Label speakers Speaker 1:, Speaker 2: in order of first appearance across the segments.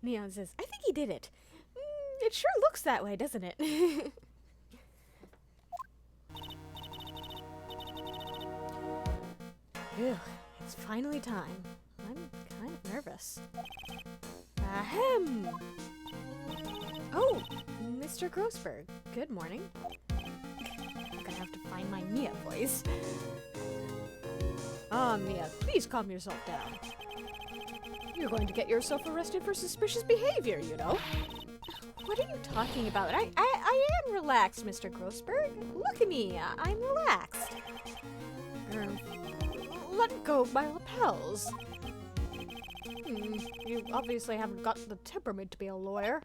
Speaker 1: Neon says, I think he did it. It sure looks that way, doesn't it? Phew, it's finally time. I'm kind of nervous. Ahem! Oh, Mr. Grossberg, good morning. I'm gonna have to find my Mia voice. Ah, Mia, please calm yourself down. You're going to get yourself arrested for suspicious behavior, you know. What are you talking about? I am relaxed, Mr. Grossberg. Look at me, I'm relaxed. Let go of my lapels. You obviously haven't got the temperament to be a lawyer.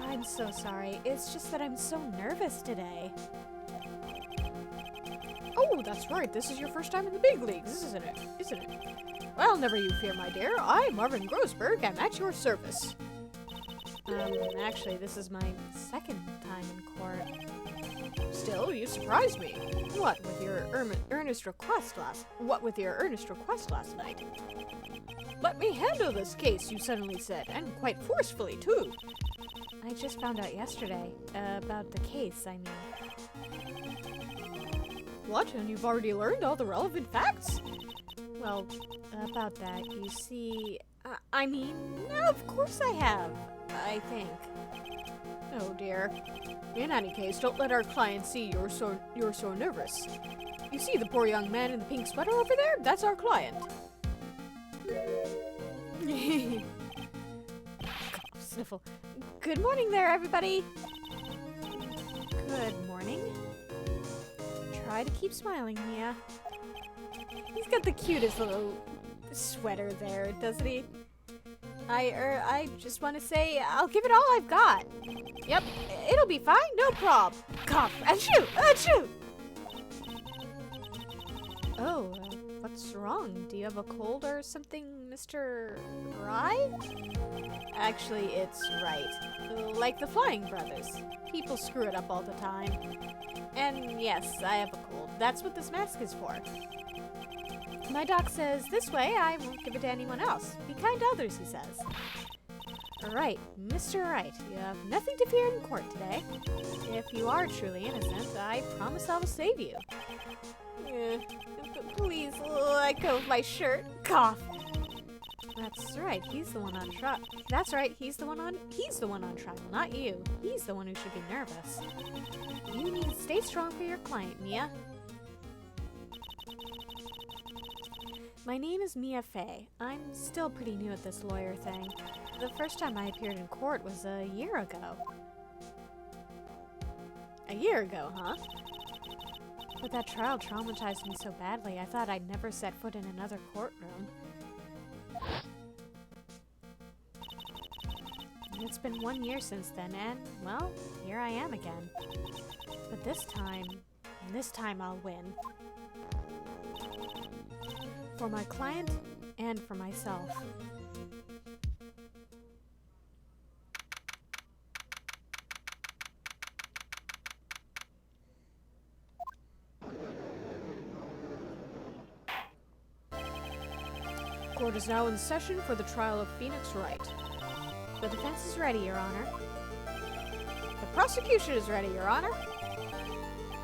Speaker 1: I'm so sorry. It's just that I'm so nervous today. Oh, that's right. This is your first time in the big leagues, isn't it? Well, never you fear, my dear. I'm Marvin Grossberg. I'm at your service. Actually, this is my second time in court. Still, you surprised me. What with your earnest request last night? Let me handle this case, you suddenly said, and quite forcefully, too. I just found out yesterday, about the case, I mean. What, and you've already learned all the relevant facts? Well, about that, you see, I mean, of course I have, I think. Oh dear. In any case, don't let our client see you're so nervous. You see the poor young man in the pink sweater over there? That's our client. Sniffle. Good morning there, everybody. Good morning. Try to keep smiling, Mia. He's got the cutest little sweater there, doesn't he? I just want to say, I'll give it all I've got. Yep, it'll be fine, no prob. Cough, achoo, achoo! Oh, what's wrong? Do you have a cold or something, Mr. Wright? Actually, it's Wright. Like the Flying Brothers. People screw it up all the time. And yes, I have a cold. That's what this mask is for. My doc says, this way I won't give it to anyone else. Be kind to others, he says. Right, Mr. Wright, you have nothing to fear in court today. If you are truly innocent, I promise I will save you. Please let go of my shirt. Cough. That's right, he's the one on trial. That's right, he's the one on trial, not you. He's the one who should be nervous. You need to stay strong for your client, Mia. My name is Mia Fey. I'm still pretty new at this lawyer thing. The first time I appeared in court was a year ago. A year ago, huh? But that trial traumatized me so badly, I thought I'd never set foot in another courtroom. It's been 1 year since then, and, well, here I am again. But this time I'll win. For my client, and for myself. Court is now in session for the trial of Phoenix Wright. The defense is ready, Your Honor. The prosecution is ready, Your Honor.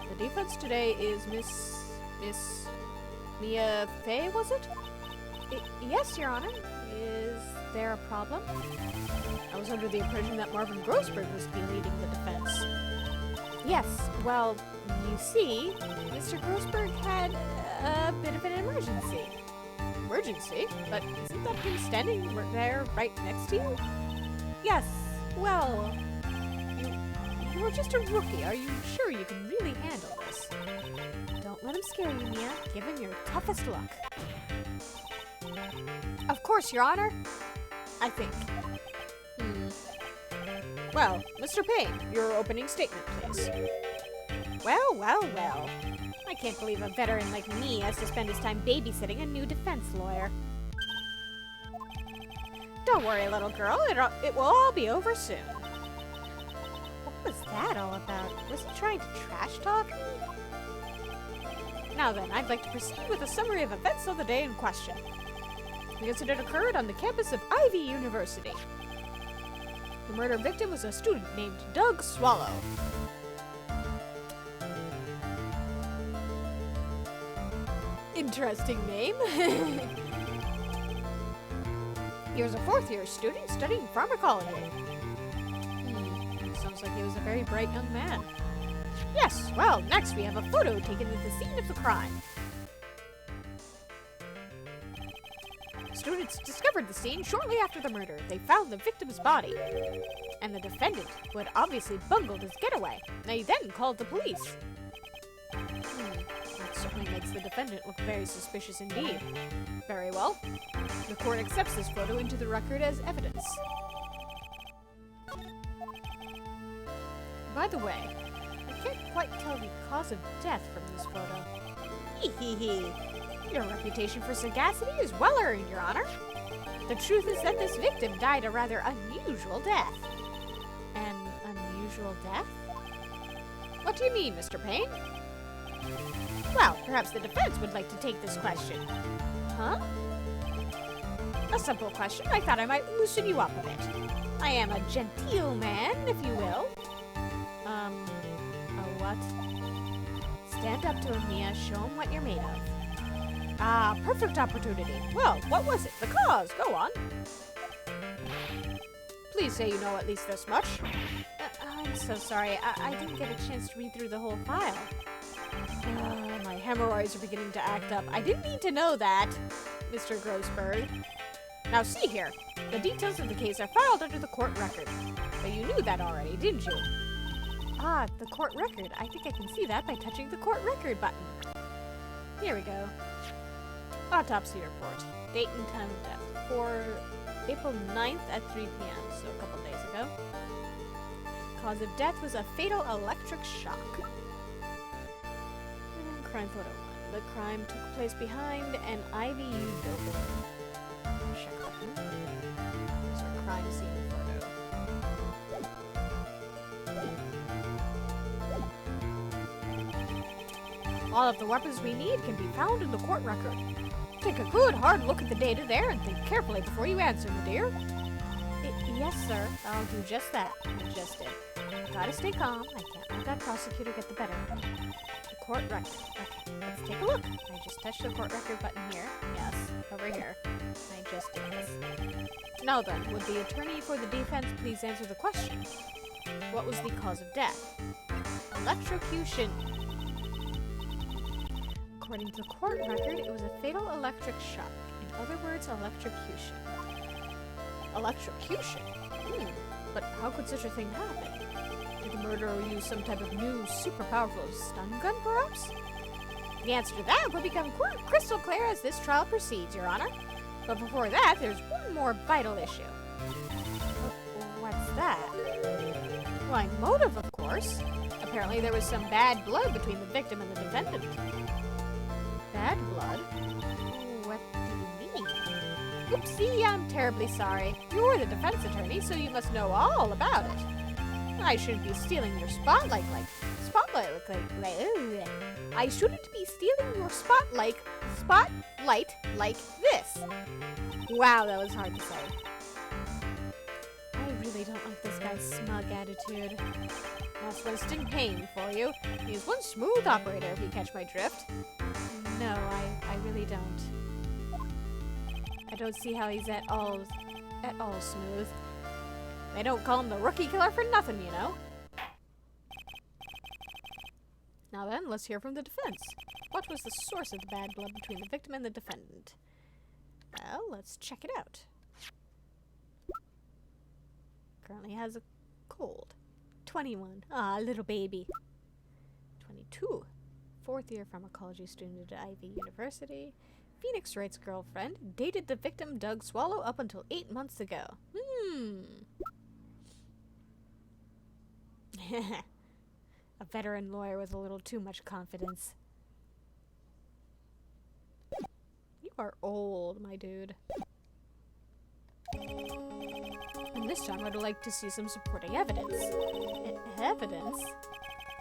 Speaker 1: The defense today is Miss Mia Fey, was it? Yes, Your Honor. Is there a problem? I was under the impression that Marvin Grossberg was to be leading the defense. Yes, well, you see, Mr. Grossberg had a bit of an emergency. Emergency? But isn't that him standing there right next to you? Yes, well, you're just a rookie. Are you sure you can really handle this? Don't let him scare you, Mia. Give him your toughest luck. Of course, Your Honor. I think. Well, Mr. Payne, your opening statement, please. Well, well, well. I can't believe a veteran like me has to spend his time babysitting a new defense lawyer. Don't worry, little girl. It will all be over soon. What was that all about? Was he trying to trash talk me? Now then, I'd like to proceed with a summary of events of the day in question. because it had occurred on the campus of Ivy University. The murder victim was a student named Doug Swallow. Interesting name. He was a fourth-year student studying pharmacology. Sounds like he was a very bright young man. Yes, well, next we have a photo taken at the scene of the crime. Students discovered the scene shortly after the murder. They found the victim's body and the defendant, who had obviously bungled his getaway. They then called the police. That certainly makes the defendant look very suspicious indeed. Very well. The court accepts this photo into the record as evidence. By the way, I can't quite tell the cause of death from this photo. Hee hee hee. Your reputation for sagacity is well earned, Your Honor. The truth is that this victim died a rather unusual death. An unusual death? What do you mean, Mr. Payne? Well, perhaps the defense would like to take this question. Huh? A simple question. I thought I might loosen you up a bit. I am a genteel man, if you will. A what? Stand up to him, Mia. Show him what you're made of. Ah, perfect opportunity. Well, what was it? The cause. Go on. Please say you know at least this much. I'm so sorry. I didn't get a chance to read through the whole file. My hemorrhoids are beginning to act up. I didn't need to know that, Mr. Grossberg. Now see here. The details of the case are filed under the court record. But you knew that already, didn't you? Ah, the court record. I think I can see that by touching the court record button. Here we go. Autopsy report. Date and time of death. For April 9th at 3 p.m., so a couple days ago. Cause of death was a fatal electric shock. And crime photo 1. The crime took place behind an IVU building. Check button. There's our crime scene photo. All of the weapons we need can be found in the court record. Take a good hard look at the data there and think carefully before you answer, my dear. Yes, sir. I'll do just that. I just did. Gotta stay calm. I can't let that prosecutor get the better of me. The court record. Okay, let's take a look. I just touched the court record button here. Yes, over here. I just did this. Now then, would the attorney for the defense please answer the question? What was the cause of death? Electrocution. According to the court record, it was a fatal electric shock. In other words, electrocution. Electrocution? But how could such a thing happen? Did the murderer use some type of new, super powerful stun gun, perhaps? The answer to that will become crystal clear as this trial proceeds, Your Honor. But before that, there's one more vital issue. What's that? Why, motive, of course. Apparently there was some bad blood between the victim and the defendant. Bad blood? What do you mean? Oopsie, I'm terribly sorry. You're the defense attorney, so you must know all about it. I shouldn't be stealing your spotlight like I shouldn't be stealing your spotlight like this. Wow, that was hard to say. I really don't like this guy's smug attitude. That's Winston Payne for you. He's one smooth operator, if you catch my drift. No, I really don't. I don't see how he's at all smooth. They don't call him the rookie killer for nothing, you know. Now then, let's hear from the defense. What was the source of the bad blood between the victim and the defendant? Well, let's check it out. Currently has a cold. 21. Ah, little baby. 22. Fourth-year pharmacology student at Ivy University. Phoenix Wright's girlfriend. Dated the victim Doug Swallow up until 8 months ago. A veteran lawyer with a little too much confidence. You are old, my dude. And this time I'd like to see some supporting evidence. Evidence?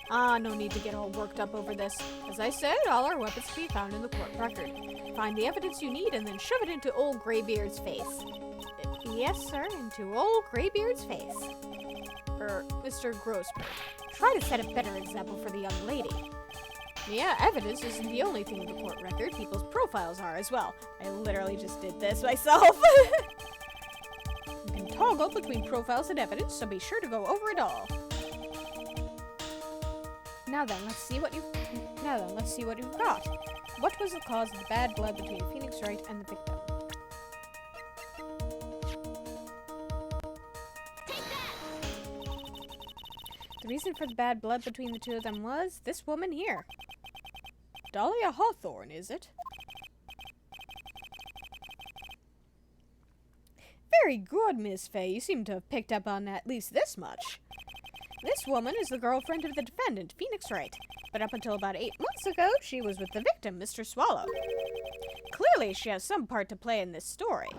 Speaker 1: Ah, no need to get all worked up over this. As I said, all our weapons can be found in the court record. Find the evidence you need and then shove it into old Greybeard's face. Yes, sir, into old Greybeard's face. Mr. Grossberg. Try to set a better example for the young lady. Yeah, evidence isn't the only thing in the court record. People's profiles are as well. I literally just did this myself. You can toggle between profiles and evidence, so be sure to go over it all. Now then, let's see what you've got. What was the cause of the bad blood between Phoenix Wright and the victim? The reason for the bad blood between the two of them was this woman here. Dahlia Hawthorne, is it? Very good, Miss Fay. You seem to have picked up on at least this much. This woman is the girlfriend of the defendant, Phoenix Wright. But up until about 8 months ago, she was with the victim, Mr. Swallow. Clearly, she has some part to play in this story.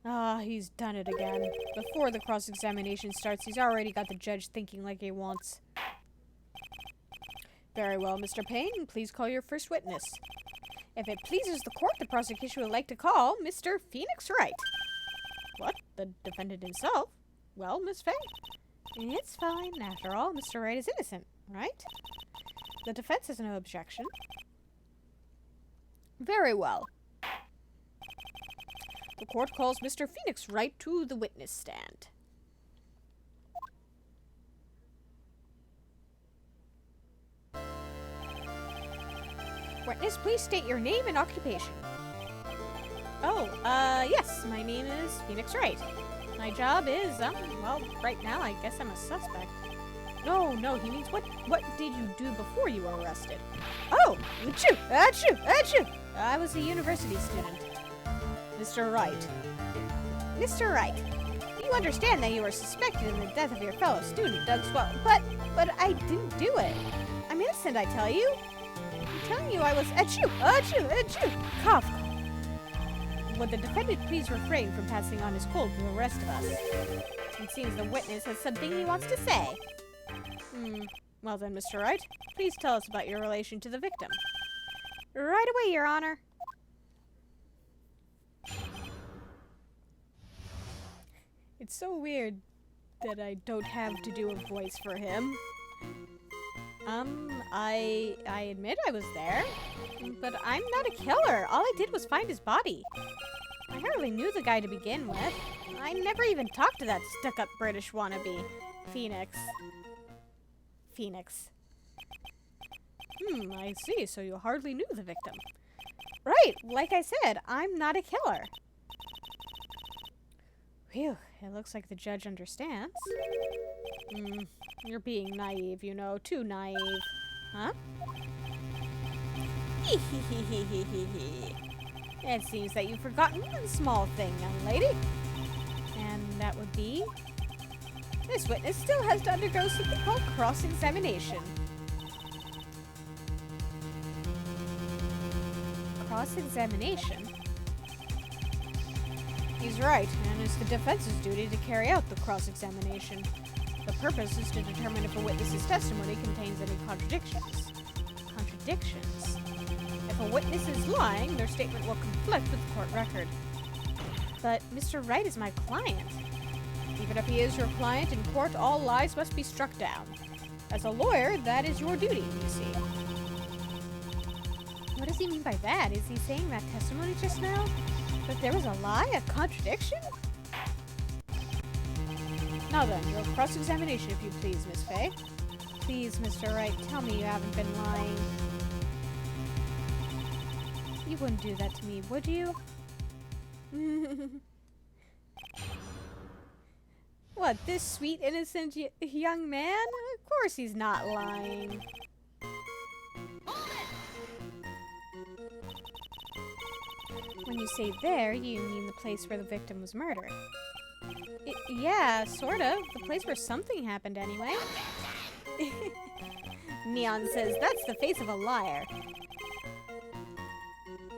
Speaker 1: Ah, he's done it again. Before the cross-examination starts, he's already got the judge thinking like he wants. Very well, Mr. Payne, please call your first witness. If it pleases the court, the prosecution would like to call Mr. Phoenix Wright. What? The defendant himself? Well, Miss Fay? It's fine. After all, Mr. Wright is innocent, right? The defense has no objection. Very well. The court calls Mr. Phoenix Wright to the witness stand. Witness, please state your name and occupation. Oh, yes, my name is Phoenix Wright. My job is, well, right now I guess I'm a suspect. No, he means what did you do before you were arrested? Oh, achoo, achoo, achoo! I was a university student. Mr. Wright. Mr. Wright, you understand that you were suspected in the death of your fellow student, Doug Swell, but I didn't do it. I'm innocent, I tell you. I'm telling you I was achoo, achoo, achoo, cough. Would the defendant please refrain from passing on his cold to the rest of us? It seems the witness has something he wants to say. Well then, Mr. Wright, please tell us about your relation to the victim. Right away, Your Honor. It's so weird that I don't have to do a voice for him. I admit I was there, but I'm not a killer. All I did was find his body. I hardly knew the guy to begin with. I never even talked to that stuck-up British wannabe, Phoenix. I see, so you hardly knew the victim. Right, like I said, I'm not a killer. Phew, it looks like the judge understands. You're being naive, you know, too naive. Huh? It seems that you've forgotten one small thing, young lady. And that would be... this witness still has to undergo something called cross-examination. Cross-examination? He's right, and it's the defense's duty to carry out the cross-examination. The purpose is to determine if a witness's testimony contains any contradictions. Contradictions? If a witness is lying, their statement will conflict with the court record. But Mr. Wright is my client. Even if he is your client, in court all lies must be struck down. As a lawyer, that is your duty, you see. What does he mean by that? Is he saying that testimony just now? That there was a lie? A contradiction? Now then, your cross-examination, if you please, Miss Fay. Please, Mr. Wright, tell me you haven't been lying. You wouldn't do that to me, would you? What, this sweet, innocent young man? Of course he's not lying. When you say there, you mean the place where the victim was murdered. Yeah, sort of. The place where something happened anyway. Neon says that's the face of a liar.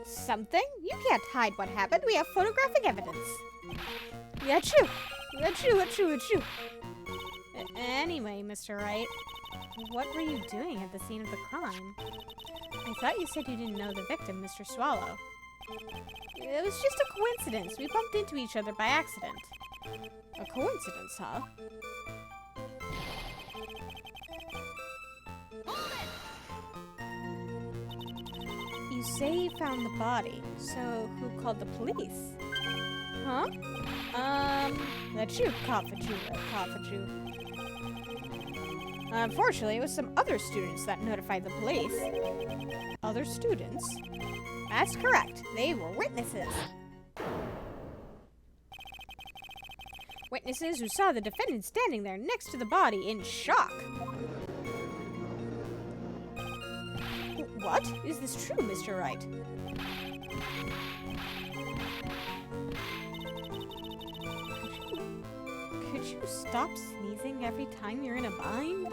Speaker 1: Something? You can't hide what happened. We have photographic evidence. Achoo! Achoo, achoo, achoo! Anyway, Mr. Wright, what were you doing at the scene of the crime? I thought you said you didn't know the victim, Mr. Swallow. It was just a coincidence. We bumped into each other by accident. A coincidence, huh? You say you found the body, so who called the police? Huh? That's you, Coffachoo. Unfortunately, it was some other students that notified the police. Other students? That's correct. They were witnesses. Witnesses who saw the defendant standing there next to the body in shock. What? Is this true, Mr. Wright? Could you stop sneezing every time you're in a bind?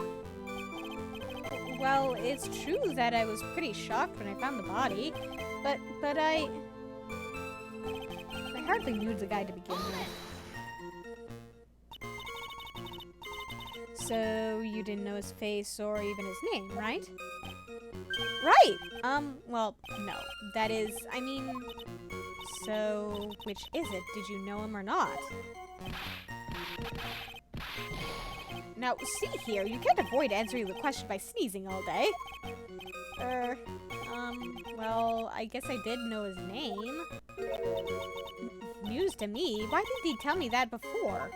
Speaker 1: Well, it's true that I was pretty shocked when I found the body, but I hardly knew the guy to begin with. So you didn't know his face or even his name, right? Right! Well, no. That is, I mean... So, which is it? Did you know him or not? Now, see here, you can't avoid answering the question by sneezing all day. Well, I guess I did know his name. News to me? Why didn't he tell me that before?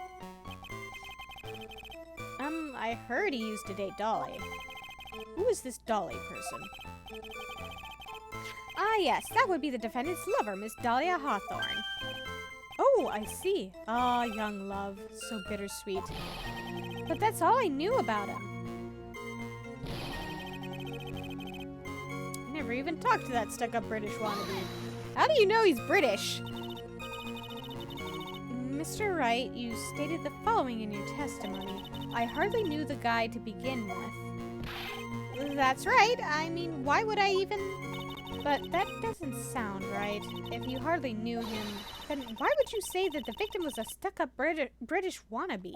Speaker 1: I heard he used to date Dolly. Who is this Dolly person? Ah, yes, that would be the defendant's lover, Miss Dahlia Hawthorne. Oh, I see. Ah, young love. So bittersweet. But that's all I knew about him. I never even talked to that stuck-up British wannabe. How do you know he's British? Mr. Wright, you stated the following in your testimony. I hardly knew the guy to begin with. That's right. I mean, why would I even... But that doesn't sound right. If you hardly knew him, then why would you say that the victim was a stuck-up British wannabe?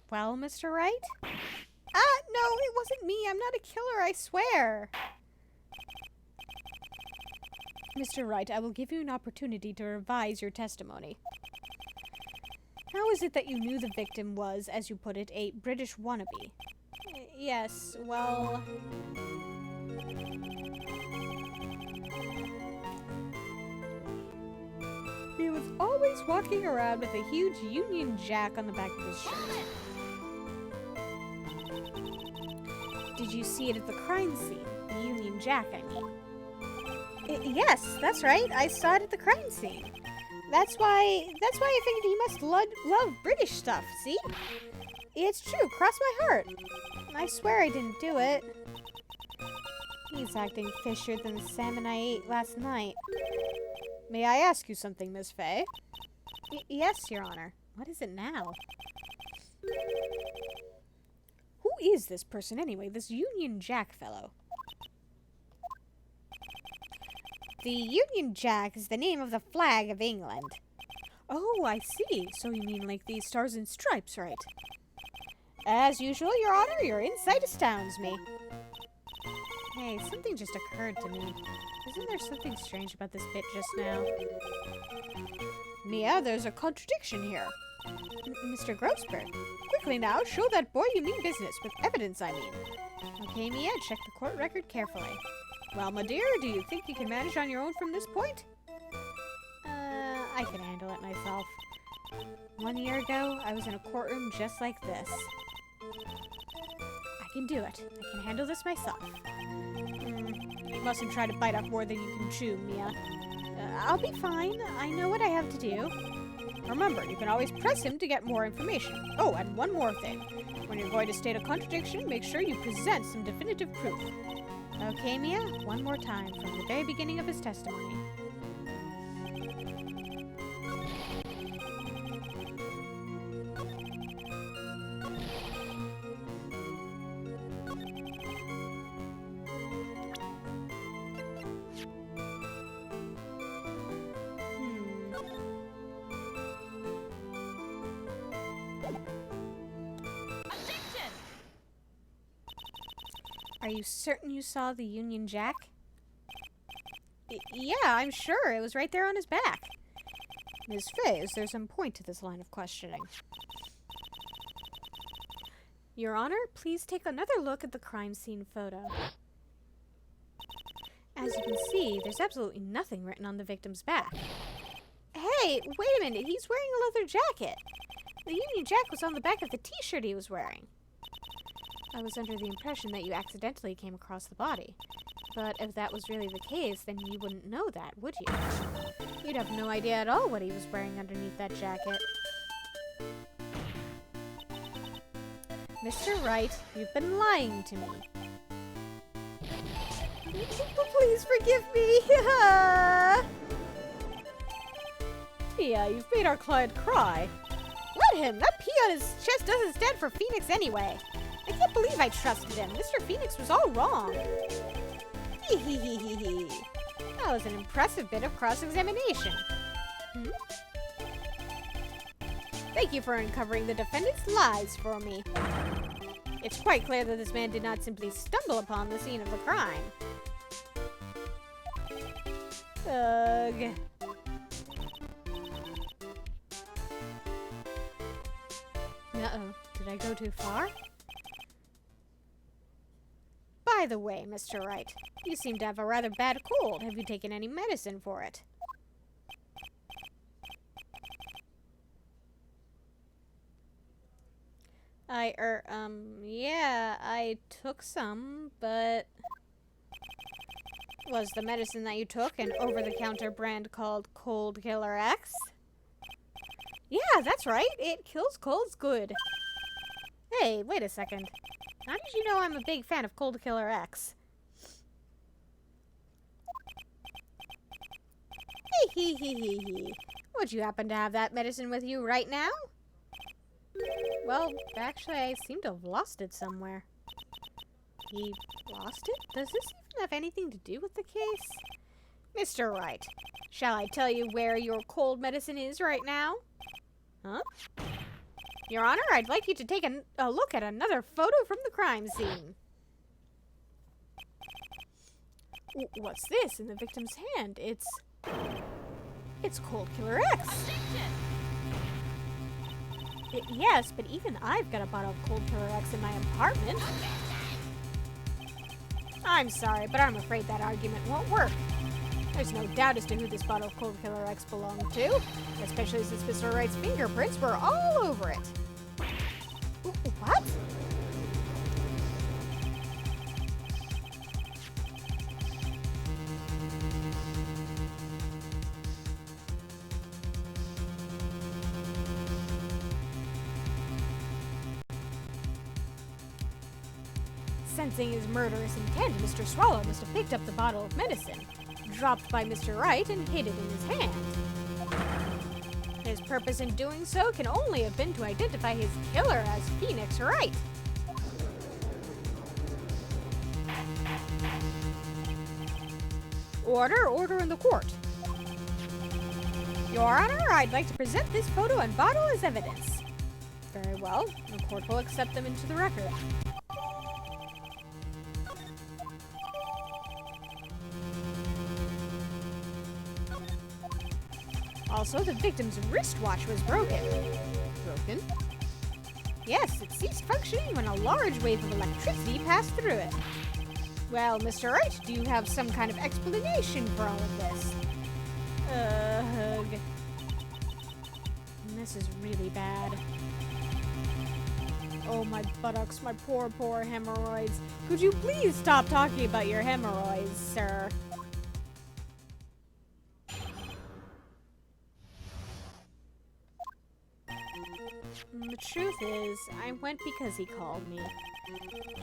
Speaker 1: Well, Mr. Wright? No, it wasn't me. I'm not a killer, I swear. Mr. Wright, I will give you an opportunity to revise your testimony. How is it that you knew the victim was, as you put it, a British wannabe? Yes, well... He was always walking around with a huge Union Jack on the back of his shirt. Did you see it at the crime scene? The Union Jack, I mean. Yes, that's right. I saw it at the crime scene. That's why I figured he must love British stuff, see? It's true, cross my heart. I swear I didn't do it. He's acting fishier than the salmon I ate last night. May I ask you something, Miss Fay? Yes, Your Honor. What is it now? Who is this person anyway, this Union Jack fellow? The Union Jack is the name of the flag of England. Oh, I see. So you mean like the Stars and Stripes, right? As usual, Your Honor, your insight astounds me. Hey, something just occurred to me. Isn't there something strange about this bit just now? Mia, there's a contradiction here. Mr. Grossberg, quickly now, show that boy you mean business, with evidence, I mean. Okay, Mia, check the court record carefully. Well, my dear, do you think you can manage on your own from this point? I can handle it myself. 1 year ago, I was in a courtroom just like this. I can do it. I can handle this myself. You mustn't try to bite off more than you can chew, Mia. I'll be fine. I know what I have to do. Remember, you can always press him to get more information. Oh, and one more thing. When you're going to state a contradiction, make sure you present some definitive proof. Okay, Mia? One more time, from the very beginning of his testimony. Are you certain you saw the Union Jack? Yeah, I'm sure. It was right there on his back. Ms. Fay, is there some point to this line of questioning? Your Honor, please take another look at the crime scene photo. As you can see, there's absolutely nothing written on the victim's back. Hey, wait a minute, he's wearing a leather jacket. The Union Jack was on the back of the t-shirt he was wearing. I was under the impression that you accidentally came across the body. But if that was really the case, then you wouldn't know that, would you? You'd have no idea at all what he was wearing underneath that jacket. Mr. Wright, you've been lying to me. Please forgive me. Yeah, you've made our client cry. Let him! That P on his chest doesn't stand for Phoenix anyway. I can't believe I trusted him. Mr. Phoenix was all wrong. Hee. That was an impressive bit of cross-examination. Thank you for uncovering the defendant's lies for me. It's quite clear that this man did not simply stumble upon the scene of the crime. Ugh. Uh-oh. Did I go too far? By the way, Mr. Wright, you seem to have a rather bad cold. Have you taken any medicine for it? Yeah, I took some, but... Was the medicine that you took an over-the-counter brand called Cold Killer X? Yeah, that's right. It kills colds good. Hey, wait a second. How did you know I'm a big fan of Cold Killer X? Hee. Would you happen to have that medicine with you right now? Well, actually, I seem to have lost it somewhere. He lost it? Does this even have anything to do with the case? Mr. Wright, shall I tell you where your cold medicine is right now? Huh? Your Honor, I'd like you to take a look at another photo from the crime scene. What's this in the victim's hand? It's Cold Killer X. Yes, but even I've got a bottle of Cold Killer X in my apartment. I'm sorry, but I'm afraid that argument won't work. There's no doubt as to who this bottle of Cold Killer X belonged to, especially since Mr. Wright's fingerprints were all over it. What? Sensing his murderous intent, Mr. Swallow must have picked up the bottle of medicine, dropped by Mr. Wright, and hid it in his hand. His purpose in doing so can only have been to identify his killer as Phoenix Wright. Order in the court. Your Honor, I'd like to present this photo and bottle as evidence. Very well, the court will accept them into the record. Also, the victim's wristwatch was broken. Broken? Yes, it ceased functioning when a large wave of electricity passed through it. Well, Mr. Wright, do you have some kind of explanation for all of this? This is really bad. Oh, my buttocks, my poor hemorrhoids. Could you please stop talking about your hemorrhoids, sir? The truth is, I went because he called me.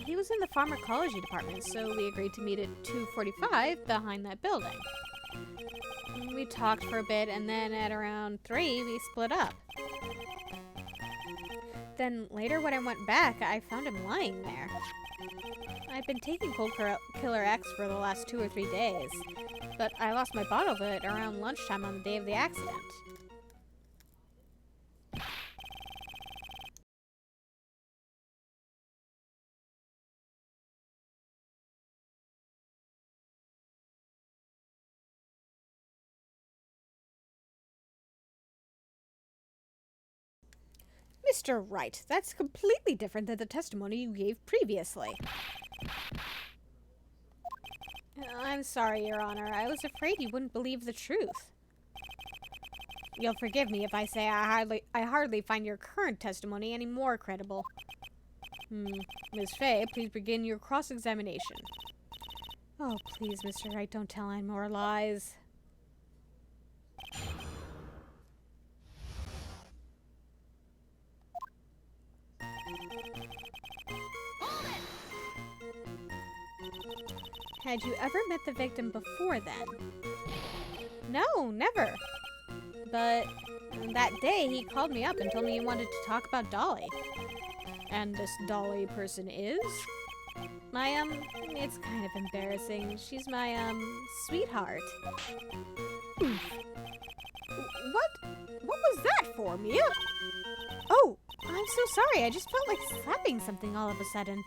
Speaker 1: He was in the pharmacology department, so we agreed to meet at 2:45 behind that building. We talked for a bit, and then at around 3, we split up. Then later when I went back, I found him lying there. I've been taking Cold Killer X for the last 2 or 3 days, but I lost my bottle of it around lunchtime on the day of the accident. Mr. Wright, that's completely different than the testimony you gave previously. I'm sorry, Your Honor. I was afraid you wouldn't believe the truth. You'll forgive me if I say I hardly find your current testimony any more credible. Miss Fay, please begin your cross-examination. Oh, please, Mr. Wright, don't tell any more lies. Had you ever met the victim before then? No, never. But that day he called me up and told me he wanted to talk about Dolly. And this Dolly person is? It's kind of embarrassing. She's my, sweetheart. What was that for, Mia? Oh, I'm so sorry. I just felt like slapping something all of a sudden.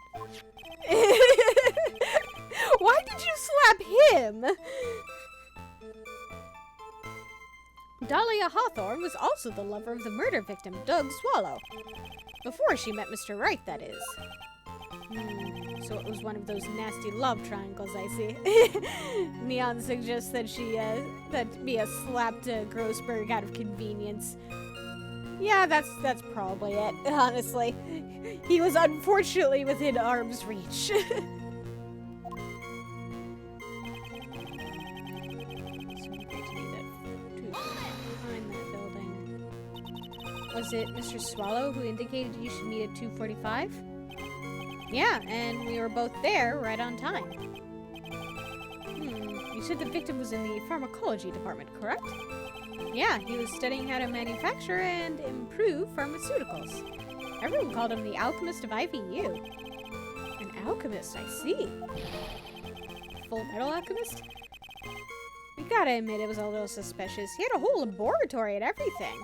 Speaker 1: Why did you slap him? Dahlia Hawthorne was also the lover of the murder victim, Doug Swallow. Before she met Mr. Wright, that is. So it was one of those nasty love triangles, I see. Neon suggests that that Mia slapped Grossberg out of convenience. Yeah, that's probably it, honestly. He was unfortunately within arm's reach. Was it Mr. Swallow who indicated you should meet at 2:45? Yeah, and we were both there right on time. You said the victim was in the pharmacology department, correct? Yeah, he was studying how to manufacture and improve pharmaceuticals. Everyone called him the alchemist of IVU. An alchemist, I see. Full Metal alchemist? We gotta admit it was a little suspicious. He had a whole laboratory and everything.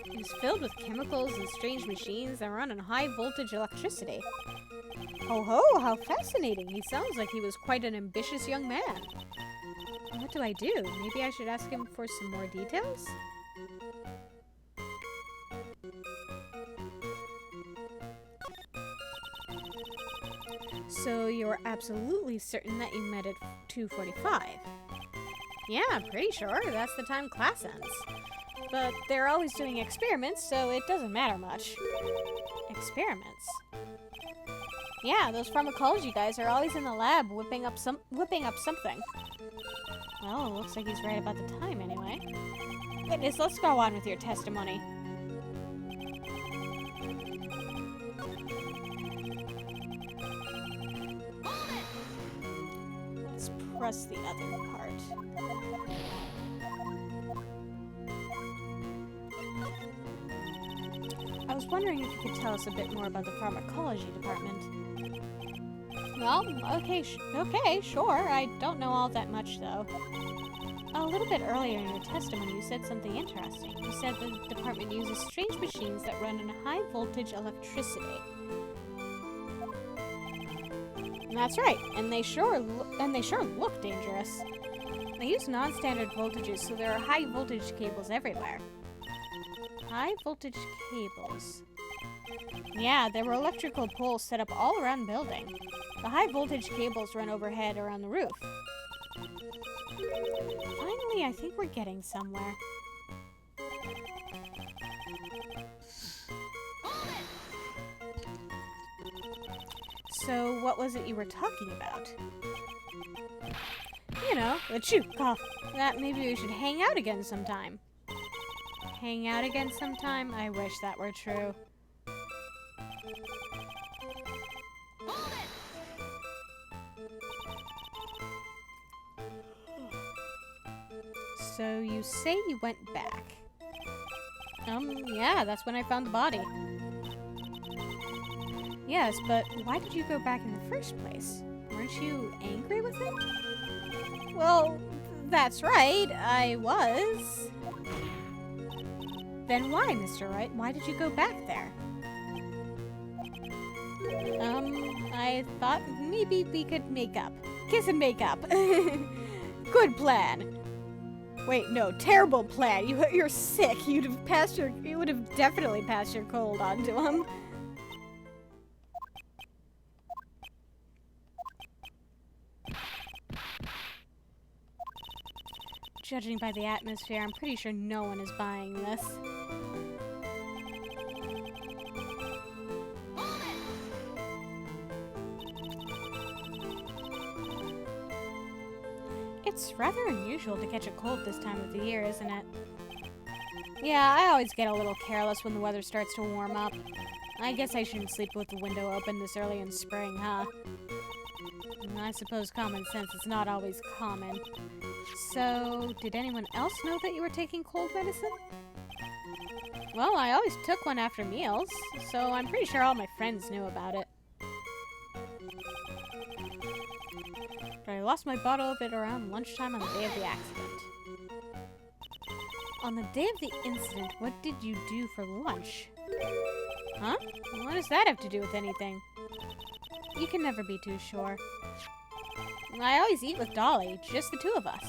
Speaker 1: It was filled with chemicals and strange machines that run on high-voltage electricity. Oh ho, how fascinating. He sounds like he was quite an ambitious young man. What do I do? Maybe I should ask him for some more details? So you're absolutely certain that you met at 2:45? Yeah, I'm pretty sure. That's the time class ends. But they're always doing experiments, so it doesn't matter much. Experiments? Yeah, those pharmacology guys are always in the lab whipping up something. Well, it looks like he's right about the time anyway. Witness, let's go on with your testimony. Let's press the other part. I was wondering if you could tell us a bit more about the pharmacology department. Well, okay, sure. I don't know all that much, though. A little bit earlier in your testimony, you said something interesting. You said the department uses strange machines that run on high-voltage electricity. And that's right, and they sure look dangerous. They use non-standard voltages, so there are high-voltage cables everywhere. High-voltage cables. Yeah, there were electrical poles set up all around the building. The high-voltage cables run overhead around the roof. Finally, I think we're getting somewhere. So, what was it you were talking about? You know, achoo, cough. That maybe we should hang out again sometime. Hang out again sometime? I wish that were true. So you say you went back. Yeah, that's when I found the body. Yes, but why did you go back in the first place? Weren't you angry with him? Well, that's right, I was. Then why, Mr. Wright? Why did you go back there? I thought maybe we could make up. Kiss and make up. Good plan. Wait, no, terrible plan. You're sick. You would have definitely passed your cold on to him. Judging by the atmosphere, I'm pretty sure no one is buying this. It's rather unusual to catch a cold this time of the year, isn't it? Yeah, I always get a little careless when the weather starts to warm up. I guess I shouldn't sleep with the window open this early in spring, huh? I suppose common sense is not always common. So, did anyone else know that you were taking cold medicine? Well, I always took one after meals, so I'm pretty sure all my friends knew about it. But I lost my bottle of it around lunchtime on the day of the accident. On the day of the incident, what did you do for lunch? Huh? What does that have to do with anything? You can never be too sure. I always eat with Dolly, just the two of us.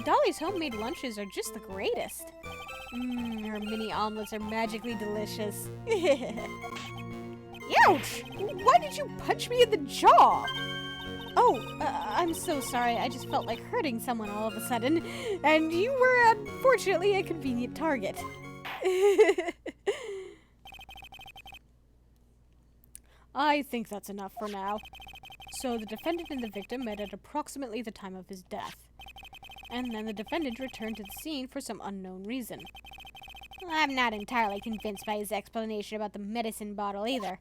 Speaker 1: Dolly's homemade lunches are just the greatest. Her mini omelets are magically delicious. Ouch! Why did you punch me in the jaw? Oh, I'm so sorry. I just felt like hurting someone all of a sudden, and you were unfortunately a convenient target. I think that's enough for now. So the defendant and the victim met at approximately the time of his death. And then the defendant returned to the scene for some unknown reason. I'm not entirely convinced by his explanation about the medicine bottle either.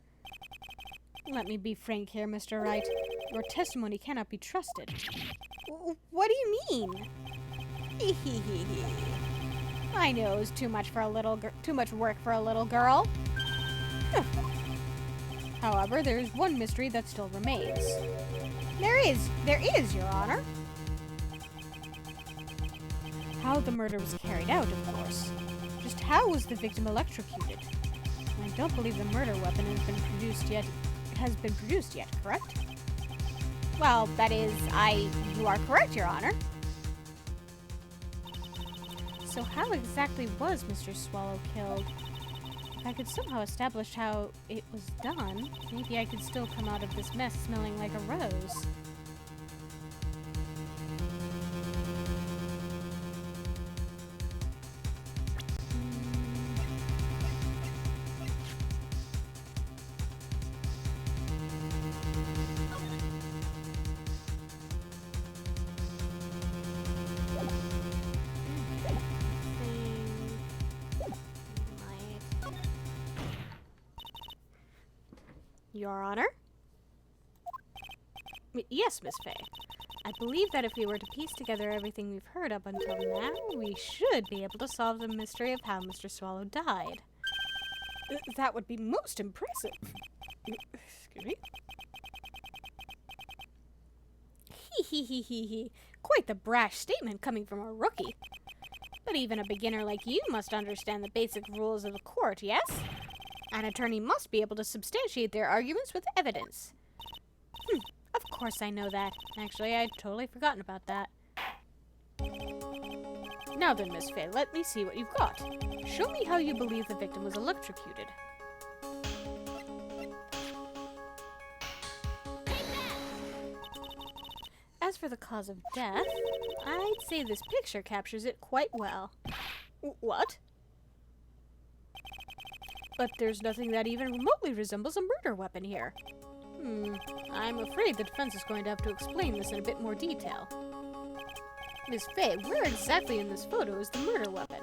Speaker 1: Let me be frank here, Mr. Wright. Your testimony cannot be trusted. What do you mean? I know it was too much work for a little girl. However, there is one mystery that still remains. There is, Your Honor. How the murder was carried out, of course. Just how was the victim electrocuted? I don't believe the murder weapon has been produced yet, correct? Well, you are correct, Your Honor. So how exactly was Mr. Swallow killed? If I could somehow establish how it was done, maybe I could still come out of this mess smelling like a rose. Your Honor? Yes, Miss Fay. I believe that if we were to piece together everything we've heard up until now, we should be able to solve the mystery of how Mr. Swallow died. That would be most impressive. Excuse me? Hee. Quite the brash statement coming from a rookie. But even a beginner like you must understand the basic rules of the court, yes? An attorney must be able to substantiate their arguments with evidence. Of course I know that. Actually, I'd totally forgotten about that. Now then, Miss Fay, let me see what you've got. Show me how you believe the victim was electrocuted. As for the cause of death, I'd say this picture captures it quite well. What? But there's nothing that even remotely resembles a murder weapon here. I'm afraid the defense is going to have to explain this in a bit more detail. Miss Fay, where exactly in this photo is the murder weapon?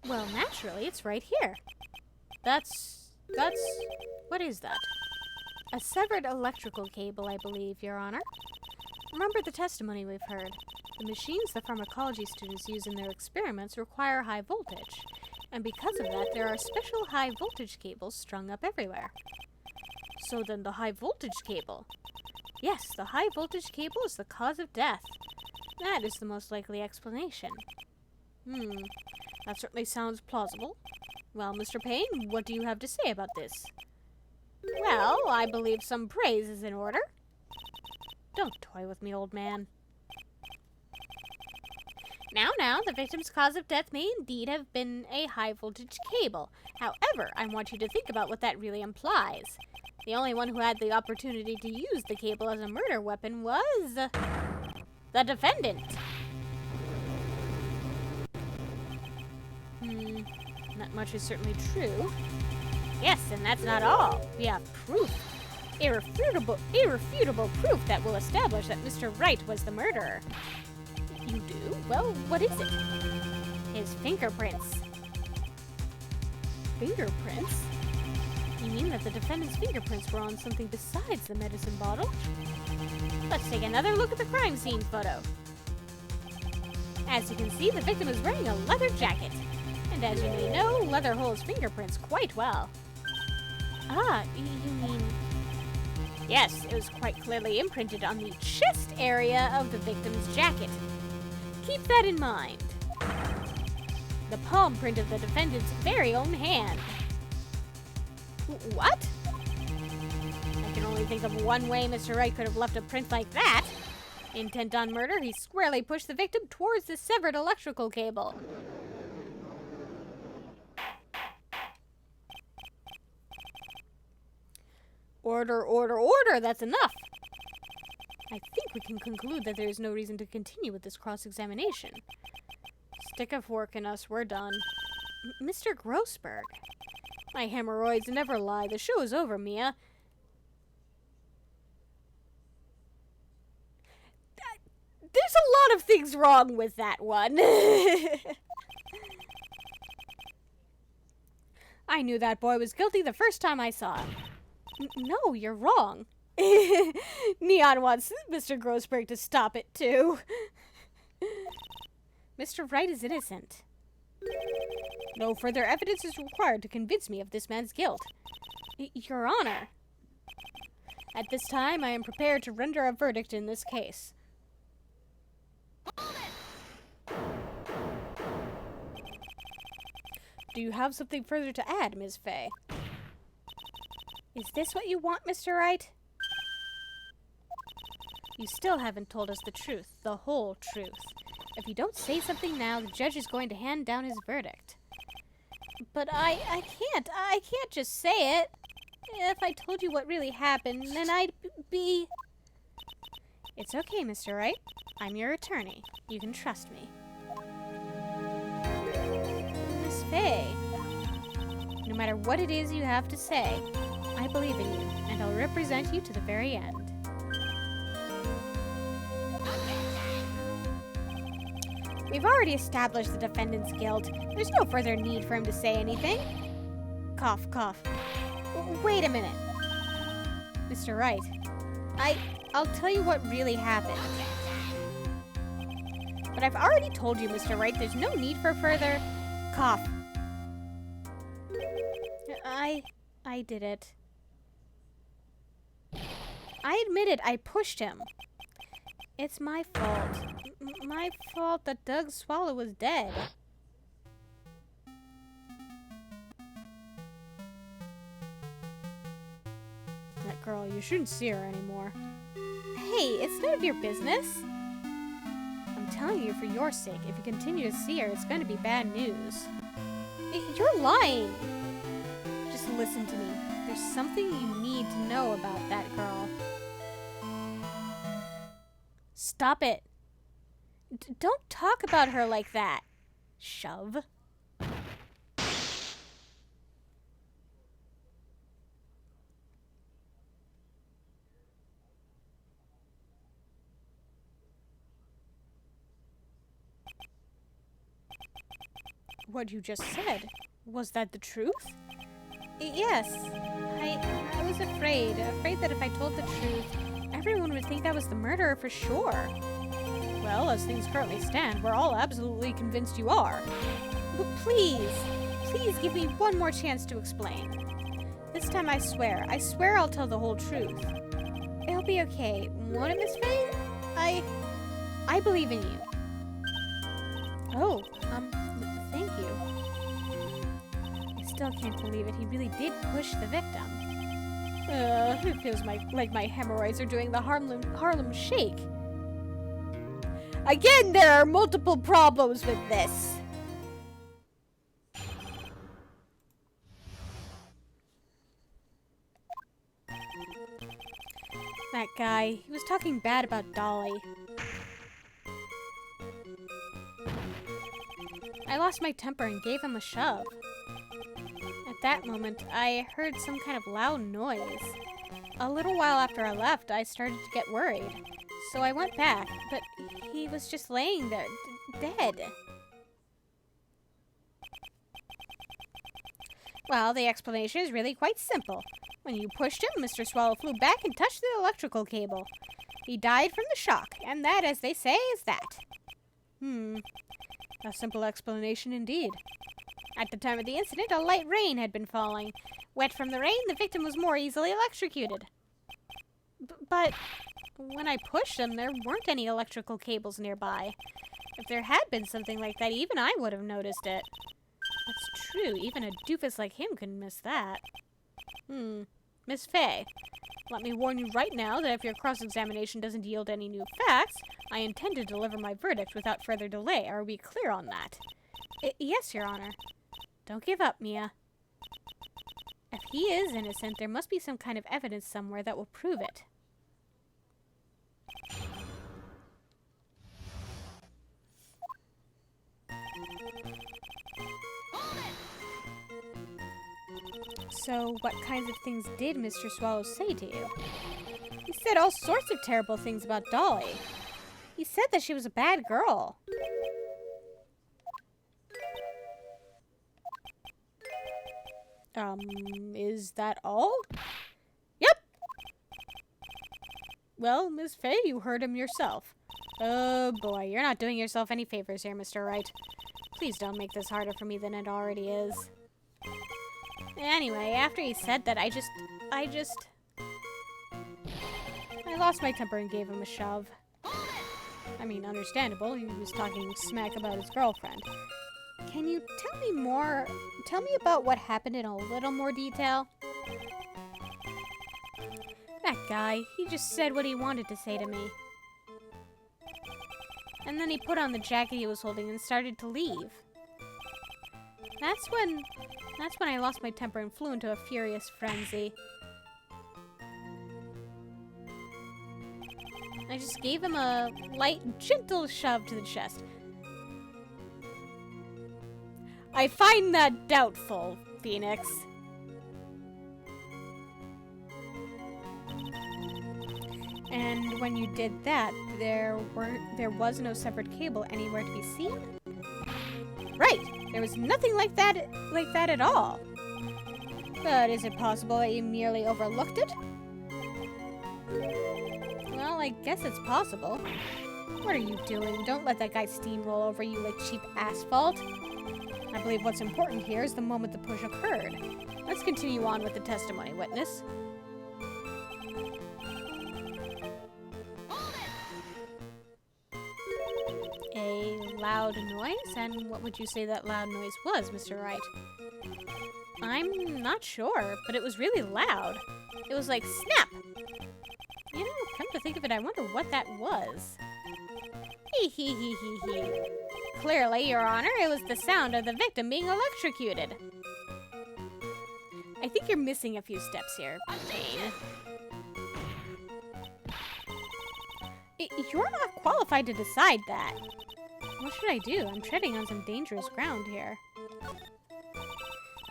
Speaker 1: Well, naturally, it's right here. What is that? A severed electrical cable, I believe, Your Honor. Remember the testimony we've heard. The machines the pharmacology students use in their experiments require high voltage, and because of that, there are special high voltage cables strung up everywhere. So then the high voltage cable. Yes, the high voltage cable is the cause of death. That is the most likely explanation. That certainly sounds plausible. Well, Mr. Payne, what do you have to say about this? Well, I believe some praise is in order. Don't toy with me, old man. Now, the victim's cause of death may indeed have been a high-voltage cable. However, I want you to think about what that really implies. The only one who had the opportunity to use the cable as a murder weapon was... the defendant. Not much is certainly true. Yes, and that's not all. We have proof. Irrefutable proof that will establish that Mr. Wright was the murderer. You do? Well, what is it? His fingerprints. Fingerprints? You mean that the defendant's fingerprints were on something besides the medicine bottle? Let's take another look at the crime scene photo. As you can see, the victim is wearing a leather jacket. And as you may know, leather holds fingerprints quite well. Ah, you mean... Yes, it was quite clearly imprinted on the chest area of the victim's jacket. Keep that in mind. The palm print of the defendant's very own hand. What? I can only think of one way Mr. Wright could have left a print like that. Intent on murder, he squarely pushed the victim towards the severed electrical cable. Order, order, order! That's enough! I think we can conclude that there is no reason to continue with this cross-examination. Stick a fork in us, we're done. Mr. Grossberg. My hemorrhoids never lie. The show is over, Mia. There's a lot of things wrong with that one. I knew that boy was guilty the first time I saw him. No, you're wrong. Neon wants Mr. Grossberg to stop it, too. Mr. Wright is innocent. No further evidence is required to convince me of this man's guilt. Your Honor. At this time, I am prepared to render a verdict in this case. Do you have something further to add, Ms. Fay? Is this what you want, Mr. Wright? You still haven't told us the truth, the whole truth. If you don't say something now, the judge is going to hand down his verdict. But I can't just say it. If I told you what really happened, then I'd be... It's okay, Mr. Wright. I'm your attorney. You can trust me. Miss Fay, no matter what it is you have to say, I believe in you, and I'll represent you to the very end. We've already established the defendant's guilt. There's no further need for him to say anything. Cough, cough. Wait a minute. Mr. Wright, I'll tell you what really happened. But I've already told you, Mr. Wright, there's no need for further... Cough. I did it. I admit it, I pushed him. It's my fault. My fault that Doug Swallow was dead. That girl, you shouldn't see her anymore. Hey, it's none of your business. I'm telling you for your sake, if you continue to see her, it's going to be bad news. You're lying. Just listen to me. There's something you need to know about that girl. Stop it. Don't talk about her like that. Shove. What you just said, was that the truth? Yes. I was afraid that if I told the truth, everyone would think I was the murderer for sure. Well, as things currently stand, we're all absolutely convinced you are. But please give me one more chance to explain. This time I swear I'll tell the whole truth. It'll be okay, won't it, Miss Fay? I believe in you. Oh, thank you. I still can't believe it. He really did push the victim. It feels like my hemorrhoids are doing the Harlem Shake. Again, there are multiple problems with this. That guy, he was talking bad about Dolly. I lost my temper and gave him a shove. At that moment, I heard some kind of loud noise. A little while after I left, I started to get worried. So I went back, but he was just laying there, dead. Well, the explanation is really quite simple. When you pushed him, Mr. Swallow flew back and touched the electrical cable. He died from the shock, and that, as they say, is that. A simple explanation indeed. At the time of the incident, a light rain had been falling. Wet from the rain, the victim was more easily electrocuted. But when I pushed him, there weren't any electrical cables nearby. If there had been something like that, even I would have noticed it. That's true, even a doofus like him couldn't miss that. Miss Fay, let me warn you right now that if your cross-examination doesn't yield any new facts, I intend to deliver my verdict without further delay. Are we clear on that? Yes, Your Honor. Don't give up, Mia. If he is innocent, there must be some kind of evidence somewhere that will prove it. So, what kinds of things did Mr. Swallow say to you? He said all sorts of terrible things about Dolly. He said that she was a bad girl. Is that all? Yep! Well, Miss Fay, you heard him yourself. Oh boy, you're not doing yourself any favors here, Mr. Wright. Please don't make this harder for me than it already is. Anyway, after he said that, I lost my temper and gave him a shove. I mean, understandable, he was talking smack about his girlfriend. Can you tell me more? Tell me about what happened in a little more detail? That guy, he just said what he wanted to say to me. And then he put on the jacket he was holding and started to leave. That's when I lost my temper and flew into a furious frenzy. I just gave him a light, gentle shove to the chest. I find that doubtful, Phoenix. And when you did that, there was no separate cable anywhere to be seen? Right! There was nothing like that at all. But is it possible that you merely overlooked it? Well, I guess it's possible. What are you doing? Don't let that guy steamroll over you like cheap asphalt. I believe what's important here is the moment the push occurred. Let's continue on with the testimony, witness. A loud noise? And what would you say that loud noise was, Mr. Wright? I'm not sure, but it was really loud. It was like, snap! You know, come to think of it, I wonder what that was. Hee hee hee hee hee. Clearly, Your Honor, it was the sound of the victim being electrocuted. I think you're missing a few steps here, Payne. You're not qualified to decide that. What should I do? I'm treading on some dangerous ground here.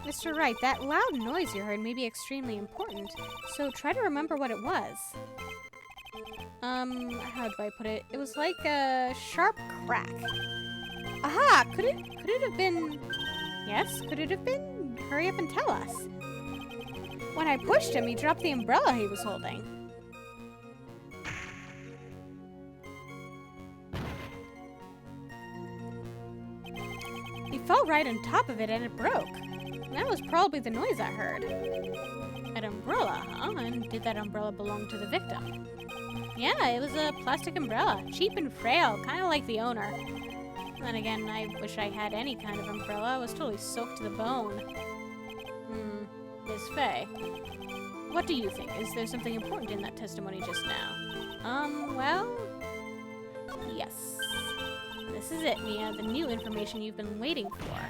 Speaker 1: Mr. Wright, that loud noise you heard may be extremely important, so try to remember what it was. How do I put it? It was like a sharp crack. Aha! Could it have been... Yes, could it have been? Hurry up and tell us. When I pushed him, he dropped the umbrella he was holding. He fell right on top of it and it broke. That was probably the noise I heard. An umbrella, huh? And did that umbrella belong to the victim? Yeah, it was a plastic umbrella. Cheap and frail, kind of like the owner. Then again, I wish I had any kind of umbrella. I was totally soaked to the bone. Miss Fay. What do you think? Is there something important in that testimony just now? Well... Yes. This is it, Mia. The new information you've been waiting for.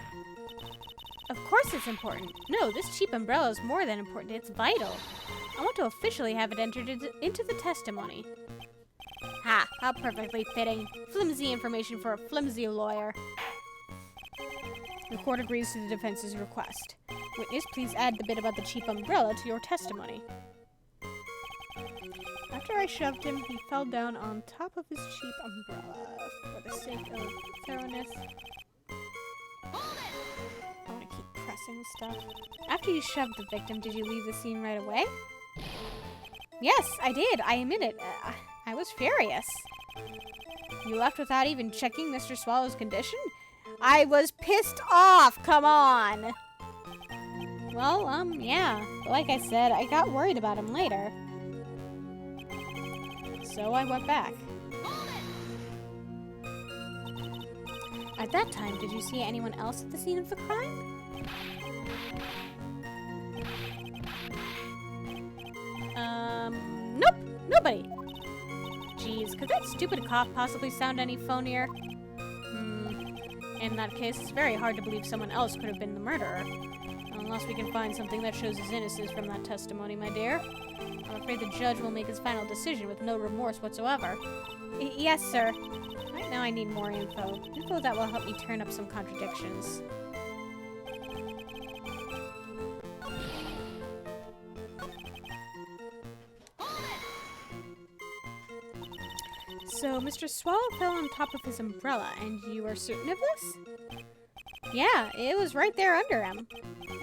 Speaker 1: Of course it's important. No, this cheap umbrella is more than important. It's vital. I want to officially have it entered into the testimony. Ha! How perfectly fitting. Flimsy information for a flimsy lawyer. The court agrees to the defense's request. Witness, please add the bit about the cheap umbrella to your testimony. After I shoved him, he fell down on top of his cheap umbrella. For the sake of thoroughness, I want to keep pressing stuff. After you shoved the victim, did you leave the scene right away? Yes, I did. I admit it. I was furious. You left without even checking Mr. Swallow's condition? I was pissed off! Come on! Well, yeah. But like I said, I got worried about him later. So I went back. At that time, did you see anyone else at the scene of the crime? Nope! Nobody! Jeez, could that stupid cough possibly sound any phonier? In that case, it's very hard to believe someone else could have been the murderer. Unless we can find something that shows his innocence from that testimony, my dear. I'm afraid the judge will make his final decision with no remorse whatsoever. Yes, sir. Right now I need more info. Info that will help me turn up some contradictions. So, Mr. Swallow fell on top of his umbrella, and you are certain of this? Yeah, it was right there under him.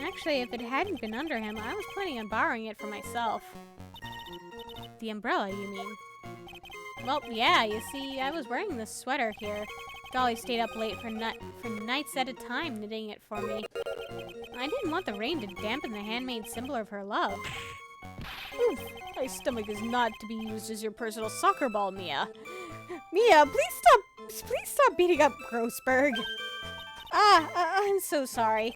Speaker 1: Actually, if it hadn't been under him, I was planning on borrowing it for myself. The umbrella, you mean? Well, yeah, you see, I was wearing this sweater here. Dolly stayed up late for nights at a time knitting it for me. I didn't want the rain to dampen the handmade symbol of her love. Oof, my stomach is not to be used as your personal soccer ball, Mia. Mia, please stop beating up Grossberg. I'm so sorry.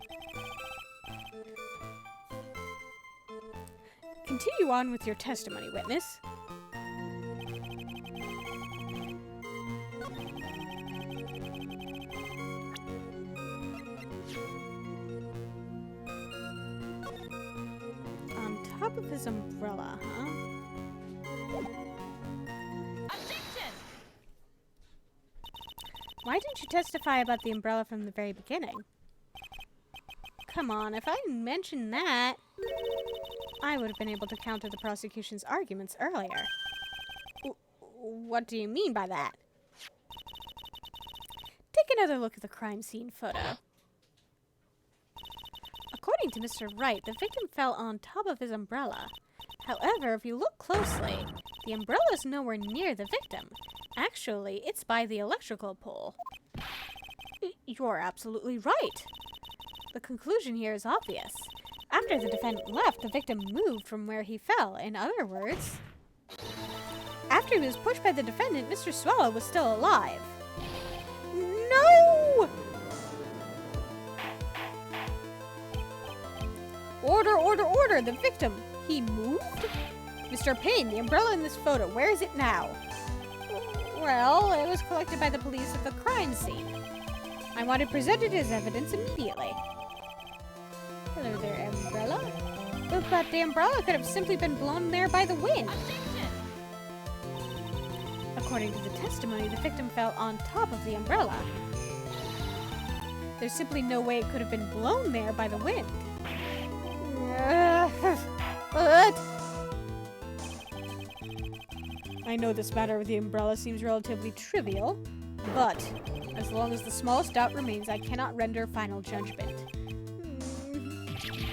Speaker 1: Continue on with your testimony, witness. On top of his umbrella, huh? Objection! Why didn't you testify about the umbrella from the very beginning? Come on, if I hadn't mentioned that, I would have been able to counter the prosecution's arguments earlier. What do you mean by that? Take another look at the crime scene photo. According to Mr. Wright, the victim fell on top of his umbrella. However, if you look closely, the umbrella is nowhere near the victim. Actually, it's by the electrical pole. You're absolutely right. The conclusion here is obvious. After the defendant left, the victim moved from where he fell. In other words, after he was pushed by the defendant, Mr. Swallow was still alive. No! Order, order, order! The victim, he moved? Mr. Payne, the umbrella in this photo, where is it now? Well, it was collected by the police at the crime scene. I want it presented as evidence immediately. Hello there, umbrella. But the umbrella could have simply been blown there by the wind. According to the testimony, the victim fell on top of the umbrella. There's simply no way it could have been blown there by the wind. But I know this matter with the umbrella seems relatively trivial, but as long as the smallest doubt remains, I cannot render final judgment.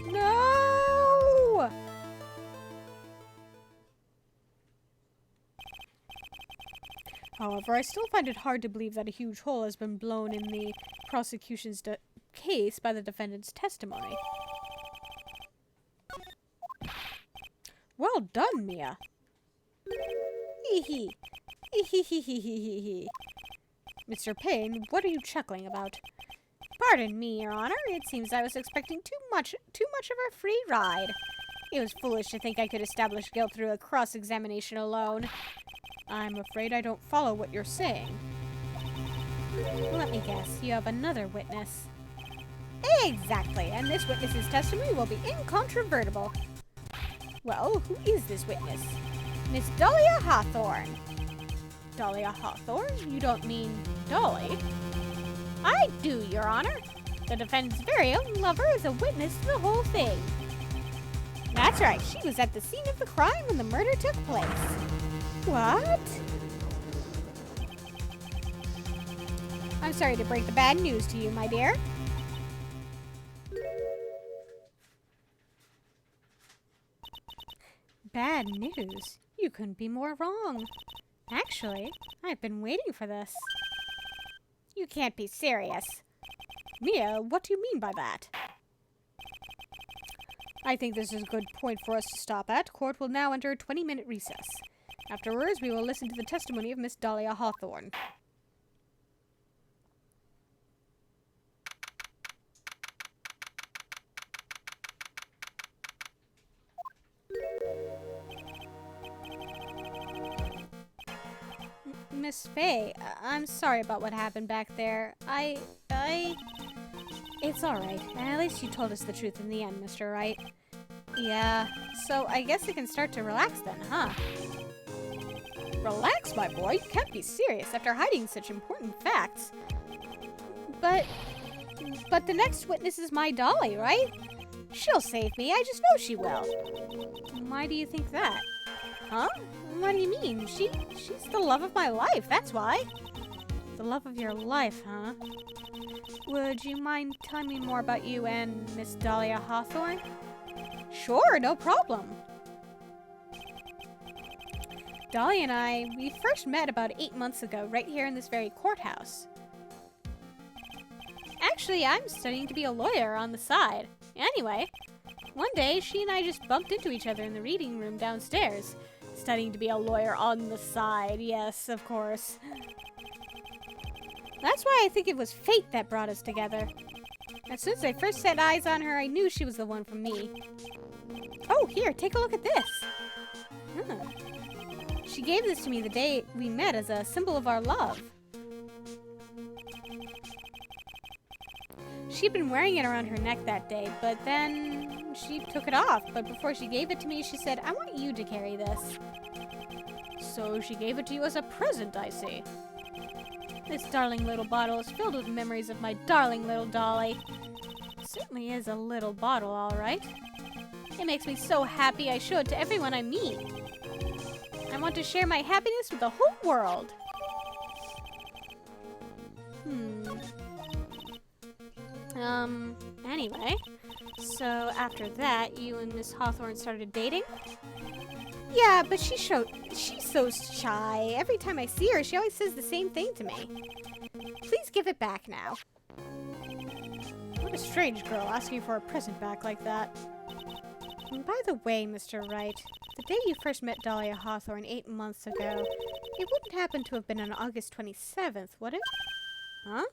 Speaker 1: No! However, I still find it hard to believe that a huge hole has been blown in the prosecution's case by the defendant's testimony. Well done, Mia. Hee hee. Mr. Payne, what are you chuckling about? Pardon me, Your Honor. It seems I was expecting too much of a free ride. It was foolish to think I could establish guilt through a cross-examination alone.
Speaker 2: I'm afraid I don't follow what you're saying.
Speaker 1: Let me guess, you have another witness. Exactly, and this witness's testimony will be incontrovertible. Well, who is this witness? Miss Dahlia Hawthorne.
Speaker 2: Dahlia Hawthorne? You don't mean Dolly?
Speaker 1: I do, Your Honor. The defendant's very own lover is a witness to the whole thing. That's right, she was at the scene of the crime when the murder took place.
Speaker 2: What?
Speaker 1: I'm sorry to break the bad news to you, my dear.
Speaker 2: Bad news? You couldn't be more wrong.
Speaker 1: Actually, I've been waiting for this. You can't be serious.
Speaker 2: Mia, what do you mean by that? I think this is a good point for us to stop at. Court will now enter a 20-minute recess. Afterwards, we will listen to the testimony of Miss Dahlia Hawthorne.
Speaker 1: Miss Faye, I'm sorry about what happened back there. It's alright. At least you told us the truth in the end, Mr. Wright. Yeah, so I guess I can start to relax then, huh?
Speaker 2: Relax, my boy. You can't be serious after hiding such important facts.
Speaker 1: But the next witness is my Dolly, right? She'll save me. I just know she will.
Speaker 2: Why do you think that?
Speaker 1: Huh? What do you mean? She's the love of my life, that's why.
Speaker 2: The love of your life, huh? Would you mind telling me more about you and Miss Dahlia Hawthorne?
Speaker 1: Sure, no problem.
Speaker 2: Dolly and I, we first met about 8 months ago, right here in this very courthouse.
Speaker 1: Actually, I'm studying to be a lawyer on the side. Anyway, one day she and I just bumped into each other in the reading room downstairs. Studying to be a lawyer on the side, yes, of course. That's why I think it was fate that brought us together. As soon as I first set eyes on her, I knew she was the one for me. Oh, here, take a look at this. She gave this to me the day we met as a symbol of our love. She'd been wearing it around her neck that day, but then she took it off. But before she gave it to me, she said, I want you to carry this.
Speaker 2: So she gave it to you as a present, I see.
Speaker 1: This darling little bottle is filled with memories of my darling little Dolly. It certainly is a little bottle, all right. It makes me so happy I show it to everyone I meet. I want to share my happiness with the whole world. Anyway, so after that, you and Miss Hawthorne started dating? Yeah, but she's so shy. Every time I see her, she always says the same thing to me. Please give it back now.
Speaker 2: What a strange girl asking for a present back like that.
Speaker 1: And by the way, Mr. Wright, the day you first met Dahlia Hawthorne 8 months ago, it wouldn't happen to have been on August 27th, would it? Huh?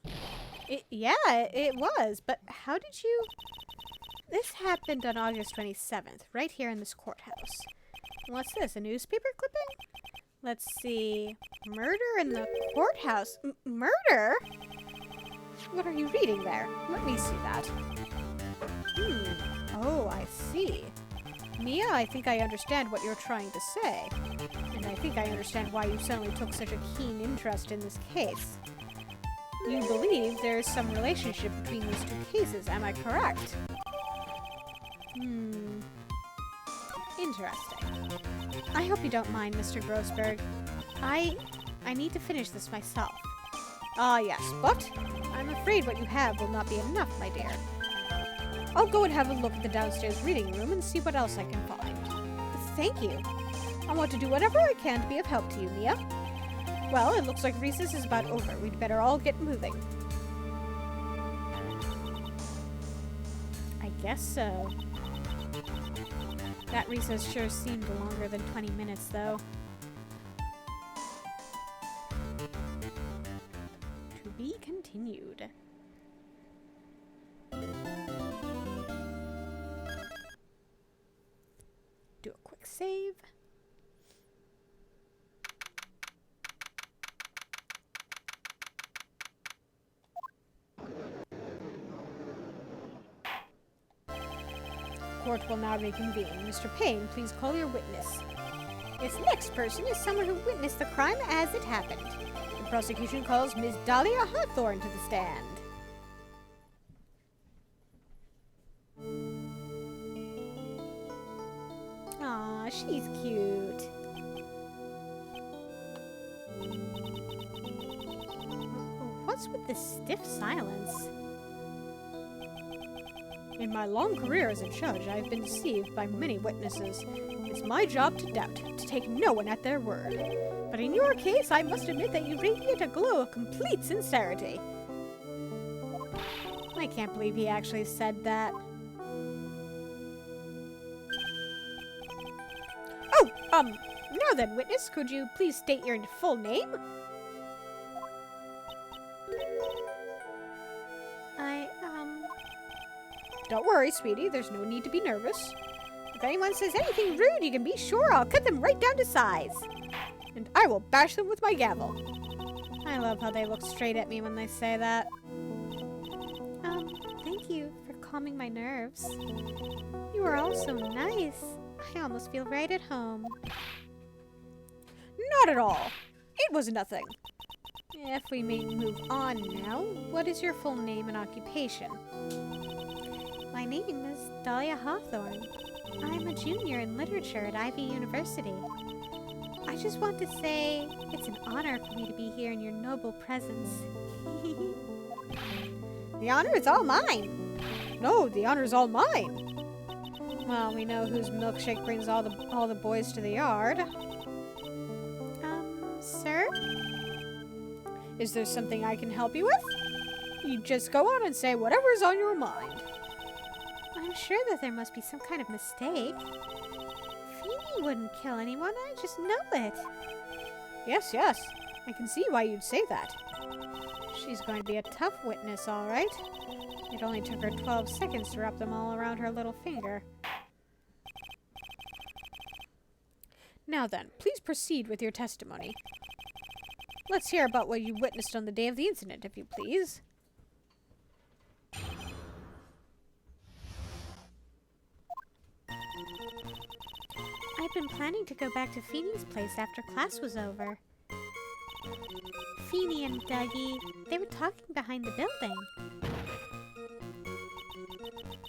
Speaker 1: Yeah, it was, but how did you... This happened on August 27th, right here in this courthouse. What's this, a newspaper clipping? Let's see... Murder in the courthouse? Murder? What are you reading there? Let me see that. Oh, I see.
Speaker 2: Mia, I think I understand what you're trying to say.
Speaker 1: And I think I understand why you suddenly took such a keen interest in this case. You believe there is some relationship between these two cases, am I correct? Interesting. I hope you don't mind, Mr. Grossberg. I need to finish this myself.
Speaker 2: Ah, yes, but
Speaker 1: I'm afraid what you have will not be enough, my dear.
Speaker 2: I'll go and have a look at the downstairs reading room and see what else I can find.
Speaker 1: Thank you.
Speaker 2: I want to do whatever I can to be of help to you, Mia.
Speaker 1: Well, it looks like recess is about over. We'd better all get moving. I guess so. That recess sure seemed longer than 20 minutes, though. To be continued.
Speaker 2: Court will now reconvene. Mr. Payne, please call your witness.
Speaker 1: This next person is someone who witnessed the crime as it happened.
Speaker 2: The prosecution calls Miss Dahlia Hawthorne to the stand.
Speaker 1: Aw, she's cute. What's with this stiff silence?
Speaker 2: In my long career as a judge, I have been deceived by many witnesses. It's my job to doubt, to take no one at their word. But in your case, I must admit that you radiate a glow of complete sincerity.
Speaker 1: I can't believe he actually said that.
Speaker 2: Oh, now then, witness, could you please state your full name? Don't worry, sweetie, there's no need to be nervous.
Speaker 1: If anyone says anything rude, you can be sure I'll cut them right down to size.
Speaker 2: And I will bash them with my gavel.
Speaker 1: I love how they look straight at me when they say that. Thank you for calming my nerves. You are all so nice. I almost feel right at home.
Speaker 2: Not at all. It was nothing.
Speaker 1: If we may move on now, what is your full name and occupation? My name is Dahlia Hawthorne. I'm a junior in literature at Ivy University. I just want to say it's an honor for me to be here in your noble presence.
Speaker 2: The honor is all mine. No, the honor is all mine.
Speaker 1: Well, we know whose milkshake brings all the boys to the yard. Sir?
Speaker 2: Is there something I can help you with? You just go on and say whatever is on your mind.
Speaker 1: I'm sure that there must be some kind of mistake. Phoebe wouldn't kill anyone, I just know it.
Speaker 2: Yes, I can see why you'd say that.
Speaker 1: She's going to be a tough witness, all right. It only took her 12 seconds to wrap them all around her little finger.
Speaker 2: Now then, please proceed with your testimony. Let's hear about what you witnessed on the day of the incident, if you please.
Speaker 1: I'd been planning to go back to Feeney's place after class was over. Feeny and Dougie, they were talking behind the building.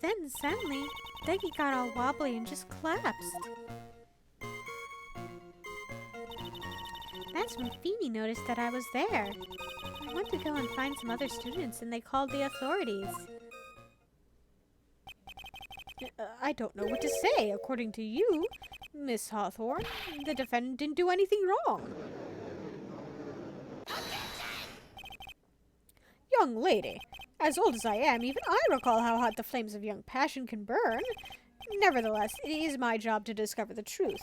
Speaker 1: Then suddenly, Dougie got all wobbly and just collapsed. That's when Feeny noticed that I was there. I went to go and find some other students and they called the authorities.
Speaker 2: I don't know what to say. According to you, Miss Hawthorne, the defendant didn't do anything wrong. Young lady, as old as I am, even I recall how hot the flames of young passion can burn. Nevertheless, it is my job to discover the truth.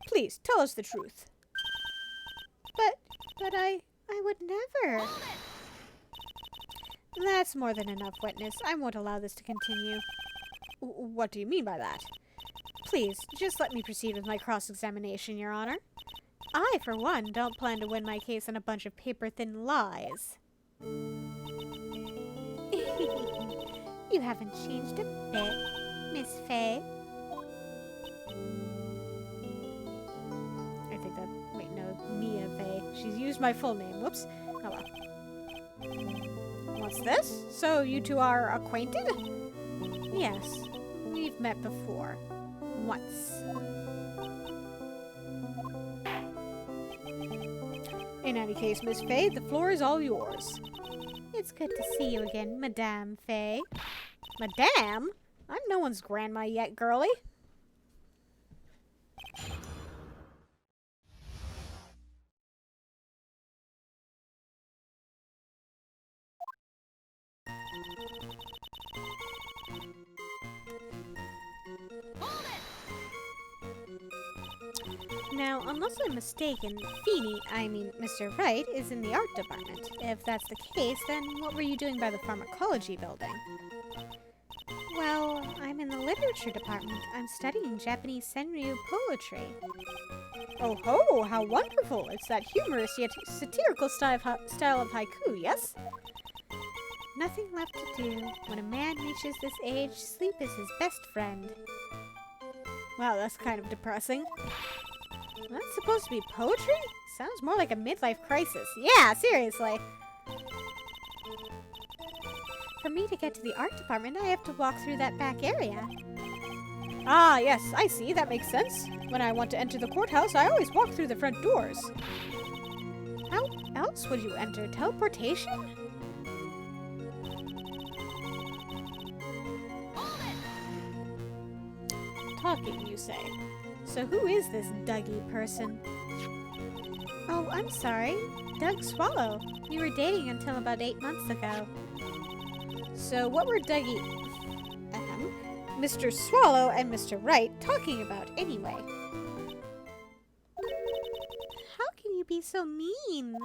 Speaker 2: Please, tell us the truth.
Speaker 1: But I would never. That's more than enough, witness. I won't allow this to continue.
Speaker 2: What do you mean by that?
Speaker 1: Please, just let me proceed with my cross-examination, Your Honor. I, for one, don't plan to win my case on a bunch of paper-thin lies. You haven't changed a bit, Miss Faye.
Speaker 2: I think that... Wait, no, Mia Faye. She's used my full name. Whoops. Oh well. What's this? So you two are acquainted?
Speaker 1: Yes, we've met before. Once.
Speaker 2: In any case, Miss Faye, the floor is all yours.
Speaker 1: It's good to see you again, Madame Faye.
Speaker 2: Madame? I'm no one's grandma yet, girlie.
Speaker 1: Now, unless I'm mistaken, Feeny, I mean Mr. Wright, is in the art department. If that's the case, then what were you doing by the pharmacology building? Well, I'm in the literature department. I'm studying Japanese senryu poetry.
Speaker 2: Oh ho, how wonderful! It's that humorous yet satirical style of haiku, yes? nothing left to do. When a man reaches this age, sleep is his best friend. Wow, that's kind of depressing. That's supposed to be poetry? Sounds more like a midlife crisis. Yeah, seriously. For me to get to the art department, I have to walk through that back area. Ah, yes, I see. That makes sense. When I want to enter the courthouse, I always walk through the front doors. How else would you enter? Teleportation? Talking, you say. So who is this Dougie person? Oh, I'm sorry. Doug Swallow. We were dating until about 8 months ago. So what were Mr. Swallow and Mr. Wright talking about anyway? How can you be so mean?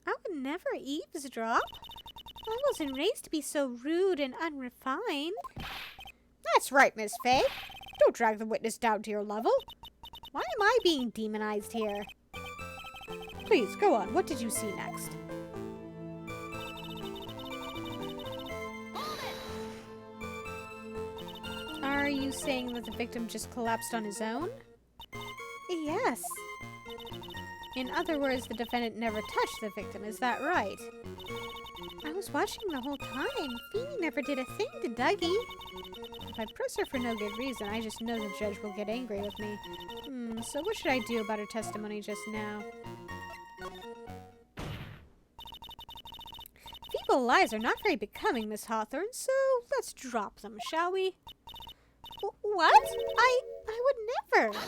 Speaker 2: I would never eavesdrop. I wasn't raised to be so rude and unrefined. That's right, Miss Faye. Don't drag the witness down to your level. Why am I being demonized here? Please, go on. What did you see next? Are you saying that the victim just collapsed on his own? Yes. In other words, the defendant never touched the victim. Is that right? I was watching the whole time. Phoebe never did a thing to Dougie. If I press her for no good reason, I just know the judge will get angry with me. So what should I do about her testimony just now? Feeble lies are not very becoming, Miss Hawthorne, so let's drop them, shall we? What? I would never.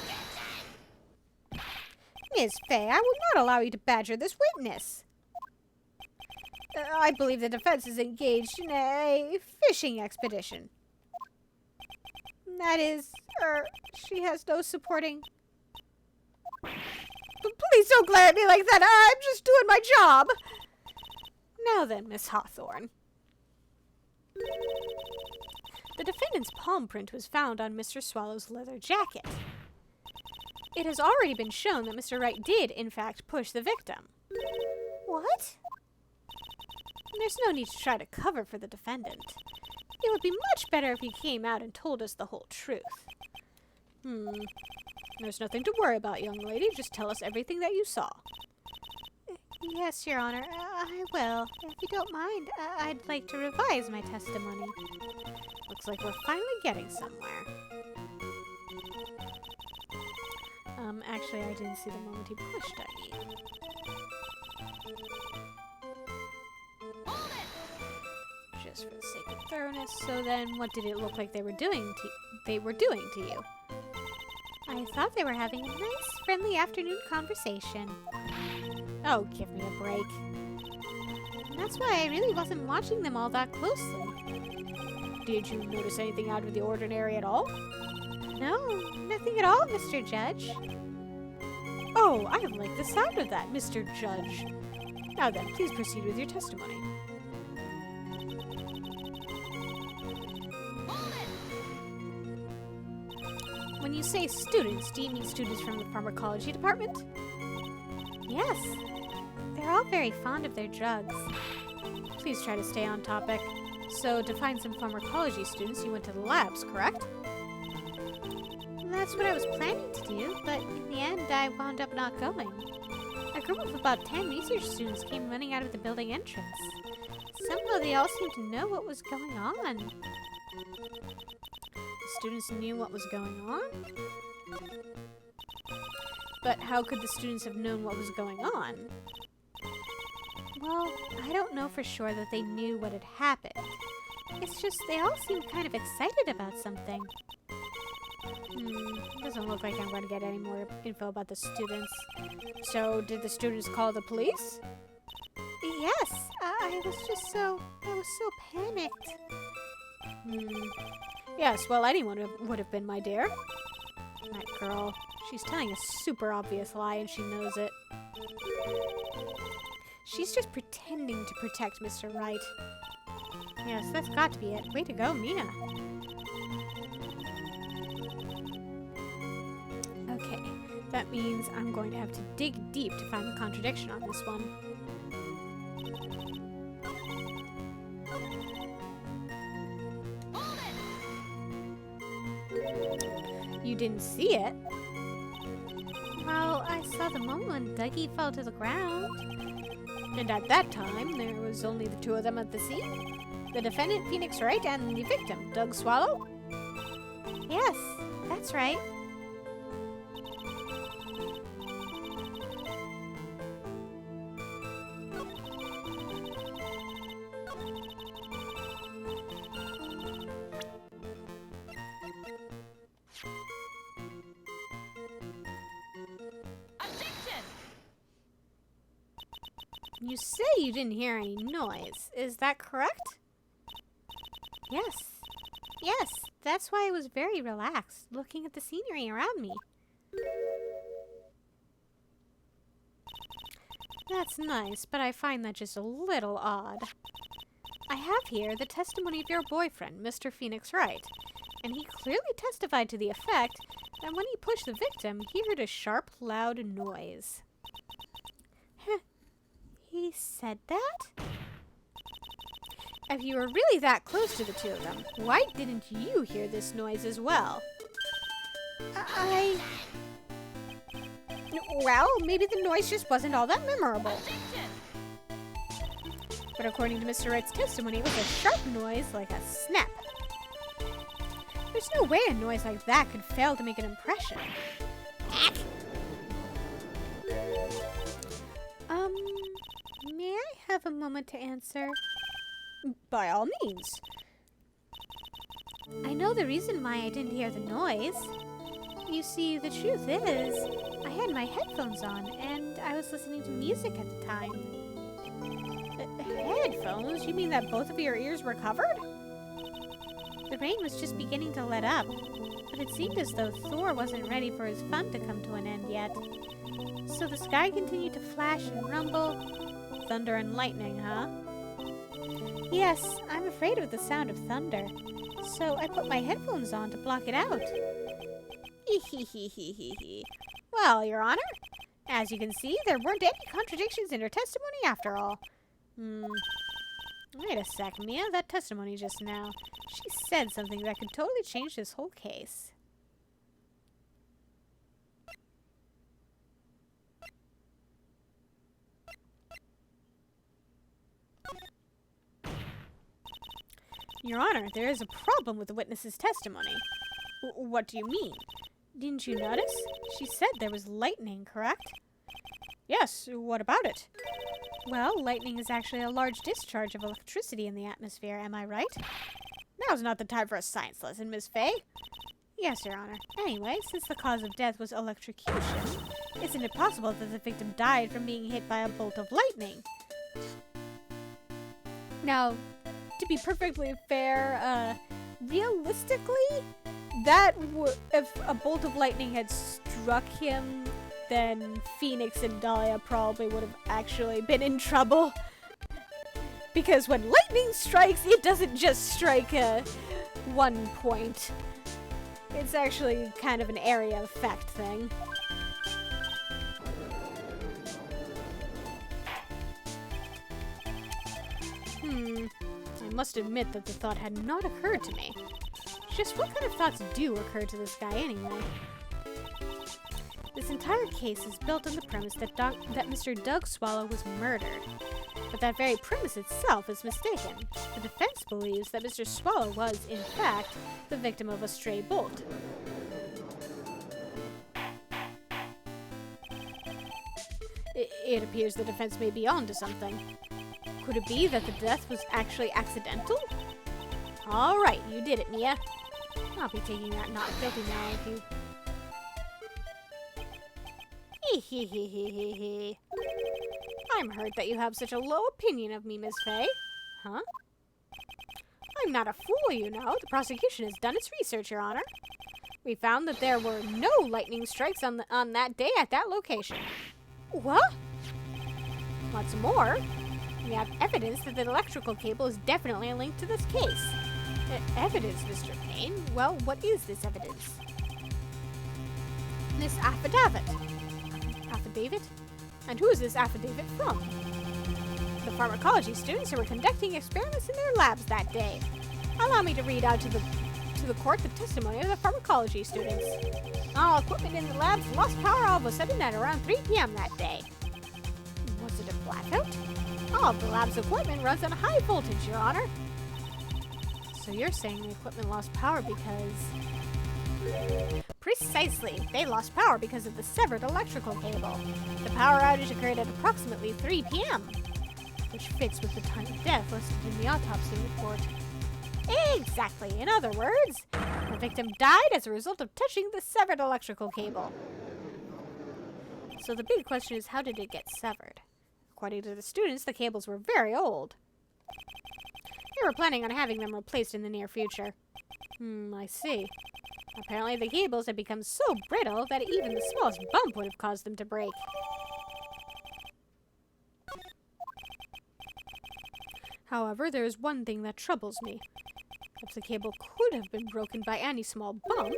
Speaker 2: Miss Faye, I will not allow you to badger this witness. I believe the defense is engaged in a fishing expedition. That is, she has no supporting... Please don't glare at me like that. I'm just doing my job. Now then, Miss Hawthorne. The defendant's palm print was found on Mr. Swallow's leather jacket. It has already been shown that Mr. Wright did, in fact, push the victim. What? There's no need to try to cover for the defendant. It would be much better if he came out and told us the whole truth. There's nothing to worry about, young lady. Just tell us everything that you saw. Yes, Your Honor, I will. If you don't mind, I'd like to revise my testimony. Looks like we're finally getting somewhere. Actually, I didn't see the moment he pushed Dougie. Just for the sake of thoroughness. So then, what did it look like they were doing to you? I thought they were having a nice, friendly afternoon conversation. Oh, give me a break. And that's why I really wasn't watching them all that closely. Did you notice anything out of the ordinary at all? No, nothing at all, Mr. Judge. Oh, I like the sound of that, Mr. Judge. Now then, please proceed with your testimony. When you say students, do you mean students from the pharmacology department? Yes. They're all very fond of their drugs. Please try to stay on topic. So, to find some pharmacology students, you went to the labs, correct? That's what I was planning to do, but in the end, I wound up not going. A group of about 10 research students came running out of the building entrance. Somehow they all seemed to know what was going on. The students knew what was going on? But how could the students have known what was going on? Well, I don't know for sure that they knew what had happened. It's just they all seemed kind of excited about something. Doesn't look like I'm going to get any more info about the students. So, did the students call the police? Yes, I was so panicked. Yes, well, anyone would have been, my dear. That girl, she's telling a super obvious lie and she knows it. She's just pretending to protect Mr. Wright. Yes, that's got to be it. Way to go, Mina. Okay, that means I'm going to have to dig deep to find the contradiction on this one. You didn't see it.
Speaker 1: Well, I saw the moment when Dougie fell to the ground.
Speaker 2: And at that time, there was only the two of them at the scene. The defendant, Phoenix Wright, and the victim, Doug Swallow.
Speaker 1: Yes, that's right.
Speaker 2: You say you didn't hear any noise. Is that correct?
Speaker 1: Yes. Yes, that's why I was very relaxed, looking at the scenery around me.
Speaker 2: That's nice, but I find that just a little odd. I have here the testimony of your boyfriend, Mr. Phoenix Wright, and he clearly testified to the effect that when he pushed the victim, he heard a sharp, loud noise.
Speaker 1: He said that?
Speaker 2: If you were really that close to the two of them, why didn't you hear this noise as well? Well, maybe the noise just wasn't all that memorable. But according to Mr. Wright's testimony, it was a sharp noise like a snap. There's no way a noise like that could fail to make an impression.
Speaker 1: May I have a moment to answer?
Speaker 2: By all means.
Speaker 1: I know the reason why I didn't hear the noise. You see, the truth is, I had my headphones on, and I was listening to music at the time.
Speaker 2: Headphones? You mean that both of your ears were covered?
Speaker 1: The rain was just beginning to let up, but it seemed as though Thor wasn't ready for his fun to come to an end yet. So the sky continued to flash and rumble.
Speaker 2: Thunder and lightning, huh?
Speaker 1: Yes, I'm afraid of the sound of thunder, so I put my headphones on to block it out.
Speaker 2: Well, Your Honor, as you can see, there weren't any contradictions in her testimony after all. Wait a sec, Mia, that testimony just now. She said something that could totally change this whole case. Your Honor, there is a problem with the witness's testimony. What do you mean? Didn't you notice? She said there was lightning, correct? Yes, what about it?
Speaker 1: Well, lightning is actually a large discharge of electricity in the atmosphere, am I right?
Speaker 2: Now's not the time for a science lesson, Miss Fay.
Speaker 1: Yes, Your Honor. Anyway, since the cause of death was electrocution, isn't it possible that the victim died from being hit by a bolt of lightning?
Speaker 2: Now, to be perfectly fair, realistically, that if a bolt of lightning had struck him, then Phoenix and Dahlia probably would have actually been in trouble. Because when lightning strikes, it doesn't just strike one point. It's actually kind of an area effect thing. I must admit that the thought had not occurred to me. Just what kind of thoughts do occur to this guy anyway?
Speaker 1: This entire case is built on the premise that Mr. Doug Swallow was murdered. But that very premise itself is mistaken. The defense believes that Mr. Swallow was, in fact, the victim of a stray bolt.
Speaker 2: It appears the defense may be on to something. Could it be that the death was actually accidental? Alright, you did it, Mia. I'll be taking that not guilty now with you. I'm hurt that you have such a low opinion of me, Miss Fay. Huh? I'm not a fool, you know. The prosecution has done its research, Your Honor. We found that there were no lightning strikes on that day at that location. What? What's more, we have evidence that the electrical cable is definitely linked to this case. Evidence, Mr. Payne? Well, what is this evidence? This affidavit. Affidavit? And who is this affidavit from? The pharmacology students who were conducting experiments in their labs that day. Allow me to read out to
Speaker 1: to the court the testimony of the pharmacology students. All equipment in the labs lost power all of a sudden at around 3 p.m. that day. Was it a blackout? All of the lab's equipment runs on high voltage, Your Honor. So you're saying the equipment lost power because... Precisely. They lost power because of the severed electrical cable. The power outage occurred at approximately 3 p.m., which fits with the time of death listed in the autopsy report. Exactly. In other words, the victim died as a result of touching the severed electrical cable. So the big question is, how did it get severed? According to the students, the cables were very old. They were planning on having them replaced in the near future. I see. Apparently the cables had become so brittle that even the smallest bump would have caused them to break. However, there is one thing that troubles me. If the cable could have been broken by any small bump,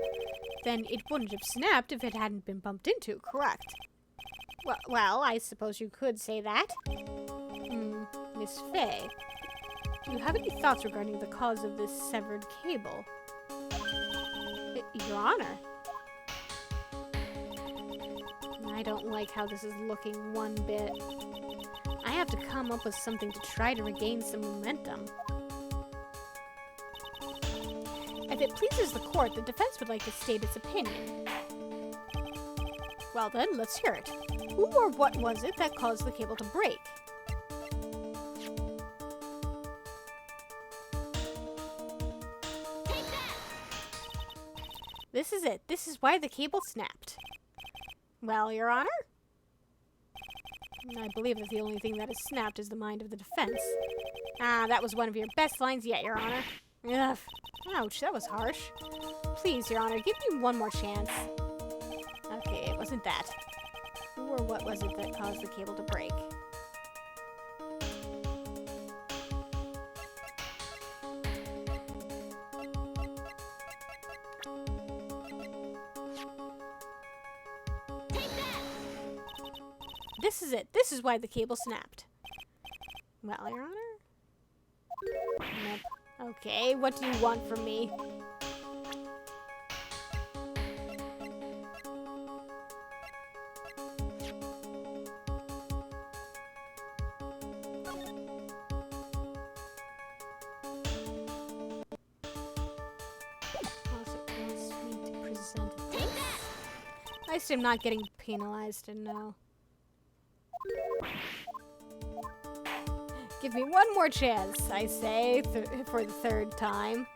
Speaker 1: then it wouldn't have snapped if it hadn't been bumped into, correct? Well, I suppose you could say that. Miss Fay, do you have any thoughts regarding the cause of this severed cable? Your Honor. I don't like how this is looking one bit. I have to come up with something to try to regain some momentum. If it pleases the court, the defense would like to state its opinion. Well then, let's hear it. Who or what was it that caused the cable to break? This is it. This is why the cable snapped. Well, Your Honor? I believe that the only thing that is snapped is the mind of the defense. Ah, that was one of your best lines yet, Your Honor. Ugh. Ouch, that was harsh. Please, Your Honor, give me one more chance. Okay, it wasn't that. Who or what was it that caused the cable to break? This is it. This is why the cable snapped. Well, Your Honor? Nope. Okay, what do you want from me? I assume not getting penalized and no. Give me one more chance, I say, for the third time.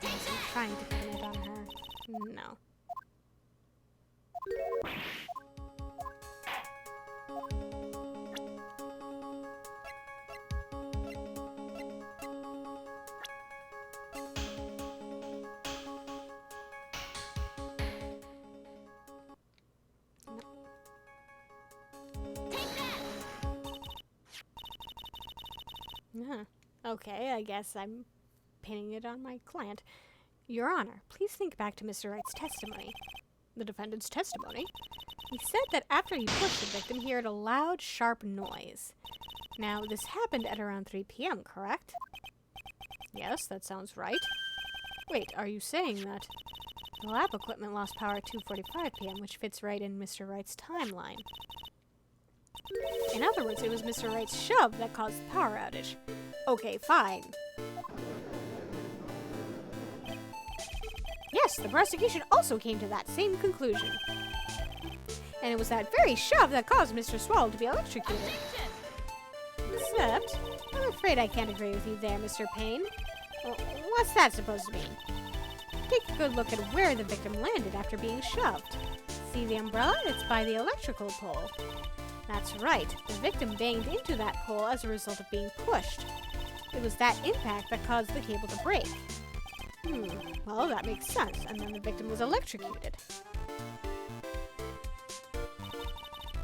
Speaker 1: I'm trying to pin it on her. No. Okay, I guess I'm pinning it on my client. Your Honor, please think back to Mr. Wright's testimony. The defendant's testimony? He said that after he pushed the victim, he heard a loud, sharp noise. Now, this happened at around 3 p.m., correct? Yes, that sounds right. Wait, are you saying that the lab equipment lost power at 2:45 p.m., which fits right in Mr. Wright's timeline? In other words, it was Mr. Wright's shove that caused the power outage. Okay, fine. Yes, the prosecution also came to that same conclusion. And it was that very shove that caused Mr. Swallow to be electrocuted. Except, I'm afraid I can't agree with you there, Mr. Payne. Well, what's that supposed to mean? Take a good look at where the victim landed after being shoved. See the umbrella? It's by the electrical pole. That's right. The victim banged into that pole as a result of being pushed. It was that impact that caused the cable to break. Well, that makes sense. And then the victim was electrocuted.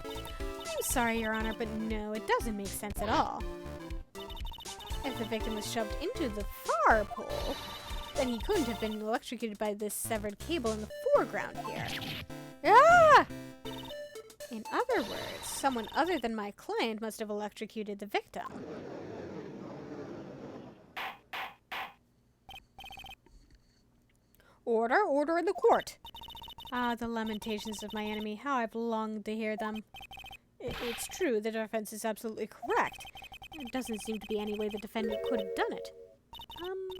Speaker 1: I'm sorry, Your Honor, but no, it doesn't make sense at all. If the victim was shoved into the far pole,
Speaker 2: then he couldn't have been electrocuted by this severed cable in the foreground here. Ah! In other words, someone other than my client must have electrocuted the victim. Order, order in the court. Ah, the lamentations of my enemy. How I've longed to hear them. It's true, the defense is absolutely correct. There doesn't seem to be any way the defendant could have done it.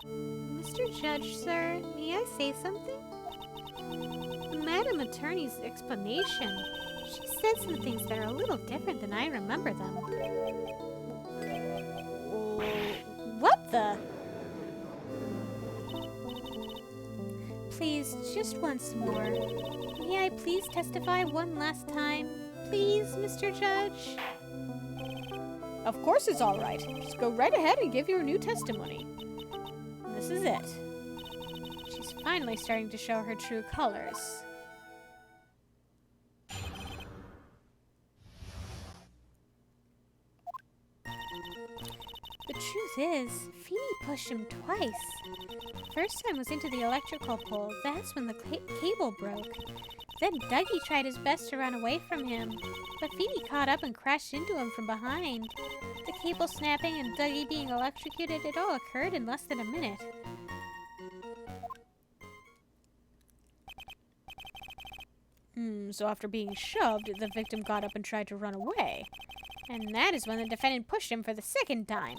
Speaker 2: Mr. Judge, sir, may I say something? Madam Attorney's explanation. She said some things that are a little different than I remember them. What the? Please, just once more. May I please testify one last time? Please, Mr. Judge? Of course it's all right. Just go right ahead and give your new testimony. This is it. She's finally starting to show her true colors. The truth is, Phoenix pushed him twice. First time was into the electrical pole. That's when the cable broke. Then Dougie tried his best to run away from him, but Phoenix caught up and crashed into him from behind. The cable snapping and Dougie being electrocuted, it all occurred in less than a minute. So after being shoved, the victim got up and tried to run away. And that is when the defendant pushed him for the second time.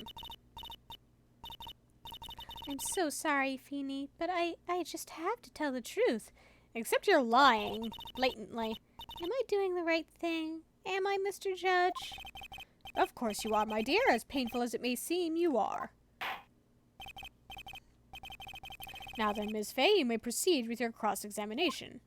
Speaker 2: I'm so sorry, Phoenix, but I just have to tell the truth. Except you're lying, blatantly. Am I doing the right thing? Am I, Mr. Judge? Of course you are, my dear. As painful as it may seem, you are. Now then, Ms. Fay, you may proceed with your cross-examination.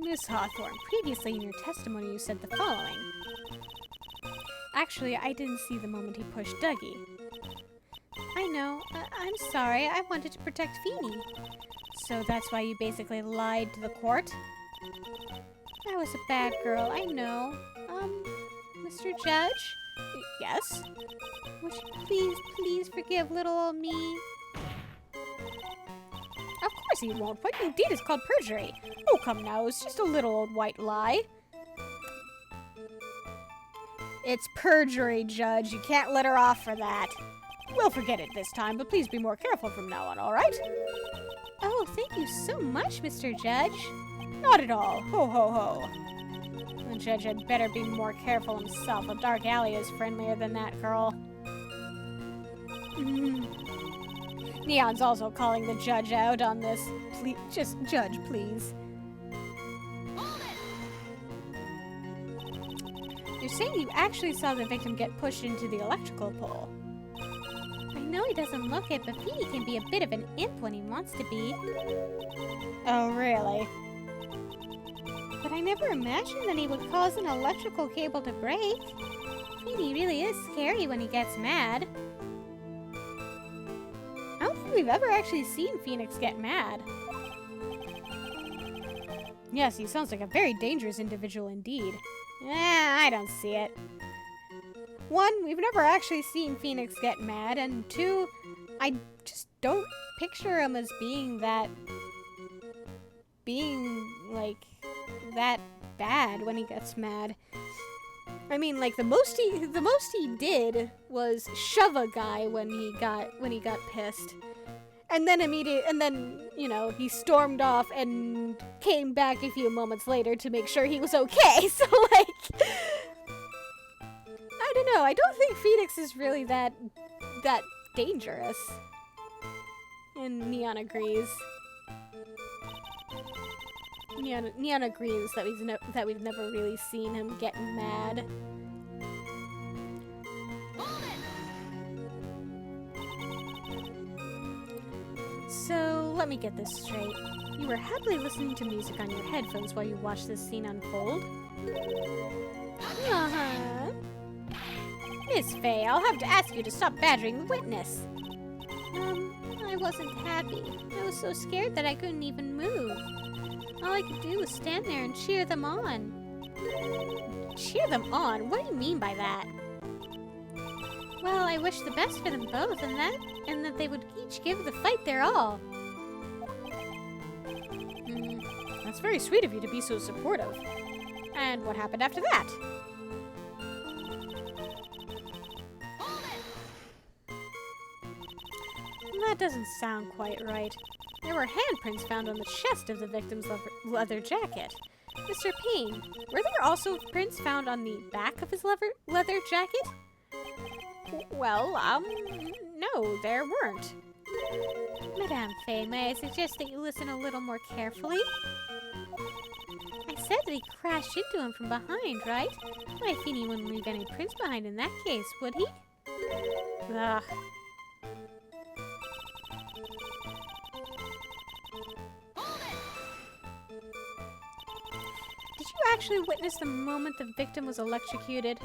Speaker 2: Miss Hawthorne, previously in your testimony you said the following. Actually, I didn't see the moment he pushed Dougie. I know. I'm sorry. I wanted to protect Phoenix. So that's why you basically lied to the court? I was a bad girl, I know. Mr. Judge? Yes? Would you please forgive little old me? Of course he won't. What you did is called perjury. Oh, come now. It's just a little old white lie. It's perjury, Judge. You can't let her off for that. We'll forget it this time, but please be more careful from now on, all right? Oh, thank you so much, Mr. Judge. Not at all. Ho, ho, ho. The judge had better be more careful himself. A dark alley is friendlier than that girl. Neon's also calling the judge out on this. Please, just judge, please. You're saying you actually saw the victim get pushed into the electrical pole. I know he doesn't look it, but Phoenix can be a bit of an imp when he wants to be. Oh, really? But I never imagined that he would cause an electrical cable to break. Phoenix really is scary when he gets mad. I don't think we've ever actually seen Phoenix get mad. Yes, he sounds like a very dangerous individual indeed. I don't see it. One, we've never actually seen Phoenix get mad, and two, I just don't picture him as being that bad when he gets mad. I mean, like the most he did was shove a guy when he got pissed. And then you know, he stormed off and came back a few moments later to make sure he was okay. So like, I don't know. I don't think Phoenix is really that dangerous. And Neon agrees. Neon agrees that we've never really seen him get mad. So, let me get this straight. You were happily listening to music on your headphones while you watched this scene unfold? Uh-huh. Miss Fay, I'll have to ask you to stop badgering the witness. I wasn't happy. I was so scared that I couldn't even move. All I could do was stand there and cheer them on. Cheer them on? What do you mean by that? Well, I wish the best for them both, and that they would each give the fight their all.
Speaker 1: That's very sweet of you to be so supportive. And what happened after that?
Speaker 2: That doesn't sound quite right. There were handprints found on the chest of the victim's leather jacket. Mr. Payne, were there also prints found on the back of his leather jacket?
Speaker 1: Well, no, there weren't.
Speaker 2: Madame Faye, may I suggest that you listen a little more carefully? I said that he crashed into him from behind, right? Why, Feeny wouldn't leave any prints behind in that case, would he?
Speaker 1: Ugh.
Speaker 2: Did you actually witness the moment the victim was electrocuted?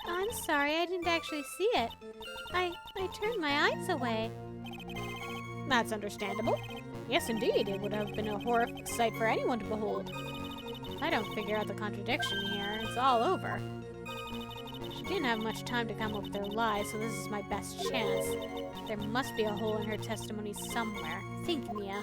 Speaker 2: I'm sorry, I didn't actually see it. I turned my eyes away.
Speaker 1: That's understandable. Yes, indeed, it would have been a horrific sight for anyone to behold. If I don't figure out the contradiction here, it's all over. She didn't have much time to come up with her lie, so this is my best chance. There must be a hole in her testimony somewhere. Think, Mia.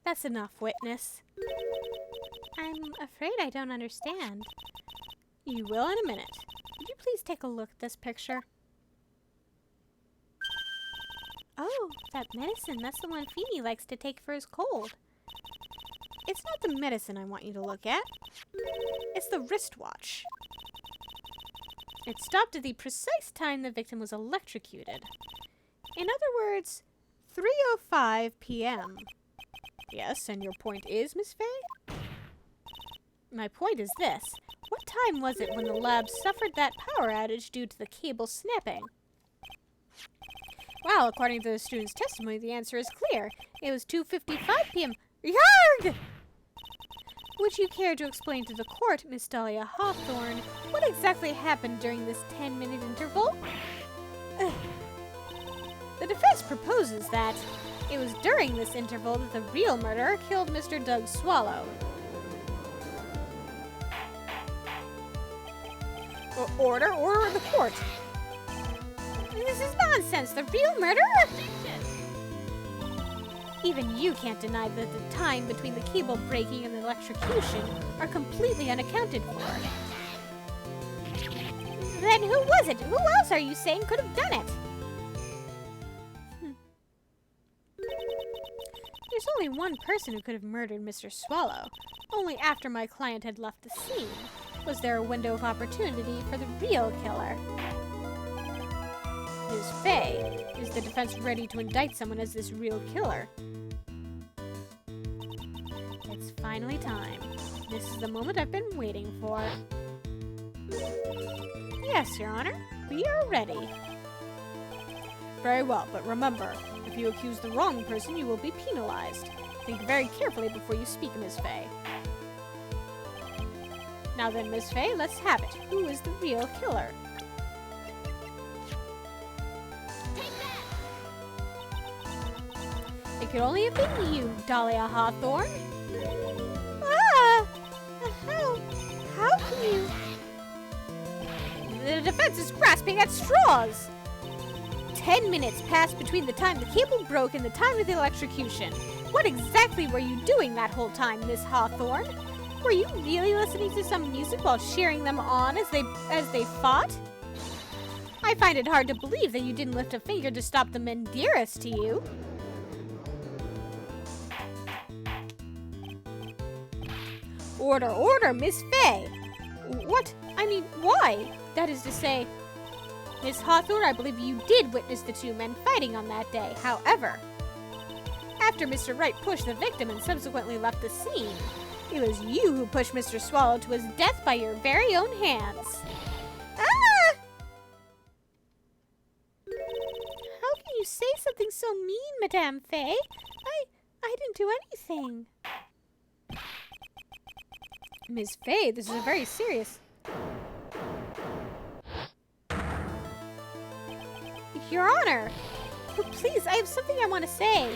Speaker 2: That's enough, witness. I'm afraid I don't understand.
Speaker 1: You will in a minute.
Speaker 2: Would you please take a look at this picture? Oh, that medicine. That's the one Feeny likes to take for his cold.
Speaker 1: It's not the medicine I want you to look at. It's the wristwatch. It stopped at the precise time the victim was electrocuted. In other words, 3:05 p.m. Yes, and your point is, Miss Faye? My point is this. What time was it when the lab suffered that power outage due to the cable snapping? Well, according to the student's testimony, the answer is clear. It was 2:55 p.m. Yarg! Would you care to explain to the court, Miss Dahlia Hawthorne, what exactly happened during this 10-minute interval? The defense proposes that it was during this interval that the real murderer killed Mr. Doug Swallow. Order in the court.
Speaker 2: This is nonsense. The real murderer?
Speaker 1: Even you can't deny that the time between the cable breaking and the electrocution are completely unaccounted for.
Speaker 2: Then who was it? Who else are you saying could have done it?
Speaker 1: There's only one person who could have murdered Mr. Swallow. Only after my client had left the scene was there a window of opportunity for the real killer. Ms. Faye, is the defense ready to indict someone as this real killer? It's finally time. This is the moment I've been waiting for. Yes, Your Honor, we are ready. Very well, but remember, if you accuse the wrong person, you will be penalized. Think very carefully before you speak, Ms. Faye.
Speaker 2: Now then, Miss Fay, let's have it. Who is the real killer? It could only have been you, Dahlia Hawthorne. Ah! How can you... The defense is grasping at straws! 10 minutes passed between the time the cable broke and the time of the electrocution. What exactly were you doing that whole time, Miss Hawthorne? Were you really listening to some music while cheering them on as they fought? I find it hard to believe that you didn't lift a finger to stop the men dearest to you. Order, order, Miss Fay! What? I mean, why? That is to say, Miss Hawthorne, I believe you did witness the two men fighting on that day. However, after Mr. Wright pushed the victim and subsequently left the scene, it was you who pushed Mr. Swallow to his death by your very own hands. Ah! How can you say something so mean, Madame Fay? I didn't do anything. Miss Fay, this is a very serious... Your Honor! Oh, please, I have something I want to say.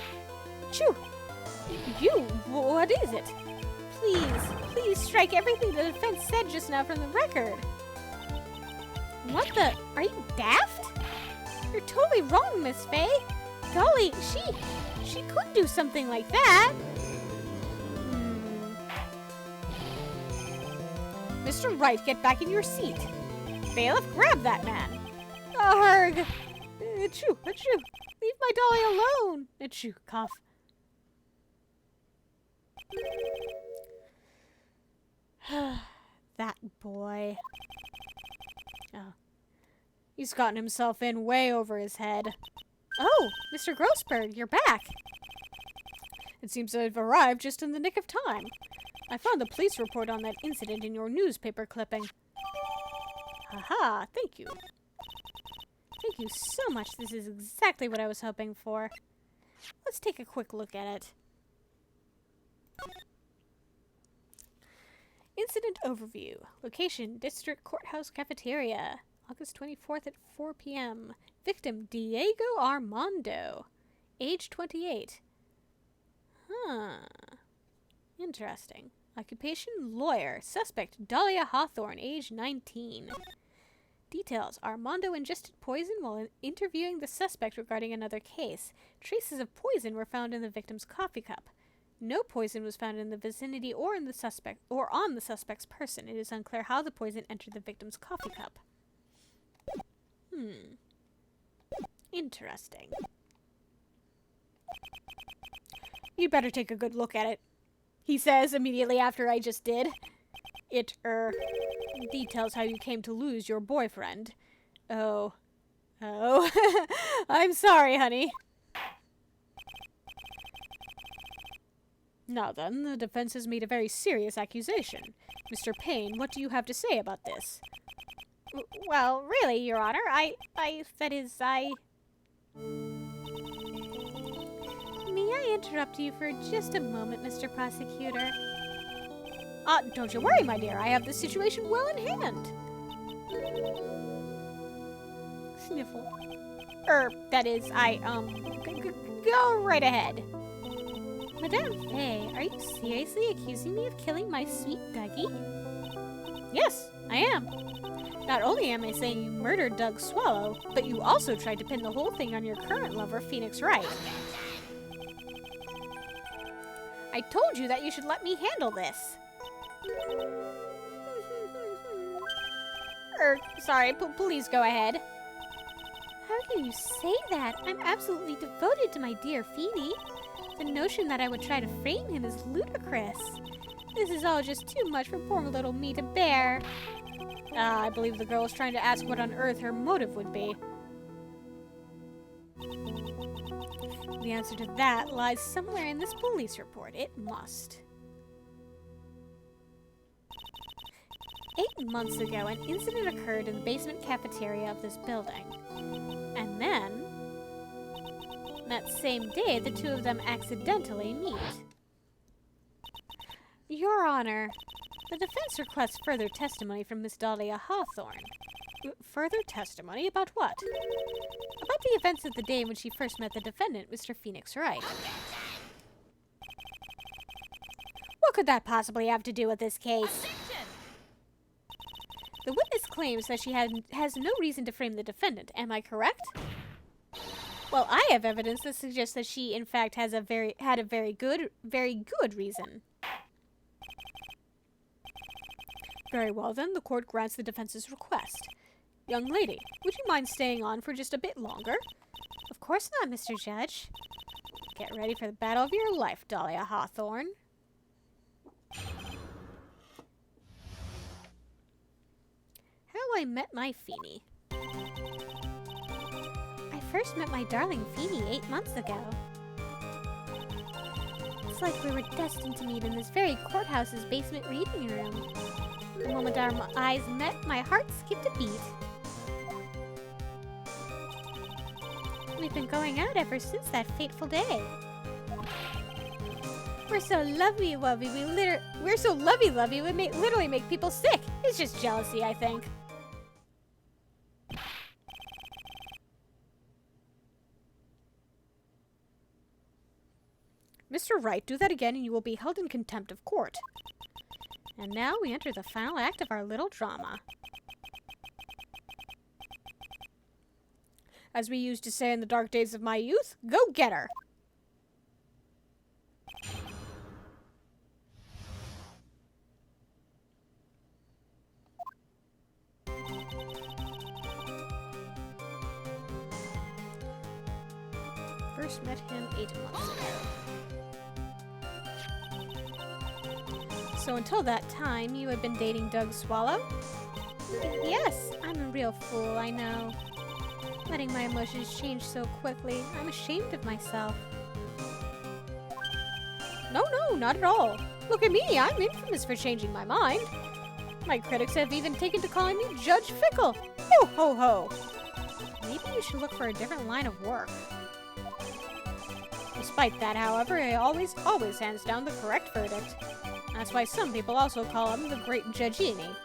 Speaker 2: Choo! You? What is it? Please strike everything the defense said just now from the record. What the? Are you daft? You're totally wrong, Miss Fay. Golly, she could do something like that. Mr. Wright, get back in your seat. Bailiff, grab that man. Arg! Achoo, achoo. Leave my dolly alone. Achoo, cough. That boy. Oh. He's gotten himself in way over his head. Oh, Mr. Grossberg, you're back. It seems to have arrived just in the nick of time. I found the police report on that incident in your newspaper clipping. Aha, thank you. Thank you so much. This is exactly what I was hoping for. Let's take a quick look at it. Incident overview. Location, District Courthouse Cafeteria. August 24th at 4 p.m. Victim, Diego Armando. Age 28. Huh. Interesting. Occupation, lawyer. Suspect, Dahlia Hawthorne, age 19. Details. Armando ingested poison while interviewing the suspect regarding another case. Traces of poison were found in the victim's coffee cup. No poison was found in the vicinity or on the suspect's person. It is unclear how the poison entered the victim's coffee cup. Interesting. You'd better take a good look at it, he says immediately after I just did. It, details how you came to lose your boyfriend. Oh. I'm sorry, honey. Now then, the defense has made a very serious accusation. Mr. Payne, what do you have to say about this? Well, really, Your Honor, May I interrupt you for just a moment, Mr. Prosecutor? Don't you worry, my dear. I have the situation well in hand. Sniffle. That is, go right ahead. Madame Fay, are you seriously accusing me of killing my sweet Dougie? Yes, I am. Not only am I saying you murdered Doug Swallow, but you also tried to pin the whole thing on your current lover, Phoenix Wright. I told you that you should let me handle this. Sorry, please go ahead. How can you say that? I'm absolutely devoted to my dear Feeny. The notion that I would try to frame him is ludicrous. This is all just too much for poor little me to bear. I believe the girl is trying to ask what on earth her motive would be. The answer to that lies somewhere in this police report. It must. 8 months ago, an incident occurred in the basement cafeteria of this building. And then, that same day, the two of them accidentally meet. Your Honor, The defense requests further testimony from Miss Dahlia Hawthorne. Further testimony about what? About the events of the day when she first met the defendant, Mr. Phoenix Wright. What could that possibly have to do with this case? The witness claims that she has no reason to frame the defendant. Am I correct? Well, I have evidence that suggests that she, in fact, had a very good reason. Very well, then, the court grants the defense's request. Young lady, would you mind staying on for just a bit longer? Of course not, Mr. Judge. Get ready for the battle of your life, Dahlia Hawthorne. How I met my Feeny. I first met my darling Feeny 8 months ago. It's like we were destined to meet in this very courthouse's basement reading room. The moment our eyes met, my heart skipped a beat. We've been going out ever since that fateful day. We're so lovey-wovey, we're so lovey-lovey, we literally make people sick. It's just jealousy, I think. Mr. Wright, do that again and you will be held in contempt of court. And now we enter the final act of our little drama. As we used to say in the dark days of my youth, go get her! First met him 8 months ago. So until that time, you had been dating Doug Swallow? Yes, I'm a real fool, I know. Letting my emotions change so quickly, I'm ashamed of myself. No, not at all. Look at me, I'm infamous for changing my mind. My critics have even taken to calling me Judge Fickle. Ho, ho, ho. Maybe you should look for a different line of work. Despite that, however, he always hands down the correct verdict. That's why some people also call him the Great Judgini.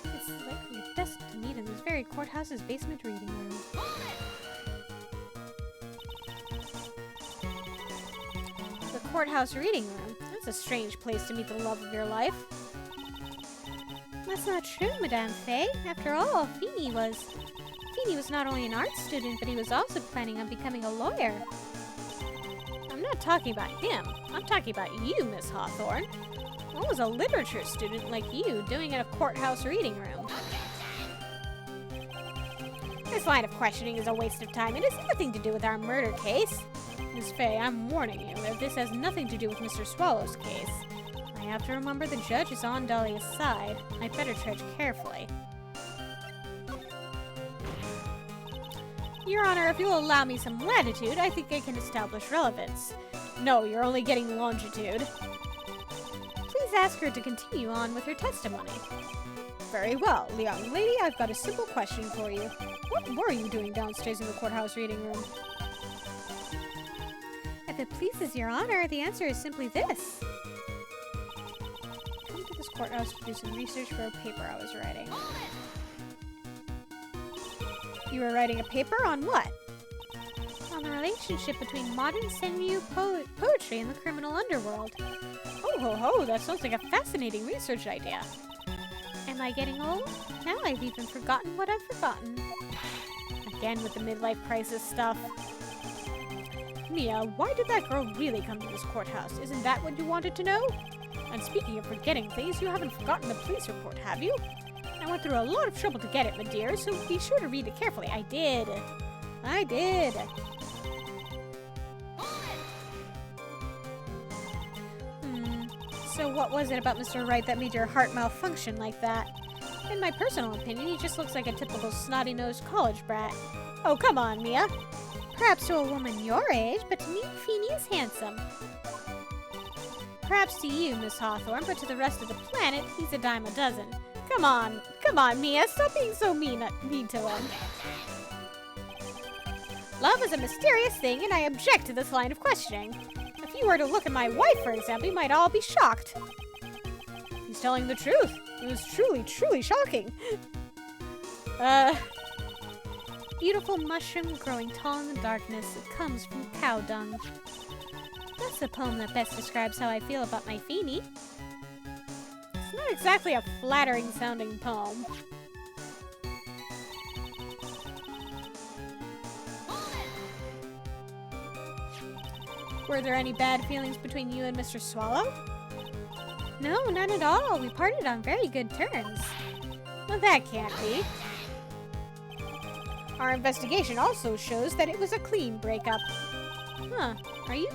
Speaker 2: It's like we're destined to meet in this very courthouse's basement reading room. The courthouse reading room? That's a strange place to meet the love of your life. That's not true, Madame Faye. After all, Feeny was not only an art student, but he was also planning on becoming a lawyer. I'm not talking about him. I'm talking about you, Miss Hawthorne. I was a literature student like you, doing in a courthouse reading room. This line of questioning is a waste of time. It has nothing to do with our murder case. Miss Faye, I'm warning you that this has nothing to do with Mr. Swallow's case. I have to remember the judge is on Dahlia's side. I'd better tread carefully. Your Honor, if you'll allow me some latitude, I think I can establish relevance. No, you're only getting longitude. Please ask her to continue on with her testimony. Very well, young lady, I've got a simple question for you. What were you doing downstairs in the courthouse reading room? If it pleases Your Honor, the answer is simply this. Come to this courthouse to do some research for a paper I was writing. You were writing a paper on what? On the relationship between modern Senryu poetry and the criminal underworld. Oh ho ho, that sounds like a fascinating research idea. Am I getting old? Now I've even forgotten what I've forgotten. Again with the midlife crisis stuff. Mia, why did that girl really come to this courthouse? Isn't that what you wanted to know? And speaking of forgetting things, you haven't forgotten the police report, have you? I went through a lot of trouble to get it, my dear, so be sure to read it carefully. I did. So what was it about Mr. Wright that made your heart malfunction like that? In my personal opinion, he just looks like a typical snotty-nosed college brat. Oh, come on, Mia. Perhaps to a woman your age, but to me, Feeny is handsome. Perhaps to you, Miss Hawthorne, but to the rest of the planet, he's a dime a dozen. Come on, Mia, stop being so mean to him. Love is a mysterious thing, and I object to this line of questioning. If you were to look at my wife, for example, you might all be shocked. He's telling the truth. It was truly, truly shocking. Beautiful mushroom growing tall in the darkness. It comes from cow dung. That's the poem that best describes how I feel about my Feeny. It's not exactly a flattering sounding poem. Were there any bad feelings between you and Mr. Swallow? No, none at all. We parted on very good terms. Well, that can't be. Our investigation also shows that it was a clean breakup. Huh. Are you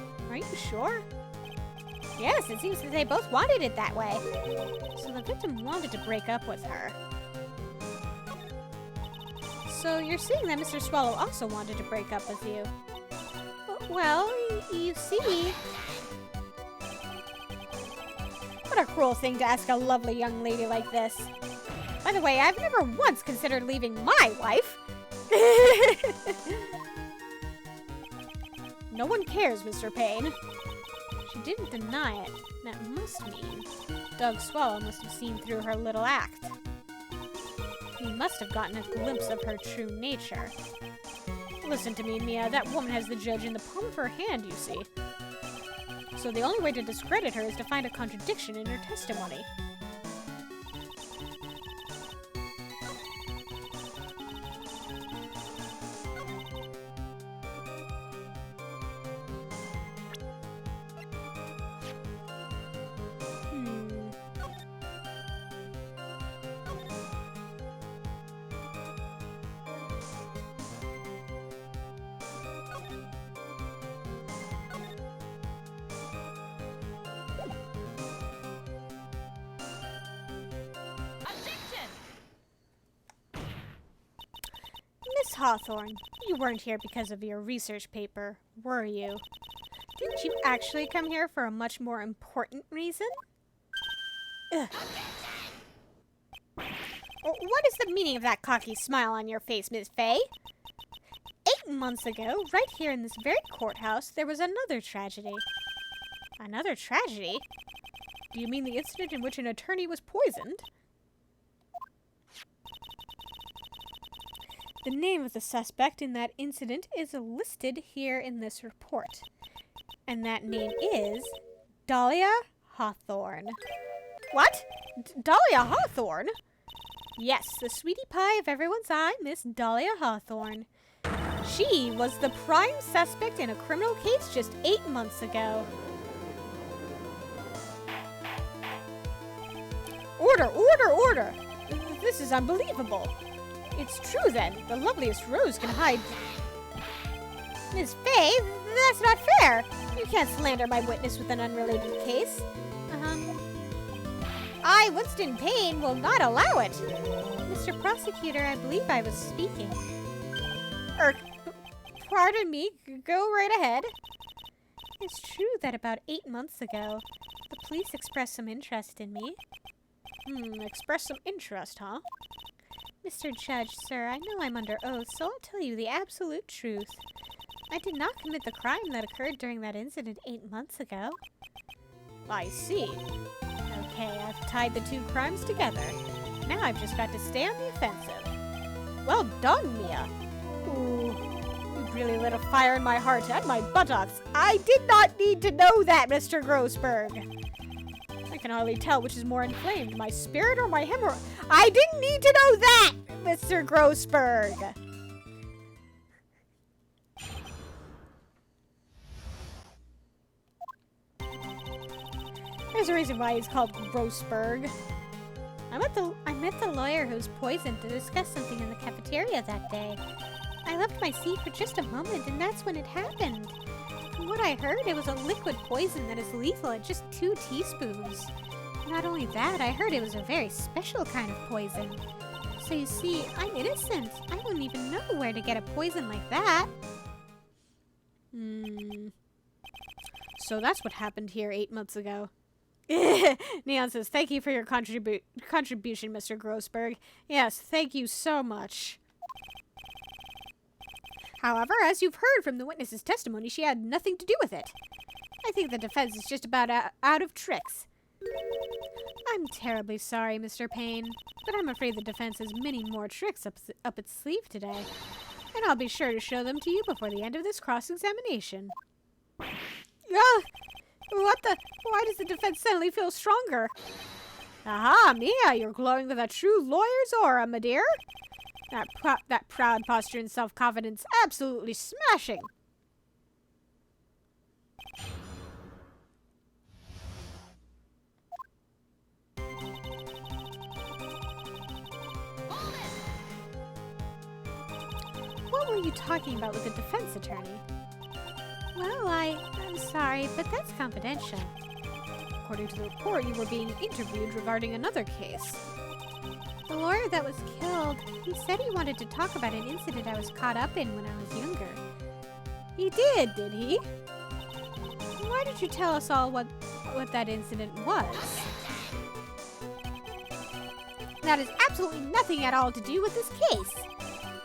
Speaker 2: sure? Yes, it seems that they both wanted it that way. So the victim wanted to break up with her. So you're saying that Mr. Swallow also wanted to break up with you? Well, you see... What a cruel thing to ask a lovely young lady like this. By the way, I've never once considered leaving my wife. No one cares, Mr. Payne. She didn't deny it. That must mean Doug Swallow must have seen through her little act. He must have gotten a glimpse of her true nature. Listen to me, Mia. That woman has the judge in the palm of her hand, you see. So the only way to discredit her is to find a contradiction in her testimony. Miss Hawthorne, you weren't here because of your research paper, were you? Didn't you actually come here for a much more important reason? Ugh. What is the meaning of that cocky smile on your face, Miss Fay? 8 months ago, right here in this very courthouse, there was another tragedy. Another tragedy? Do you mean the incident in which an attorney was poisoned? The name of the suspect in that incident is listed here in this report. And that name is Dahlia Hawthorne. What? Dahlia Hawthorne? Yes, the sweetie pie of everyone's eye, Miss Dahlia Hawthorne. She was the prime suspect in a criminal case just 8 months ago. Order, order, order! This is unbelievable. It's true, then. The loveliest rose can hide... Miss Fay, that's not fair. You can't slander my witness with an unrelated case. I, Winston Payne, will not allow it. Mr. Prosecutor, I believe I was speaking. Pardon me. Go right ahead. It's true that about 8 months ago, the police expressed some interest in me. Expressed some interest, huh? Mr. Judge, sir, I know I'm under oath, so I'll tell you the absolute truth. I did not commit the crime that occurred during that incident 8 months ago. I see. Okay, I've tied the two crimes together. Now I've just got to stay on the offensive. Well done, Mia. Ooh, you really lit a fire in my heart and my buttocks. I did not need to know that, Mr. Grossberg. I can hardly tell which is more inflamed, my spirit or my hemorrhoid. I didn't need to know that, Mr. Grossberg. There's a reason why he's called Grossberg. I met the lawyer who was poisoned to discuss something in the cafeteria that day. I left my seat for just a moment, and that's when it happened. From what I heard, it was a liquid poison that is lethal at just 2 teaspoons. Not only that, I heard it was a very special kind of poison. So you see, I'm innocent. I wouldn't even know where to get a poison like that. So that's what happened here 8 months ago. Neon says, thank you for your contribution, Mr. Grossberg. Yes, thank you so much. However, as you've heard from the witness's testimony, she had nothing to do with it. I think the defense is just about out of tricks. I'm terribly sorry, Mr. Payne, but I'm afraid the defense has many more tricks up its sleeve today. And I'll be sure to show them to you before the end of this cross-examination. What the? Why does the defense suddenly feel stronger? Aha, Mia, you're glowing with a true lawyer's aura, my dear. That proud posture and self-confidence, absolutely smashing. What were you talking about with the defense attorney? Well, I'm sorry, but that's confidential. According to the report, you were being interviewed regarding another case. The lawyer that was killed, he said he wanted to talk about an incident I was caught up in when I was younger. He did he? Why did you tell us all what that incident was? That has absolutely nothing at all to do with this case.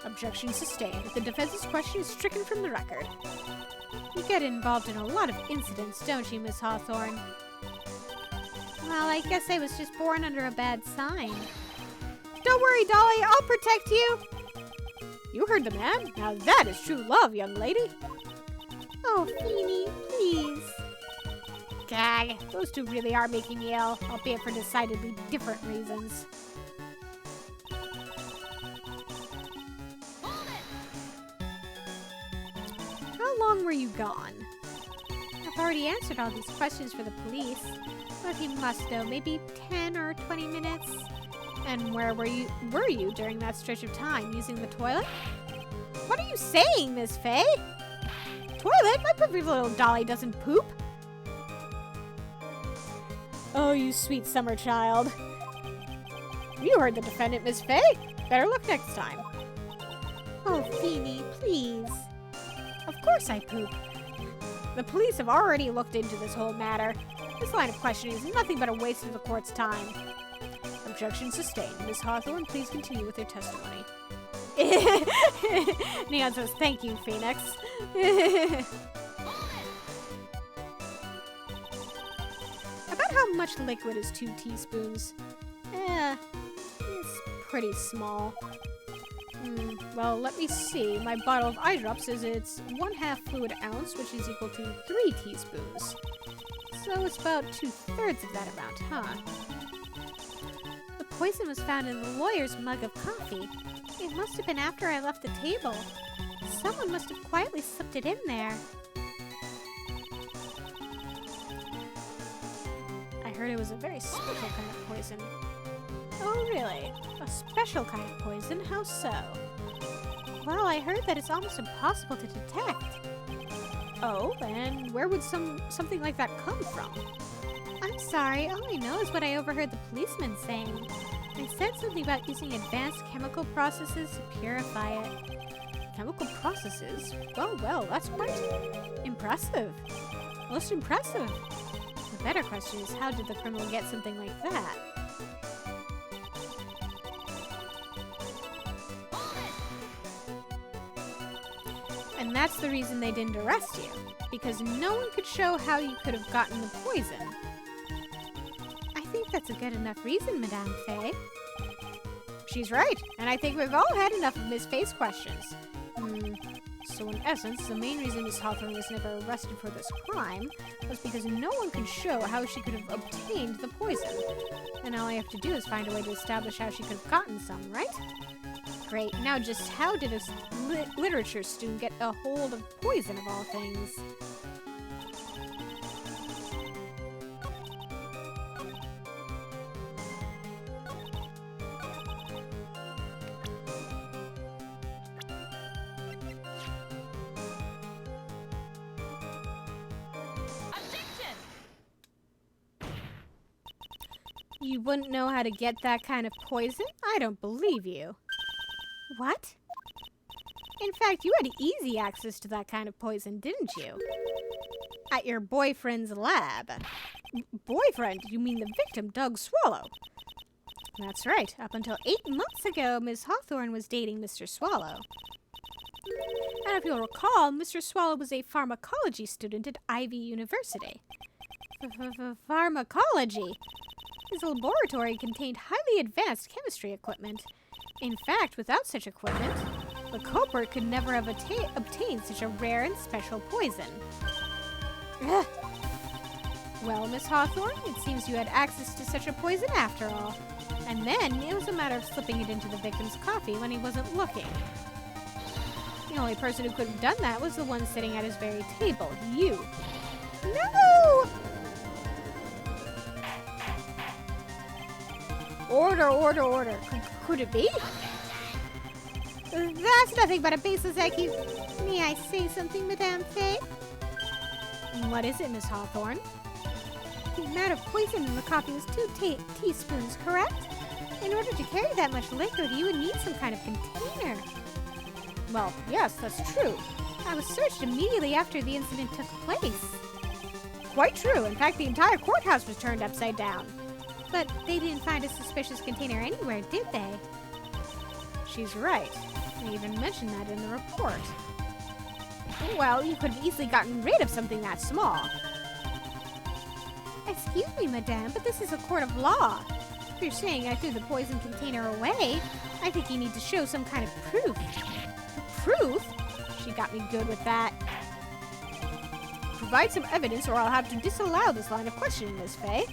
Speaker 2: Objection sustained. The defense's question is stricken from the record. You get involved in a lot of incidents, don't you, Miss Hawthorne? Well, I guess I was just born under a bad sign. Don't worry, Dolly, I'll protect you. You heard the man. Now that is true love, young lady. Oh, Feeny, please. Gag, those two really are making me ill, albeit for decidedly different reasons. How long were you gone? I've already answered all these questions for the police, but you must know, maybe 10 or 20 minutes. And where were you during that stretch of time? Using the toilet? What are you saying, Miss Faye? Toilet? My perfect little Dolly doesn't poop. Oh, you sweet summer child. You heard the defendant, Miss Faye. Better luck next time. Oh, Feeny, please. Of course I poop. The police have already looked into this whole matter. This line of questioning is nothing but a waste of the court's time. Objection sustained. Miss Hawthorne, please continue with your testimony. Neon says, thank you, Phoenix. About how much liquid is 2 teaspoons? It's pretty small. Well, let me see. My bottle of eye drops says it's 1/2 fluid ounce, which is equal to 3 teaspoons. So it's about 2/3 of that amount, huh? The poison was found in the lawyer's mug of coffee. It must have been after I left the table. Someone must have quietly slipped it in there. I heard it was a very special kind of poison. Oh, really? A special kind of poison? How so? Well, I heard that it's almost impossible to detect. Oh, and where would something like that come from? I'm sorry, all I know is what I overheard the policeman saying. They said something about using advanced chemical processes to purify it. Chemical processes? Well, that's quite impressive. Most impressive. The better question is, how did the criminal get something like that? And that's the reason they didn't arrest you. Because no one could show how you could have gotten the poison. I think that's a good enough reason, Madame Faye. She's right, and I think we've all had enough of Miss Faye's questions. So in essence, the main reason Miss Hawthorne was never arrested for this crime was because no one could show how she could have obtained the poison. And all I have to do is find a way to establish how she could have gotten some, right? Great, now just how did a literature student get a hold of poison of all things? You wouldn't know how to get that kind of poison? I don't believe you. What? In fact, you had easy access to that kind of poison, didn't you? At your boyfriend's lab. Boyfriend? You mean the victim, Doug Swallow? That's right. Up until 8 months ago, Miss Hawthorne was dating Mr. Swallow. And if you'll recall, Mr. Swallow was a pharmacology student at Ivy University. Pharmacology? His laboratory contained highly advanced chemistry equipment. In fact, without such equipment, the culprit could never have obtained such a rare and special poison. Ugh. Well, Miss Hawthorne, it seems you had access to such a poison after all. And then, it was a matter of slipping it into the victim's coffee when he wasn't looking. The only person who could have done that was the one sitting at his very table, you. No! Order, order, order. Could it be? That's nothing but a baseless accusation. May I say something, Madame Faye? What is it, Miss Hawthorne? The amount of poison in the coffee was 2 teaspoons, correct? In order to carry that much liquid, you would need some kind of container. Well, yes, that's true. I was searched immediately after the incident took place. Quite true. In fact, the entire courthouse was turned upside down. But they didn't find a suspicious container anywhere, did they? She's right. They even mentioned that in the report. Well, you could have easily gotten rid of something that small. Excuse me, madame, but this is a court of law. If you're saying I threw the poison container away, I think you need to show some kind of proof. Proof? She got me good with that. Provide some evidence or I'll have to disallow this line of questioning, Miss Faye.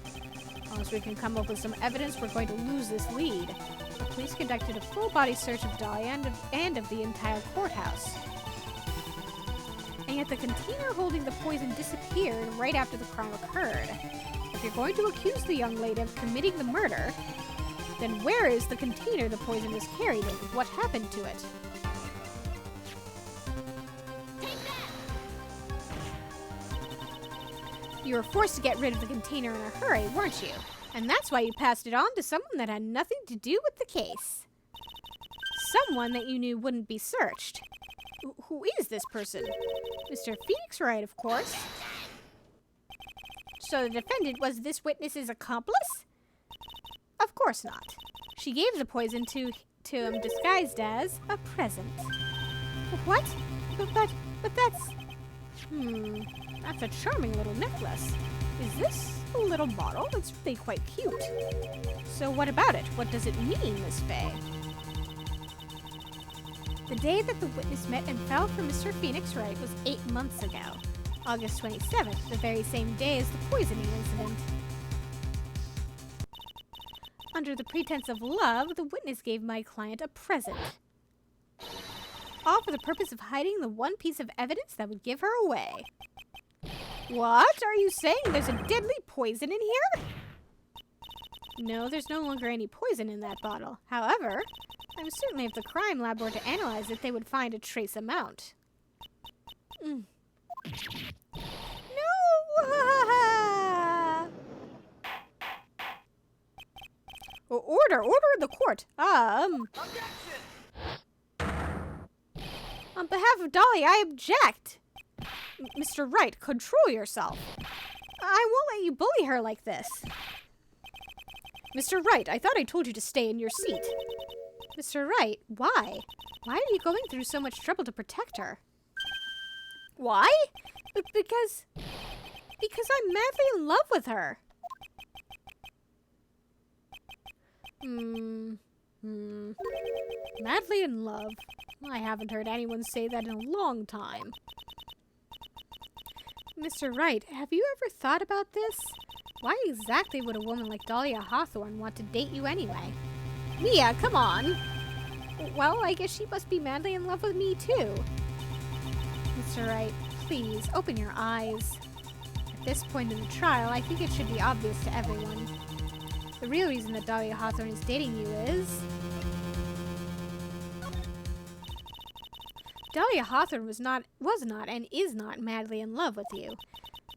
Speaker 2: Unless we can come up with some evidence, we're going to lose this lead. The police conducted a full-body search of Dahlia and of the entire courthouse. And yet the container holding the poison disappeared right after the crime occurred. If you're going to accuse the young lady of committing the murder, then where is the container the poison was carried in? What happened to it? You were forced to get rid of the container in a hurry, weren't you? And that's why you passed it on to someone that had nothing to do with the case. Someone that you knew wouldn't be searched. Who is this person? Mr. Phoenix Wright, of course. So the defendant was this witness's accomplice? Of course not. She gave the poison to him disguised as a present. What? But that's... That's a charming little necklace. Is this a little bottle? It's really quite cute. So what about it? What does it mean, Miss Faye? The day that the witness met and fell for Mr. Phoenix Wright was 8 months ago. August 27th, the very same day as the poisoning incident. Under the pretense of love, the witness gave my client a present. All for the purpose of hiding the one piece of evidence that would give her away. What? Are you saying there's a deadly poison in here? No, there's no longer any poison in that bottle. However, I'm certain if the crime lab were to analyze it, they would find a trace amount. No! Order in the court.
Speaker 3: Objection!
Speaker 2: On behalf of Dolly, I object. Mr. Wright, control yourself. I won't let you bully her like this. Mr. Wright, I thought I told you to stay in your seat. Mr. Wright, why? Why are you going through so much trouble to protect her? Why? Because I'm madly in love with her. Madly in love? I haven't heard anyone say that in a long time. Mr. Wright, have you ever thought about this? Why exactly would a woman like Dahlia Hawthorne want to date you anyway? Mia, come on! Well, I guess she must be madly in love with me too. Mr. Wright, please, open your eyes. At this point in the trial, I think it should be obvious to everyone. The real reason that Dahlia Hawthorne is dating you is... Dahlia Hawthorne was not and is not madly in love with you.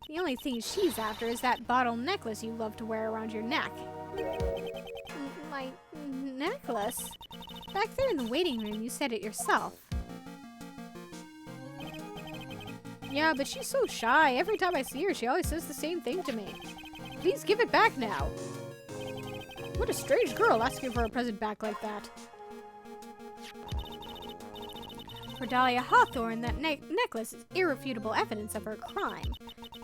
Speaker 2: The only thing she's after is that bottle necklace you love to wear around your neck. My necklace? Back there in the waiting room, you said it yourself. Yeah, but she's so shy. Every time I see her, she always says the same thing to me. Please give it back now. What a strange girl asking for a present back like that. For Dahlia Hawthorne, that necklace is irrefutable evidence of her crime.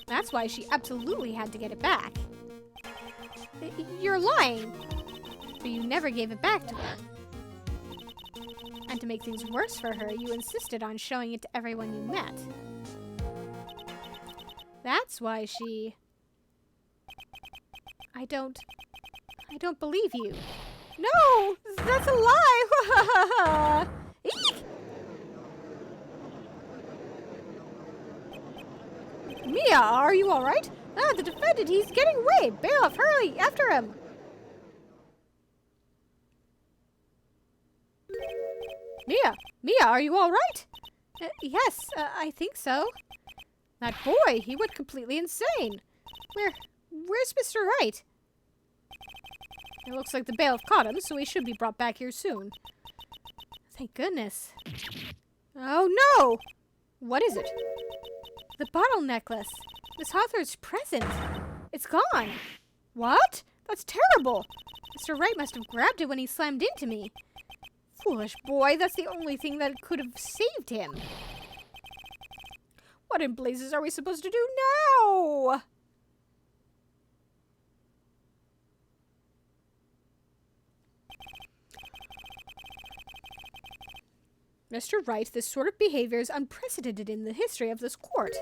Speaker 2: That's why she absolutely had to get it back. You're lying! But you never gave it back to her. And to make things worse for her, you insisted on showing it to everyone you met. That's why she... I don't believe you. No! That's a lie! Eek! Mia, are you alright? Ah, the defendant, he's getting away! Bailiff, hurry! After him! Mia, are you alright? Yes, I think so. That boy, he went completely insane. Where's Mr. Wright? It looks like the bailiff caught him, so he should be brought back here soon. Thank goodness. Oh no! What is it? The bottle necklace. Miss Hawthorne's present. It's gone. What? That's terrible. Mr. Wright must have grabbed it when he slammed into me. Foolish boy, that's the only thing that could have saved him. What in blazes are we supposed to do now? Mr. Wright, this sort of behavior is unprecedented in the history of this court.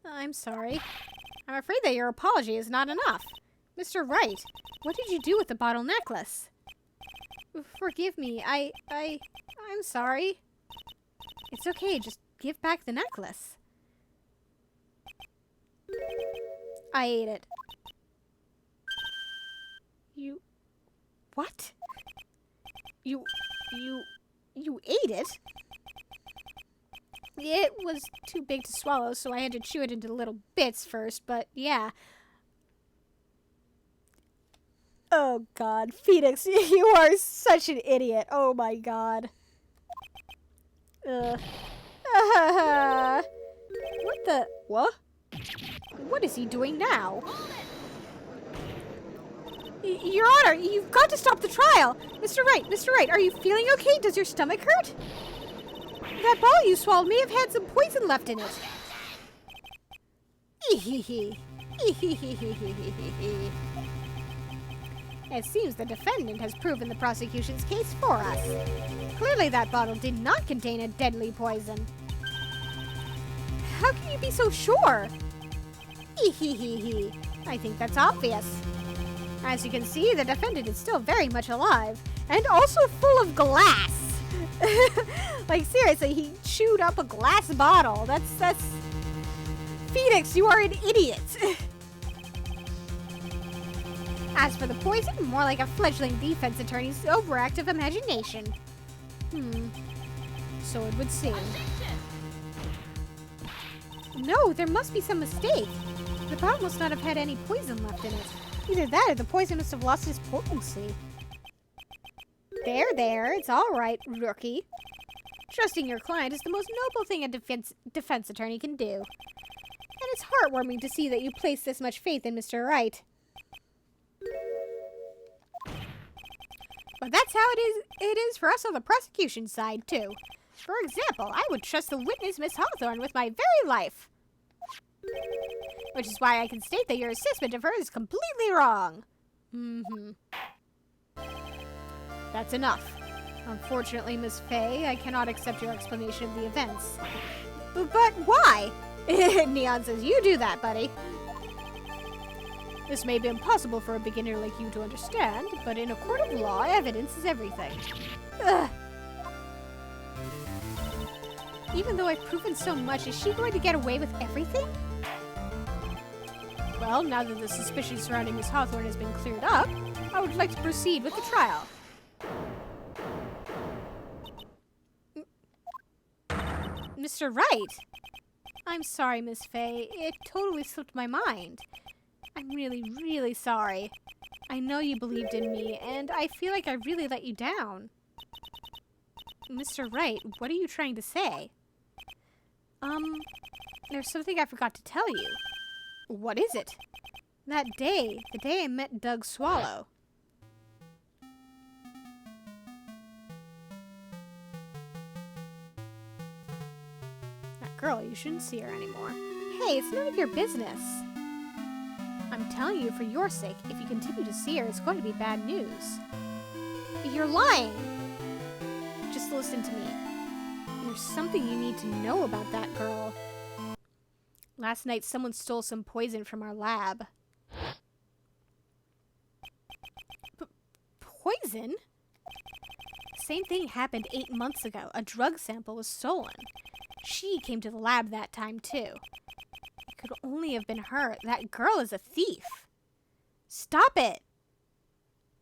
Speaker 2: I'm sorry. I'm afraid that your apology is not enough. Mr. Wright, what did you do with the bottle necklace? Forgive me, I'm sorry. It's okay, just give back the necklace. I ate it. What? You ate it? It was too big to swallow, so I had to chew it into little bits first, but yeah. Oh god, Phoenix, you are such an idiot. Oh my god. What the? What? What is he doing now? Your Honor, you've got to stop the trial! Mr. Wright, are you feeling okay? Does your stomach hurt? That ball you swallowed may have had some poison left in it. It seems the defendant has proven the prosecution's case for us. Clearly that bottle did not contain a deadly poison. How can you be so sure? I think that's obvious. As you can see, the defendant is still very much alive, and also full of glass. Like, seriously, he chewed up a glass bottle. That's... Phoenix, you are an idiot. As for the poison, more like a fledgling defense attorney's overactive imagination. So it would seem. No, there must be some mistake. The bottle must not have had any poison left in it. Either that or the poison must have lost its potency. There, it's all right, rookie. Trusting your client is the most noble thing a defense attorney can do. And it's heartwarming to see that you place this much faith in Mr. Wright. But that's how it is for us on the prosecution side, too. For example, I would trust the witness, Miss Hawthorne, with my very life. Which is why I can state that your assessment of her is completely wrong. That's enough. Unfortunately, Miss Fay, I cannot accept your explanation of the events. But why? Neon says, you do that, buddy. This may be impossible for a beginner like you to understand, but in a court of law, evidence is everything. Ugh. Even though I've proven so much, is she going to get away with everything? Well, now that the suspicion surrounding Miss Hawthorne has been cleared up, I would like to proceed with the trial. Mr. Wright! I'm sorry, Miss Fay. It totally slipped my mind. I'm really, really sorry. I know you believed in me, and I feel like I really let you down. Mr. Wright, what are you trying to say? There's something I forgot to tell you. What is it? That day, the day I met Doug Swallow. girl, you shouldn't see her anymore.
Speaker 1: Hey, it's none of your business.
Speaker 2: I'm telling you for your sake, if you continue to see her, it's going to be bad news.
Speaker 1: You're lying.
Speaker 2: Just listen to me. There's something you need to know about that girl. Last night, someone stole some poison from our lab. Poison? Same thing happened 8 months ago. A drug sample was stolen. She came to the lab that time, too. It could only have been her. That girl is a thief. Stop it!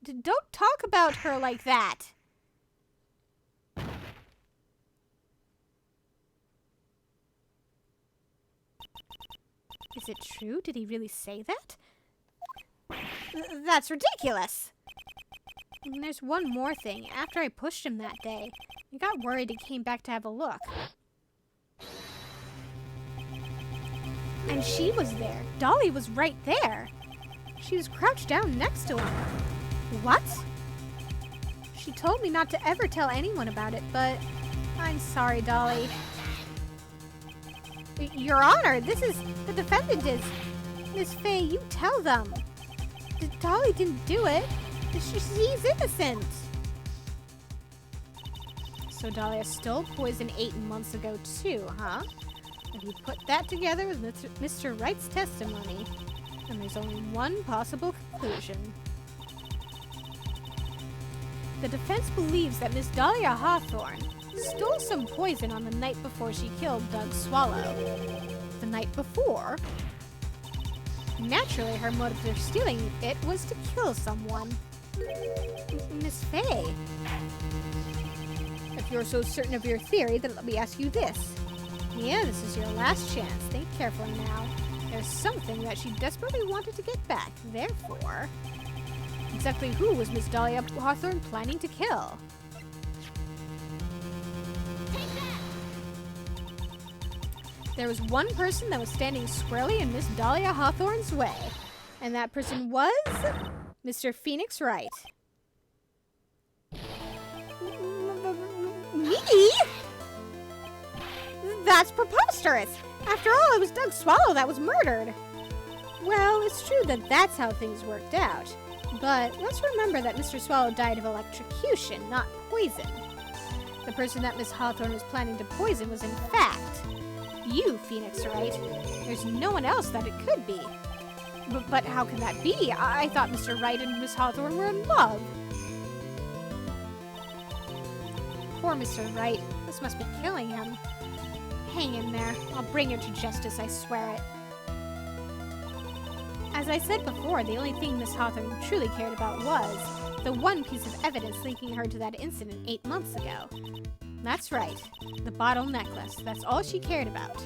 Speaker 2: Don't talk about her like that. Is it true? Did he really say that?
Speaker 1: That's ridiculous.
Speaker 2: And there's one more thing. After I pushed him that day, I got worried and came back to have a look. And she was there. Dolly was right there. She was crouched down next to him.
Speaker 1: What?
Speaker 2: She told me not to ever tell anyone about it, but I'm sorry, Dolly.
Speaker 1: Your Honor, this is... the defendant is...
Speaker 2: Miss Faye, you tell them. Dolly didn't do it.
Speaker 1: She's innocent.
Speaker 2: So Dahlia stole poison 8 months ago too, huh? If you put that together with Mr. Wright's testimony, then there's only one possible conclusion. The defense believes that Miss Dahlia Hawthorne stole some poison on the night before she killed Doug Swallow. The night before? Naturally, her motive for stealing it was to kill someone. Miss Faye. If you're so certain of your theory, then let me ask you this. Yeah, this is your last chance. Think carefully now. There's something that she desperately wanted to get back. Therefore, exactly who was Miss Dahlia Hawthorne planning to kill? There was one person that was standing squarely in Miss Dahlia Hawthorne's way, and that person was Mr. Phoenix Wright.
Speaker 1: Me? That's preposterous. After all, it was Doug Swallow that was murdered.
Speaker 2: Well, it's true that that's how things worked out. But let's remember that Mr. Swallow died of electrocution, not poison. The person that Miss Hawthorne was planning to poison was in fact you, Phoenix Wright. There's no one else that it could be. But how can that be? I thought Mr. Wright and Miss Hawthorne were in love. Poor Mr. Wright. This must be killing him. Hang in there. I'll bring her to justice, I swear it. As I said before, the only thing Miss Hawthorne truly cared about was the one piece of evidence linking her to that incident 8 months ago. That's right. The bottle necklace. That's all she cared about.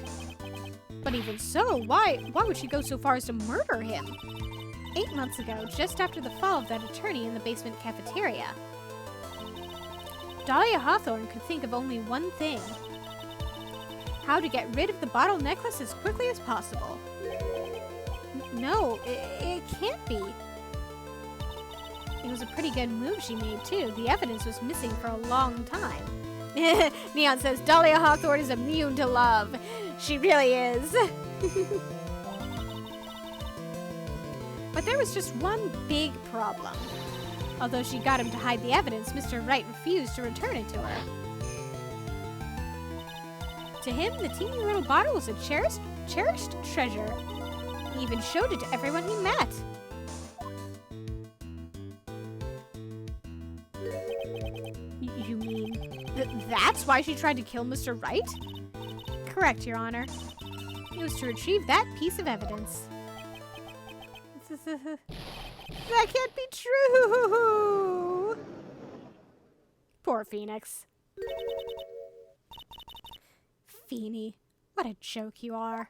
Speaker 2: But even so, why would she go so far as to murder him? 8 months ago, just after the fall of that attorney in the basement cafeteria, Dahlia Hawthorne could think of only one thing. How to get rid of the bottle necklace as quickly as possible. No, it can't be. It was a pretty good move she made, too. The evidence was missing for a long time.
Speaker 1: Neon says Dahlia Hawthorne is immune to love. She really is.
Speaker 2: But there was just one big problem. Although she got him to hide the evidence, Mr. Wright refused to return it to her. To him, the teeny little bottle was a cherished treasure. He even showed it to everyone he met. You mean that's why she tried to kill Mr. Wright? Correct, Your Honor. It was to retrieve that piece of evidence.
Speaker 1: That can't be true!
Speaker 2: Poor Phoenix. Feeny, what a joke you are.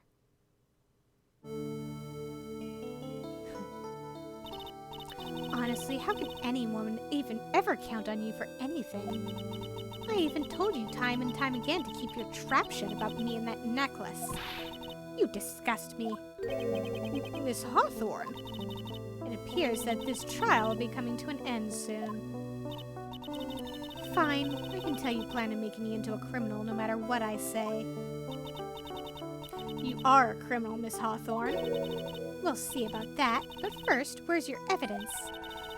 Speaker 2: Honestly, how can any woman even ever count on you for anything? I even told you time and time again to keep your trap shut about me and that necklace. You disgust me. Miss Hawthorne, it appears that this trial will be coming to an end soon. Fine, I can tell you plan on making me into a criminal no matter what I say. You are a criminal, Miss Hawthorne. We'll see about that, but first, where's your evidence?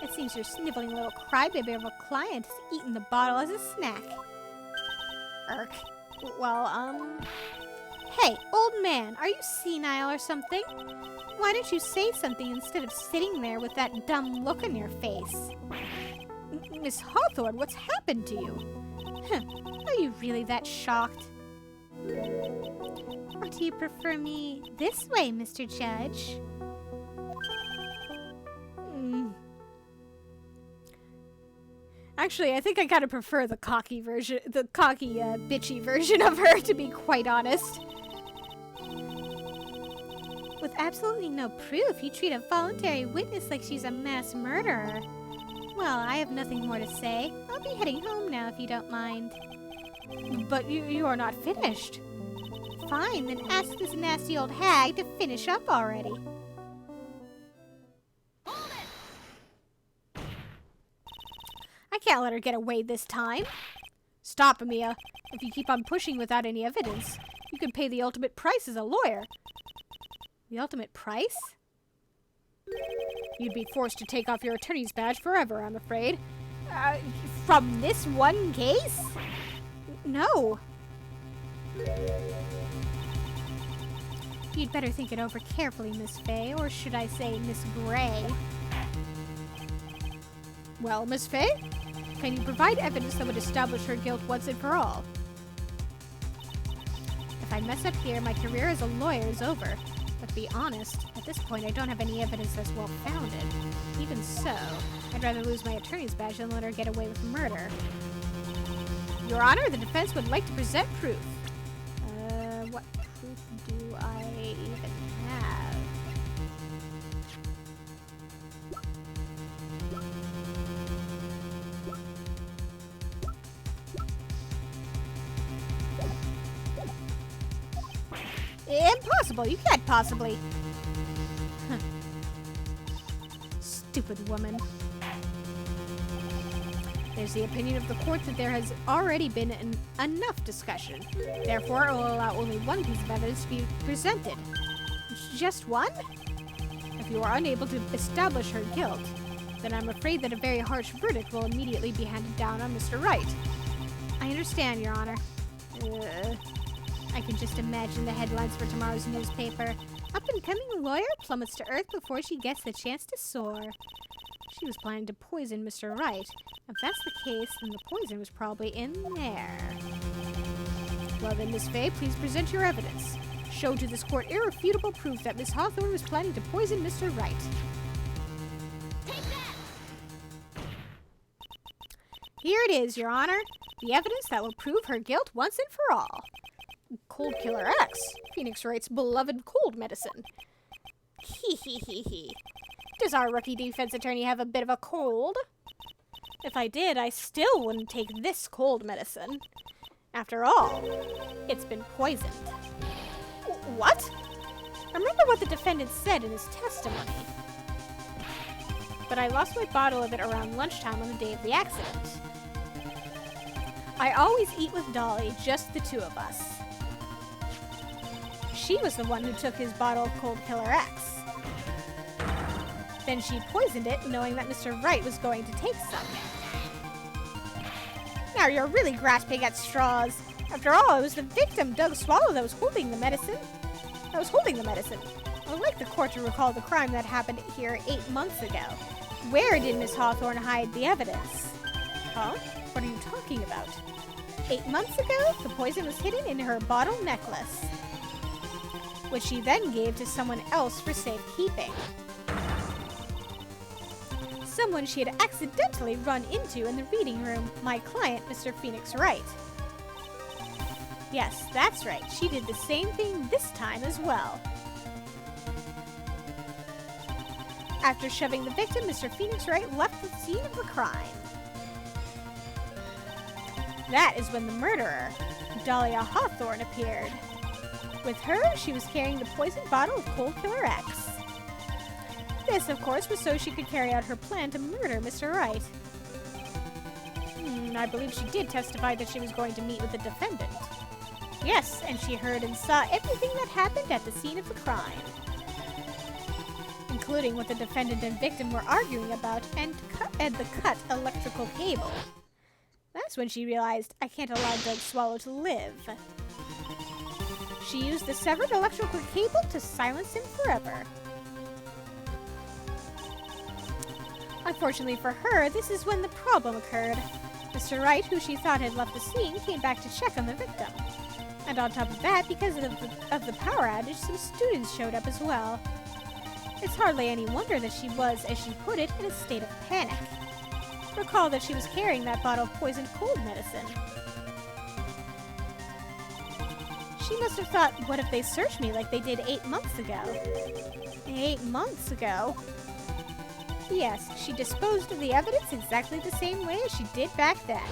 Speaker 2: It seems your sniveling little crybaby of a client has eaten the bottle as a snack. Irk. Well, Hey, old man, are you senile or something? Why don't you say something instead of sitting there with that dumb look on your face? Miss Hawthorne, what's happened to you? Are you really that shocked? Or do you prefer me this way, Mr. Judge? Actually, I think I kind of prefer the cocky version, bitchy version of her, to be quite honest. With absolutely no proof, you treat a voluntary witness like she's a mass murderer. Well, I have nothing more to say. I'll be heading home now if you don't mind.
Speaker 1: But you are not finished.
Speaker 2: Fine, then ask this nasty old hag to finish up already.
Speaker 1: I can't let her get away this time. Stop, Amia. If you keep on pushing without any evidence, you can pay the ultimate price as a lawyer. The ultimate price? You'd be forced to take off your attorney's badge forever, I'm afraid.
Speaker 2: From this one case?
Speaker 1: No.
Speaker 2: You'd better think it over carefully, Miss Fay, or should I say Miss Gray.
Speaker 1: Well, Miss Fay, can you provide evidence that would establish her guilt once and for all?
Speaker 2: If I mess up here, my career as a lawyer is over. But to be honest, at this point I don't have any evidence that's well-founded. Even so, I'd rather lose my attorney's badge than let her get away with murder.
Speaker 1: Your Honor, the defense would like to present proof.
Speaker 2: What proof do I even have?
Speaker 1: Impossible! You can't possibly!
Speaker 2: Huh. Stupid woman.
Speaker 1: There's the opinion of the court that there has already been enough discussion. Therefore, it will allow only one piece of evidence to be presented.
Speaker 2: Just one?
Speaker 1: If you are unable to establish her guilt, then I'm afraid that a very harsh verdict will immediately be handed down on Mr. Wright.
Speaker 2: I understand, Your Honor. I can just imagine the headlines for tomorrow's newspaper. Up-and-coming lawyer plummets to earth before she gets the chance to soar. She was planning to poison Mr. Wright. If that's the case, then the poison was probably in there.
Speaker 1: Well then, Miss Fay, please present your evidence. Show to this court irrefutable proof that Miss Hawthorne was planning to poison Mr. Wright.
Speaker 2: Take that!
Speaker 1: Here it is, Your Honor. The evidence that will prove her guilt once and for all. Cold Killer X, Phoenix Wright's beloved cold medicine. Hee. Does our rookie defense attorney have a bit of a cold? If I did, I still wouldn't take this cold medicine. After all, it's been poisoned. What?
Speaker 2: Remember what the defendant said in his testimony.
Speaker 1: But I lost my bottle of it around lunchtime on the day of the accident. I always eat with Dolly, just the two of us. She was the one who took his bottle of Cold Killer X. Then she poisoned it, knowing that Mr. Wright was going to take some. Now you're really grasping at straws. After all, it was the victim, Doug Swallow, that was holding the medicine. I would like the court to recall the crime that happened here 8 months ago. Where did Miss Hawthorne hide the evidence? Huh? What are you talking about? 8 months ago, the poison was hidden in her bottle necklace, which she then gave to someone else for safekeeping. Someone she had accidentally run into in the reading room, my client, Mr. Phoenix Wright. Yes, that's right. She did the same thing this time as well. After shoving the victim, Mr. Phoenix Wright left the scene of the crime. That is when the murderer, Dahlia Hawthorne, appeared. With her, she was carrying the poisoned bottle of Cold Killer X. This, of course, was so she could carry out her plan to murder Mr. Wright. I believe she did testify that she was going to meet with the defendant.
Speaker 2: Yes, and she heard and saw everything that happened at the scene of the crime, including what the defendant and victim were arguing about and the cut electrical cable. That's when she realized, I can't allow Doug Swallow to live. She used the severed electrical cable to silence him forever. Unfortunately for her, this is when the problem occurred. Mr. Wright, who she thought had left the scene, came back to check on the victim. And on top of that, because of the power outage, some students showed up as well. It's hardly any wonder that she was, as she put it, in a state of panic. Recall that she was carrying that bottle of poisoned cold medicine. She must have thought, what if they searched me like they did 8 months ago? 8 months ago? Yes, she disposed of the evidence exactly the same way as she did back then.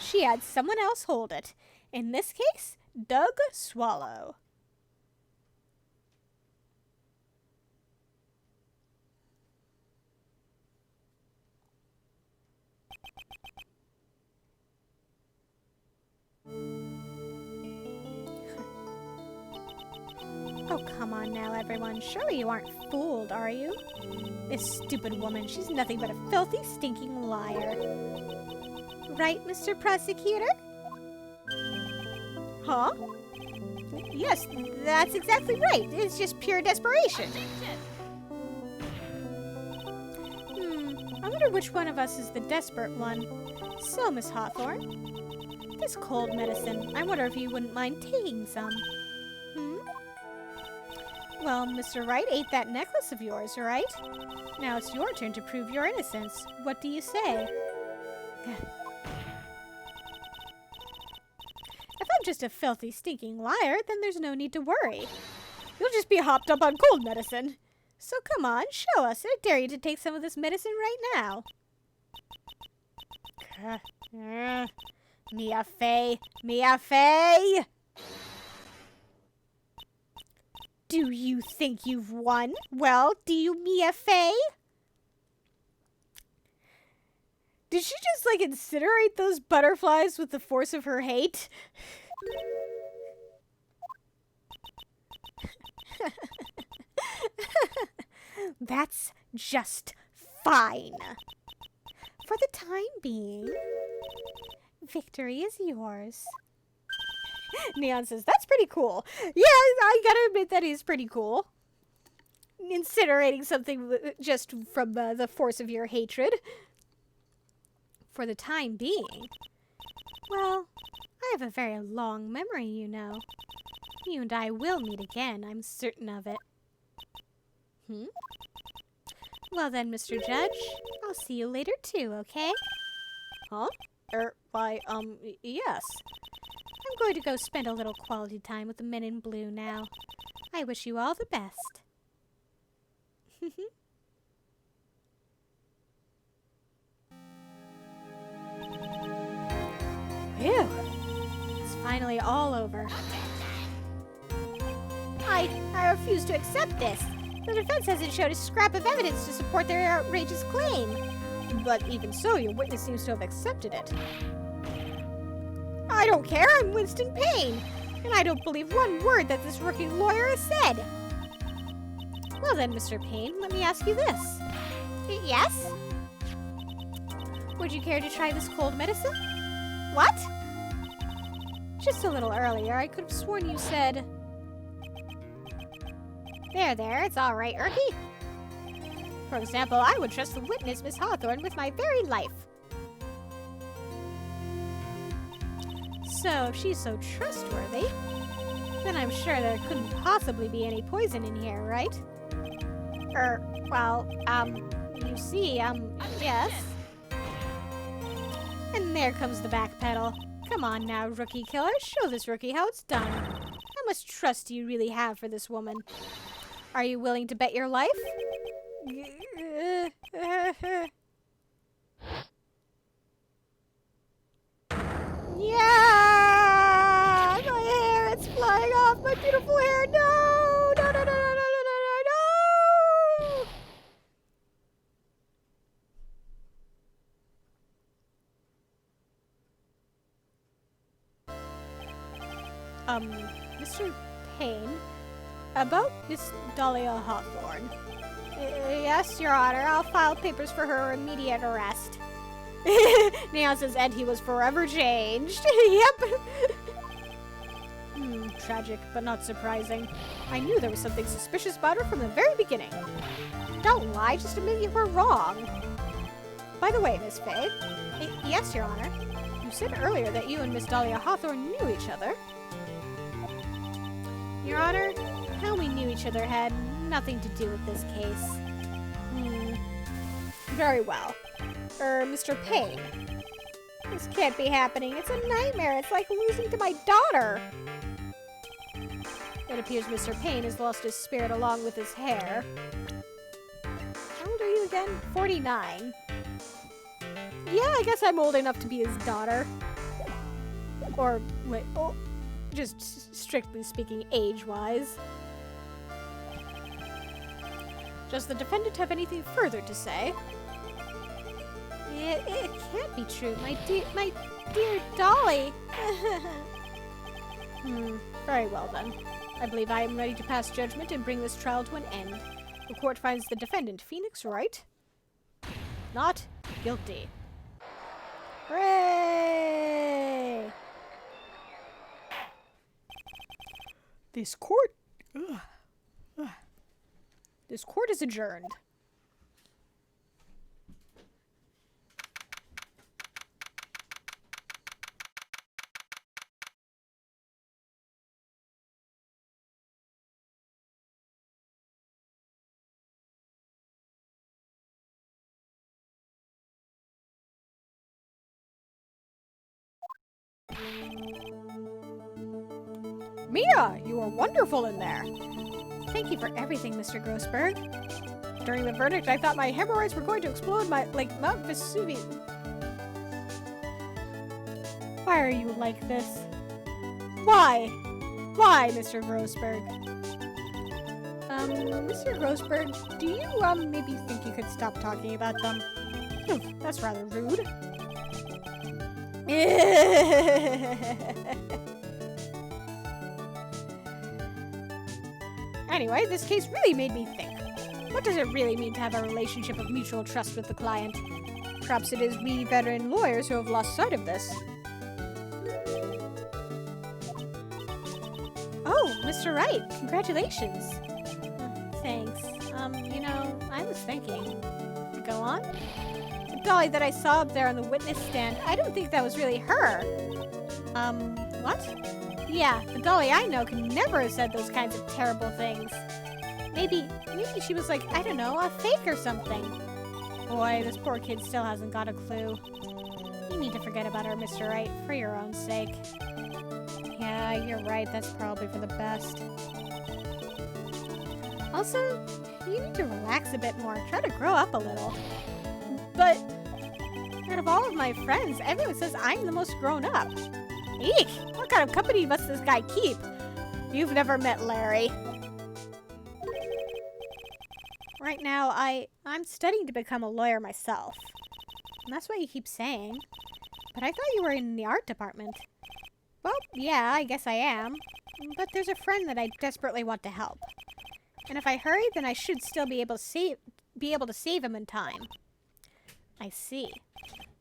Speaker 2: She had someone else hold it. In this case, Doug Swallow. Oh, come on now, everyone. Surely you aren't fooled, are you? This stupid woman, she's nothing but a filthy, stinking liar. Right, Mr. Prosecutor? Huh? Yes, that's exactly right. It's just pure desperation. I wonder which one of us is the desperate one. So, Miss Hawthorne, this cold medicine, I wonder if you wouldn't mind taking some. Well, Mr. Wright ate that necklace of yours, right? Now it's your turn to prove your innocence. What do you say? If I'm just a filthy, stinking liar, then there's no need to worry. You'll just be hopped up on cold medicine. So come on, show us. I dare you to take some of this medicine right now. Mia Fey! Mia Fey! Do you think you've won? Well, do you, Mia Fey? Did she just, like, incinerate those butterflies with the force of her hate? That's just fine. For the time being, victory is yours. Neon says, that's pretty cool. Yeah, I gotta admit that is pretty cool. Incinerating something just from the force of your hatred. For the time being. Well, I have a very long memory, you know. You and I will meet again, I'm certain of it. Well then, Mr. Judge, I'll see you later too, okay? Huh? Yes. I'm going to go spend a little quality time with the men in blue now. I wish you all the best. Phew. It's finally all over. I refuse to accept this. The defense hasn't showed a scrap of evidence to support their outrageous claim. But even so, your witness seems to have accepted it. I don't care, I'm Winston Payne, and I don't believe one word that this rookie lawyer has said. Well then, Mr. Payne, let me ask you this. Yes? Would you care to try this cold medicine? What? Just a little earlier, I could have sworn you said... There, it's all right, Erky. For example, I would trust the witness, Miss Hawthorne, with my very life. So, if she's so trustworthy, then I'm sure there couldn't possibly be any poison in here, right? You see, yes. And there comes the back pedal. Come on now, rookie killer, show this rookie how it's done. How much trust do you really have for this woman? Are you willing to bet your life? Yeah! My hair, it's flying off! My beautiful hair! No! No, no, no, no, no, no, no, no! Mr. Payne, about Miss Dahlia Hawthorne. Yes, Your Honor. I'll file papers for her immediate arrest. Neon says, and he was forever changed. Yep. Tragic, but not surprising. I knew there was something suspicious about her from the very beginning. Don't lie, just admit you were wrong. By the way, Miss Faye. Yes, Your Honor. You said earlier that you and Miss Dahlia Hawthorne knew each other. Your Honor, how we knew each other had nothing to do with this case. Very well. Mr. Payne. This can't be happening. It's a nightmare. It's like losing to my daughter. It appears Mr. Payne has lost his spirit along with his hair. How old are you again? 49. Yeah, I guess I'm old enough to be his daughter. Or, wait, just strictly speaking, age-wise. Does the defendant have anything further to say? It can't be true, my dear Dolly. Very well then. I believe I am ready to pass judgment and bring this trial to an end. The court finds the defendant, Phoenix Wright, not guilty. Hooray! This court is adjourned. Mia, you are wonderful in there. Thank you for everything, Mr. Grossberg. During the verdict, I thought my hemorrhoids were going to explode like Mount Vesuvius. Why are you like this? Why? Why, Mr. Grossberg? Mr. Grossberg, do you, maybe think you could stop talking about them? That's rather rude. Anyway, this case really made me think. What does it really mean to have a relationship of mutual trust with the client? Perhaps it is we veteran lawyers who have lost sight of this. Oh, Mr. Wright, congratulations. Thanks. You know, I was thinking. Go on? The dolly that I saw up there on the witness stand, I don't think that was really her. What? Yeah, the dolly I know can never have said those kinds of terrible things. Maybe she was like, I don't know, a fake or something. Boy, this poor kid still hasn't got a clue. You need to forget about her, Mr. Wright, for your own sake. Yeah, you're right, that's probably for the best. Also, you need to relax a bit more, try to grow up a little. But, out of all of my friends, everyone says I'm the most grown up. Eek! What kind of company must this guy keep? You've never met Larry. Right now, I'm studying to become a lawyer myself. And that's what you keep saying. But I thought you were in the art department. Well, yeah, I guess I am. But there's a friend that I desperately want to help. And if I hurry, then I should still be able to save him in time. I see.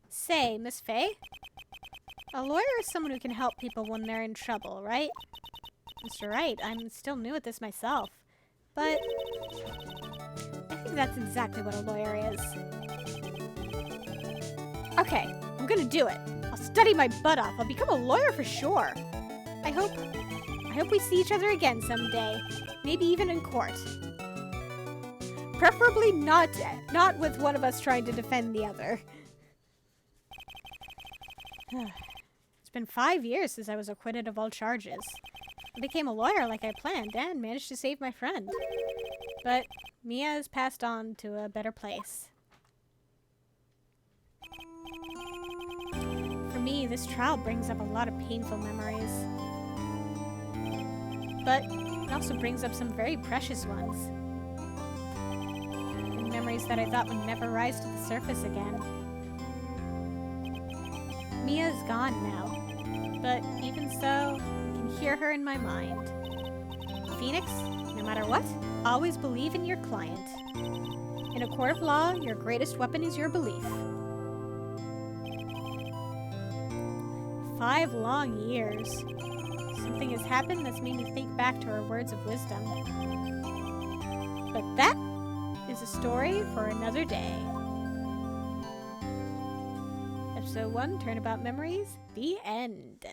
Speaker 2: Say, Miss Faye? A lawyer is someone who can help people when they're in trouble, right? Mr. Wright, I'm still new at this myself. But I think that's exactly what a lawyer is. Okay, I'm gonna do it. I'll study my butt off. I'll become a lawyer for sure. I hope we see each other again someday. Maybe even in court. Preferably not with one of us trying to defend the other. It's been 5 years since I was acquitted of all charges. I became a lawyer like I planned and managed to save my friend. But Mia has passed on to a better place. For me, this trial brings up a lot of painful memories. But it also brings up some very precious ones. And memories that I thought would never rise to the surface again. Mia's gone now. But even so, I can secure her in my mind. Phoenix, no matter what, always believe in your client. In a court of law, your greatest weapon is your belief. 5 long years. Something has happened that's made me think back to her words of wisdom. But that is a story for another day. Episode 1, Turnabout Memories, the end.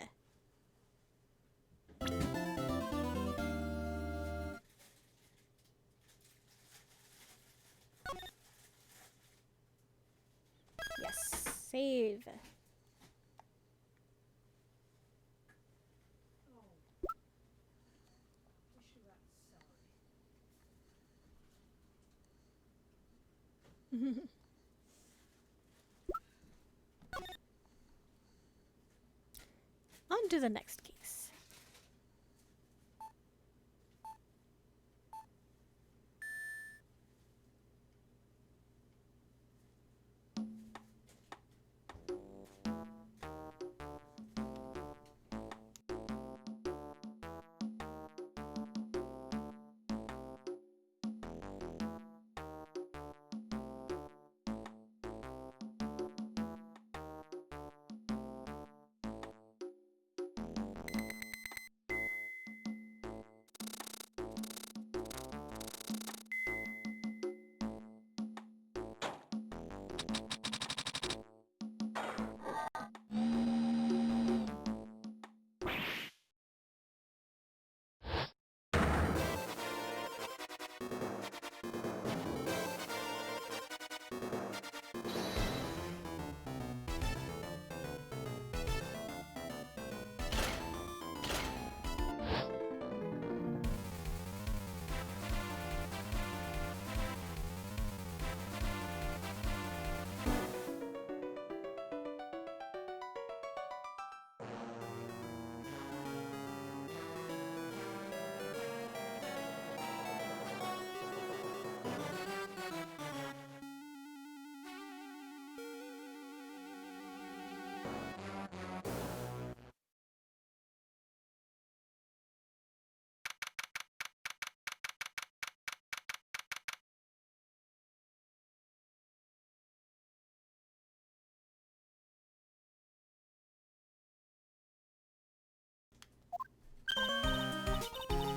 Speaker 2: Yes, save. On to the next case.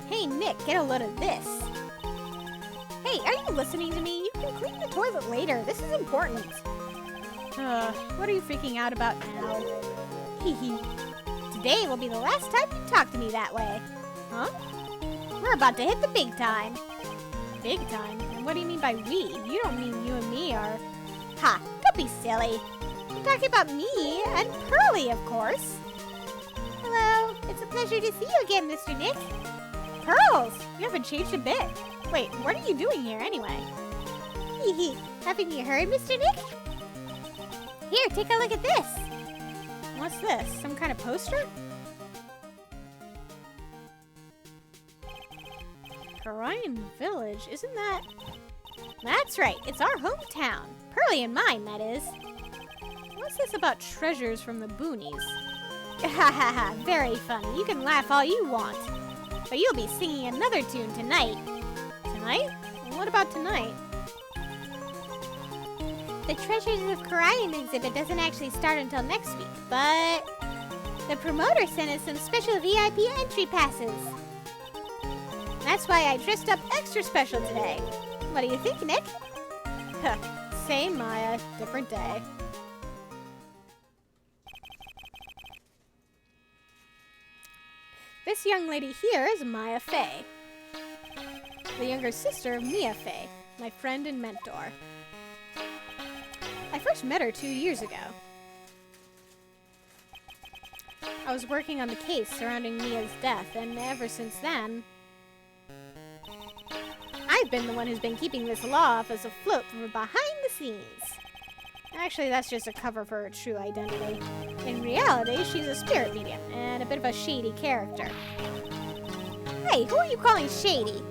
Speaker 2: Hey, Nick, get a load of this. Hey, are you listening to me? You can clean the toilet later. This is important. What are you freaking out about now? Hee hee. Today will be the last time you talk to me that way. Huh? We're about to hit the big time. Big time? And what do you mean by we? You don't mean you and me are... Ha! Don't be silly. I'm talking about me and Pearly, of course. Hello. It's a pleasure to see you again, Mr. Nick. Pearls! You haven't changed a bit. Wait, what are you doing here anyway? Hee hee. Haven't you heard, Mr. Nick? Here, take a look at this. What's this? Some kind of poster? Orion Village, isn't that... That's right, it's our hometown. Pearly and mine, that is. What's this about treasures from the boonies? Ha ha ha, very funny. You can laugh all you want. But you'll be singing another tune tonight. Tonight? What about tonight? The Treasures of Orion exhibit doesn't actually start until next week, but... the promoter sent us some special VIP entry passes. That's why I dressed up extra special today. What do you think, Nick? Same Maya, different day. This young lady here is Maya Fey, the younger sister of Mia Fey, my friend and mentor. I first met her 2 years ago. I was working on the case surrounding Mia's death, and ever since then, I've been the one who's been keeping this law office afloat from behind the scenes. Actually, that's just a cover for her true identity. In reality, she's a spirit medium and a bit of a shady character. Hey, who are you calling shady?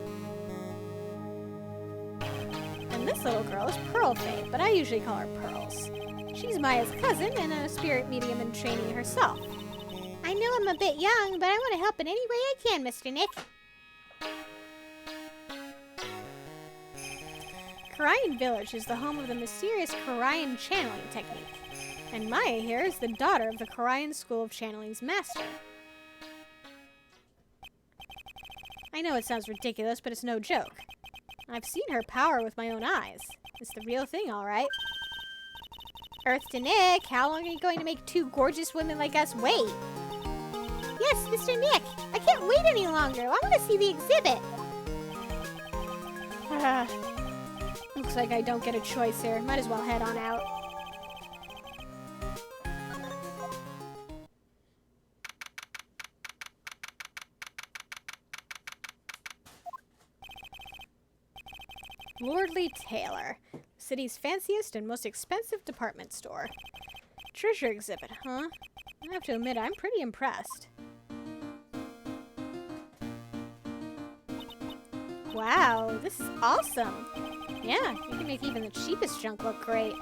Speaker 2: And this little girl is Pearl Faye, but I usually call her Pearls. She's Maya's cousin and a spirit medium in training herself. I I know I'm a bit young, but I want to help in any way I can, Mr. Nick. Korean Village is the home of the mysterious Korean channeling technique. And Maya here is the daughter of the Korean School of Channeling's master. I know it sounds ridiculous, but it's no joke. I've seen her power with my own eyes. It's the real thing, all right. Earth to Nick, how long are you going to make two gorgeous women like us wait? Yes, Mr. Nick, I can't wait any longer. I want to see the exhibit. Looks like I don't get a choice here. Might as well head on out. Lordly Taylor, city's fanciest and most expensive department store. Treasure exhibit, huh? I have to admit, I'm pretty impressed. Wow, this is awesome. Yeah, you can make even the cheapest junk look great.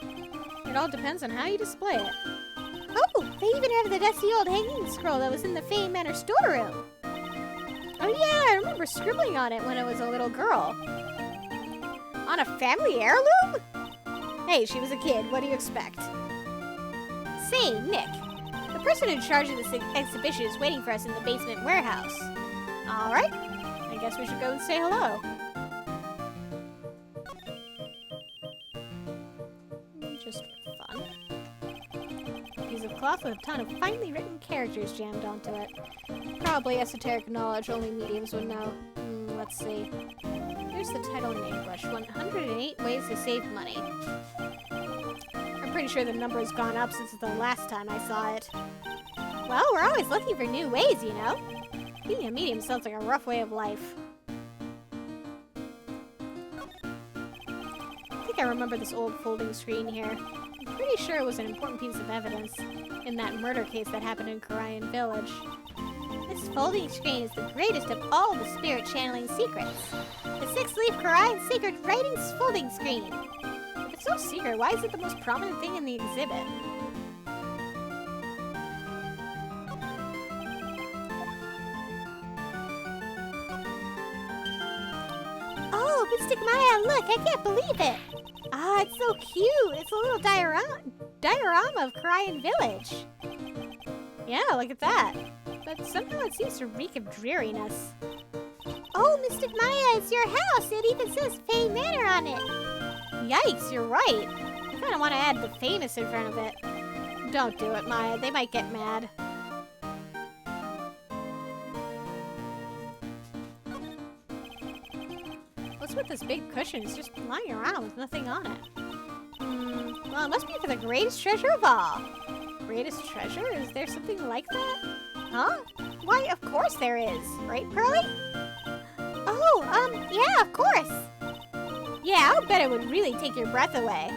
Speaker 2: It all depends on how you display it. Oh, they even have the dusty old hanging scroll that was in the Fame Manor storeroom. Oh yeah, I remember scribbling on it when I was a little girl. On a family heirloom? Hey, she was a kid. What do you expect? Say, Nick, the person in charge of this exhibition is waiting for us in the basement warehouse. All right. I guess we should go and say hello. Just for fun. A piece of cloth with a ton of finely written characters jammed onto it. Probably esoteric knowledge only mediums would know. Let's see. Here's the title in English, 108 Ways to Save Money. I'm pretty sure the number has gone up since the last time I saw it. Well, we're always looking for new ways, you know? Being a medium sounds like a rough way of life. I think I remember this old folding screen here. I'm pretty sure it was an important piece of evidence in that murder case that happened in Korean Village. This folding screen is the greatest of all the spirit channeling secrets. The 6-leaf Korean sacred writings folding screen. If it's so secret, why is it the most prominent thing in the exhibit? Oh, Mystic Maya, look, I can't believe it. Ah, it's so cute. It's a little diorama of Korean Village. Yeah, look at that. But somehow it seems to reek of dreariness. Oh, Mystic Maya, it's your house. It even says Fame Manor on it. Yikes, you're right. I kind of want to add the famous in front of it. Don't do it, Maya. They might get mad. What's with this big cushion? It's just lying around with nothing on it. Well, it must be for the greatest treasure of all. Greatest treasure? Is there something like that? Huh? Why, of course there is. Right, Pearly? Oh, yeah, of course. Yeah, I'll bet it would really take your breath away.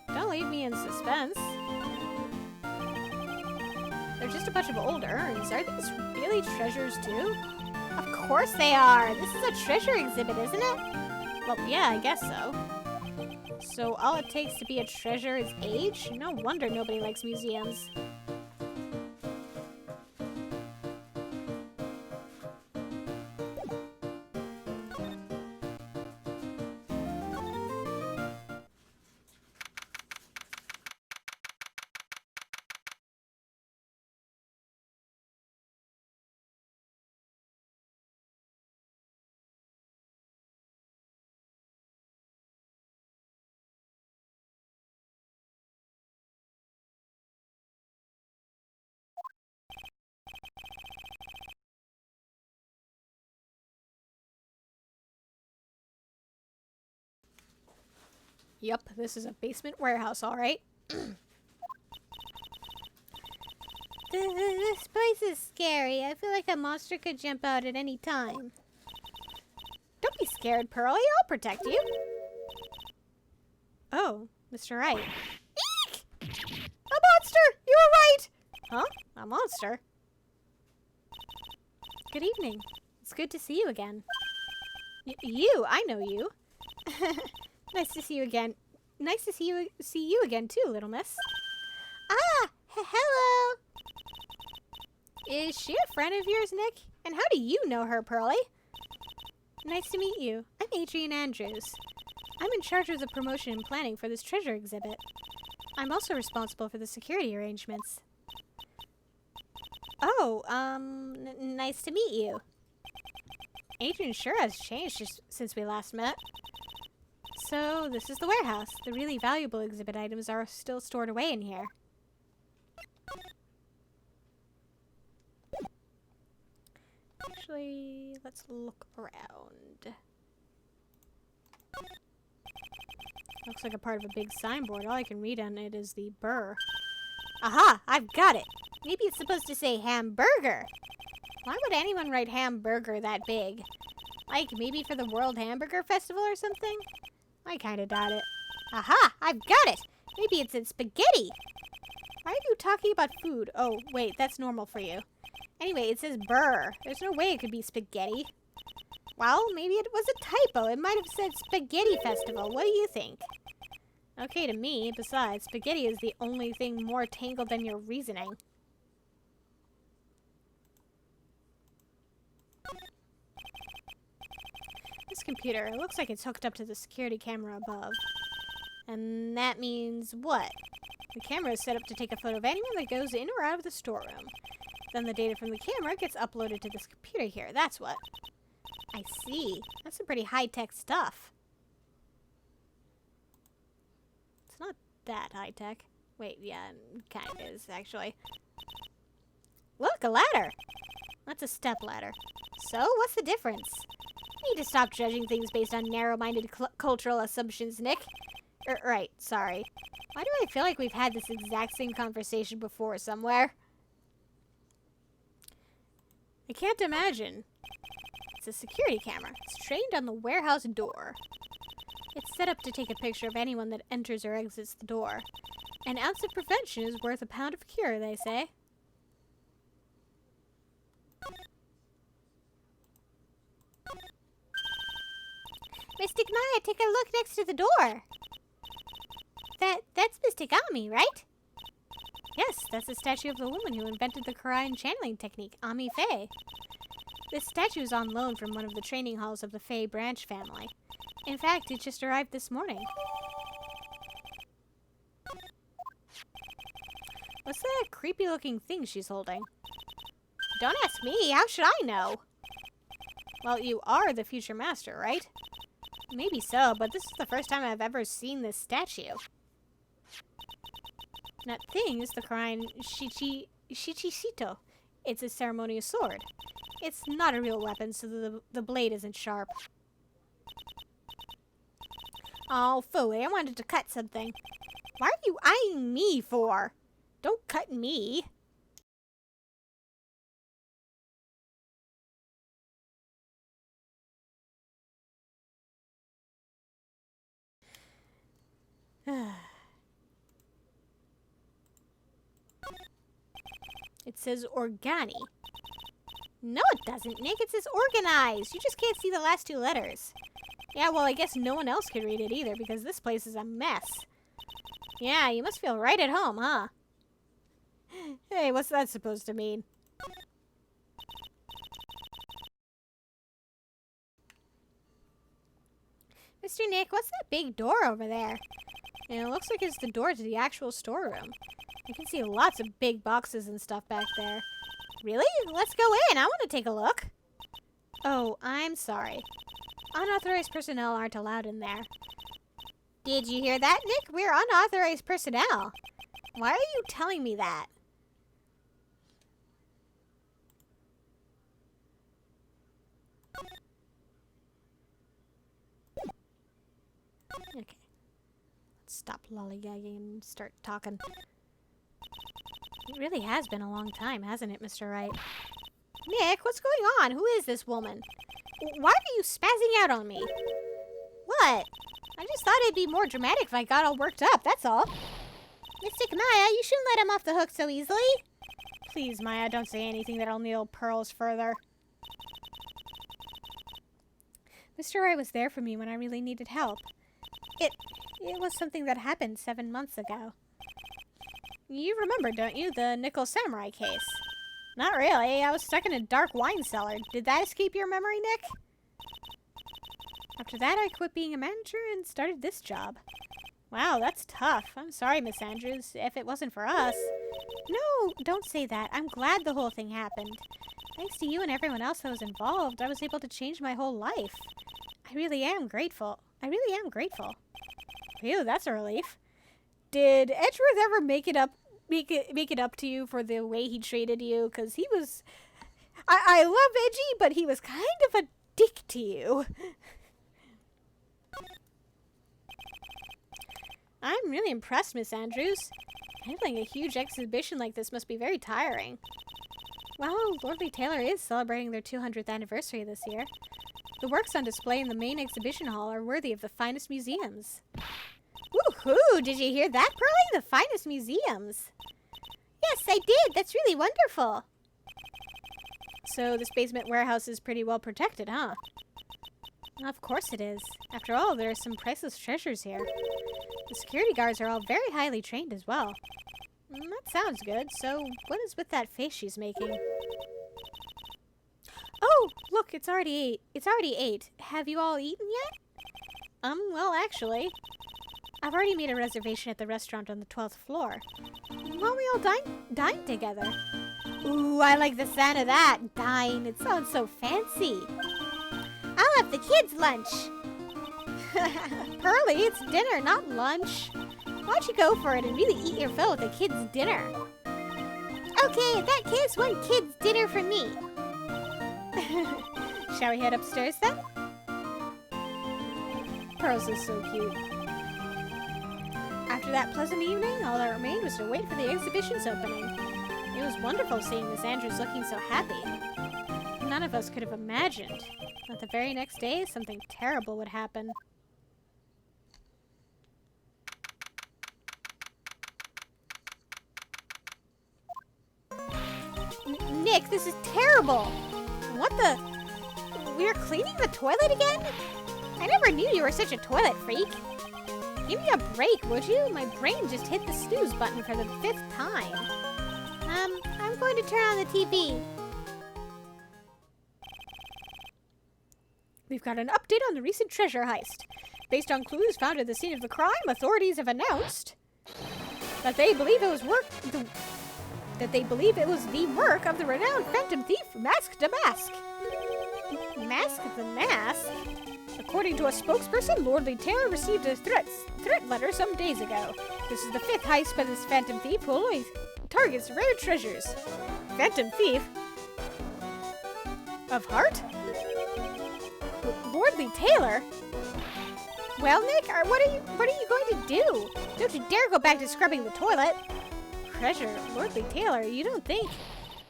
Speaker 2: Don't leave me in suspense. They're just a bunch of old urns. Are these really treasures, too? Of course they are. This is a treasure exhibit, isn't it? Well, yeah, I guess so. So all it takes to be a treasure is age? No wonder nobody likes museums. Yep, this is a basement warehouse, all right. This place is scary. I feel like a monster could jump out at any time. Don't be scared, Pearly. I'll protect you. Oh, Mr. Wright. Eek! A monster! You were right! Huh? A monster? Good evening. It's good to see you again. You? I know you. Nice to see you again. Nice to see you again too, little miss. Ah, hello. Is she a friend of yours, Nick? And how do you know her, Pearly? Nice to meet you. I'm Adrian Andrews. I'm in charge of the promotion and planning for this treasure exhibit. I'm also responsible for the security arrangements. Oh, nice to meet you. Adrian sure has changed since we last met. So, this is the warehouse. The really valuable exhibit items are still stored away in here. Actually, let's look around. Looks like a part of a big signboard. All I can read on it is the burr. Aha! I've got it! Maybe it's supposed to say hamburger! Why would anyone write hamburger that big? Like, maybe for the World Hamburger Festival or something? I kinda doubt it. Aha! I've got it! Maybe it said spaghetti! Why are you talking about food? Oh, wait, that's normal for you. Anyway, it says burr. There's no way it could be spaghetti. Well, maybe it was a typo. It might have said Spaghetti Festival. What do you think? Okay to me. Besides, spaghetti is the only thing more tangled than your reasoning. This computer, it looks like it's hooked up to the security camera above. And that means what? The camera is set up to take a photo of anyone that goes in or out of the storeroom. Then the data from the camera gets uploaded to this computer here. That's what. I see. That's some pretty high-tech stuff. It's not that high-tech. Wait, yeah, it kind of is, actually. Look, a ladder! That's a step ladder. So, what's the difference? You need to stop judging things based on narrow-minded cultural assumptions, Nick. Right, sorry. Why do I feel like we've had this exact same conversation before somewhere? I can't imagine. It's a security camera. It's trained on the warehouse door. It's set up to take a picture of anyone that enters or exits the door. An ounce of prevention is worth a pound of cure, they say. Mystic Maya, take a look next to the door. That's Mystic Ami, right? Yes, that's the statue of the woman who invented the Korean channeling technique, Ami Faye. This statue is on loan from one of the training halls of the Faye branch family. In fact, it just arrived this morning. What's that creepy-looking thing she's holding? Don't ask me. How should I know? Well, you are the future master, right? Maybe so, but this is the first time I've ever seen this statue. That thing is the Korean Shichisito. It's a ceremonial sword. It's not a real weapon, so the blade isn't sharp. Oh, phooey, I wanted to cut something. Why are you eyeing me for? Don't cut me. It says organi. No, it doesn't, Nick. It says organized. You just can't see the last two letters. Yeah, well, I guess no one else could read it either because this place is a mess. Yeah, you must feel right at home, huh? Hey, what's that supposed to mean? Mr. Nick, what's that big door over there? And it looks like it's the door to the actual storeroom. You can see lots of big boxes and stuff back there. Really? Let's go in. I want to take a look. Oh, I'm sorry. Unauthorized personnel aren't allowed in there. Did you hear that, Nick? We're unauthorized personnel. Why are you telling me that? Okay. Let's stop lollygagging and start talking. It really has been a long time, hasn't it, Mr. Wright? Nick, what's going on? Who is this woman? Why are you spazzing out on me? What? I just thought it'd be more dramatic if I got all worked up, that's all. Mystic Maya, you shouldn't let him off the hook so easily. Please, Maya, don't say anything that'll nail Pearls further. Mr. Wright was there for me when I really needed help. It was something that happened 7 months ago. You remember, don't you, the Nickel Samurai case? Not really. I was stuck in a dark wine cellar. Did that escape your memory, Nick? After that, I quit being a manager and started this job. Wow, that's tough. I'm sorry, Miss Andrews, if it wasn't for us. No, don't say that. I'm glad the whole thing happened. Thanks to you and everyone else that was involved, I was able to change my whole life. I really am grateful. I really am grateful. Phew, that's a relief. Did Edgeworth ever make it up to you for the way he treated you? Because he was... I love Edgy, but he was kind of a dick to you. I'm really impressed, Miss Andrews. Handling a huge exhibition like this must be very tiring. Well, Lordly Taylor is celebrating their 200th anniversary this year. The works on display in the main exhibition hall are worthy of the finest museums. Woohoo! Did you hear that, Pearlie? The finest museums. Yes, I did. That's really wonderful. So this basement warehouse is pretty well protected, huh? Of course it is. After all, there are some priceless treasures here. The security guards are all very highly trained as well. That sounds good. So, what is with that face she's making? Oh, look, it's already 8. Have you all eaten yet? Well, actually, I've already made a reservation at the restaurant on the 12th floor. Why don't we all dine together? Ooh, I like the sound of that. Dine. It sounds so fancy. I'll have the kids' lunch. Pearlie, it's dinner, not lunch. Why don't you go for it and really eat your fill with the kids' dinner? Okay, in that case, one kid's dinner for me. Shall we head upstairs then? Pearls is so cute. After that pleasant evening, all that remained was to wait for the exhibition's opening. It was wonderful seeing Miss Andrews looking so happy. None of us could have imagined that the very next day something terrible would happen. Nick, this is terrible! What the? We're cleaning the toilet again? I never knew you were such a toilet freak. Give me a break, would you? My brain just hit the snooze button for the 5th time. I'm going to turn on the TV. We've got an update on the recent treasure heist. Based on clues found at the scene of the crime, authorities have announced that they believe it was the work of the renowned phantom thief, Mask to Mask. Mask the Mask? According to a spokesperson, Lordly Taylor received a threat letter some days ago. This is the 5th heist by this phantom thief who only targets rare treasures. Phantom thief? Of heart? Lordly Taylor? Well, Nick, what are you going to do? Don't you dare go back to scrubbing the toilet. Treasure, Lordly Taylor, you don't think?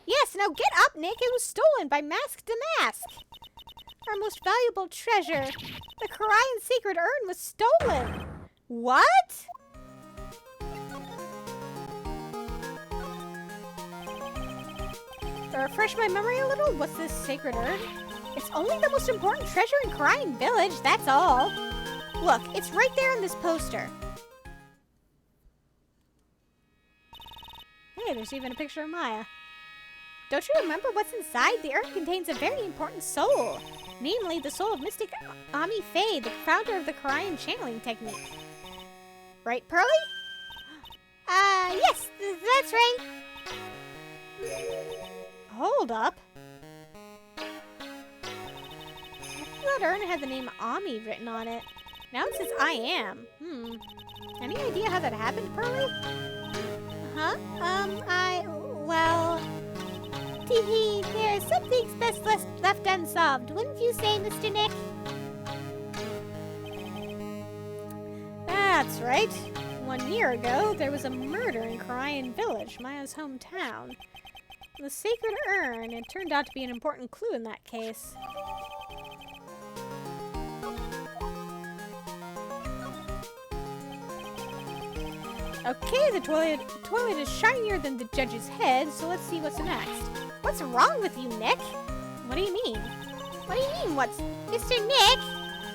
Speaker 2: Yes, now get up, Nick. It was stolen by Mask to Mask. Our most valuable treasure, the Korean sacred urn, was stolen. What? To refresh my memory a little, what's this sacred urn? It's only the most important treasure in Korean Village, that's all. Look, it's right there in this poster. Hey, there's even a picture of Maya. Don't you remember what's inside? The urn contains a very important soul. Namely, the soul of Mystic Ami Faye, the founder of the Korean channeling technique. Right, Pearlie? Yes, that's right. Hold up. That urn had the name Ami written on it. Now it says I am. Any idea how that happened, Pearlie? Huh? Well... Tee-hee, there's some things best left unsolved, wouldn't you say, Mr. Nick? That's right. 1 year ago, there was a murder in Korean Village, Maya's hometown. The sacred urn, it turned out to be an important clue in that case. Okay, the toilet is shinier than the judge's head, so let's see what's next. What's wrong with you, Nick? What do you mean? What do you mean, what's... Mr. Nick!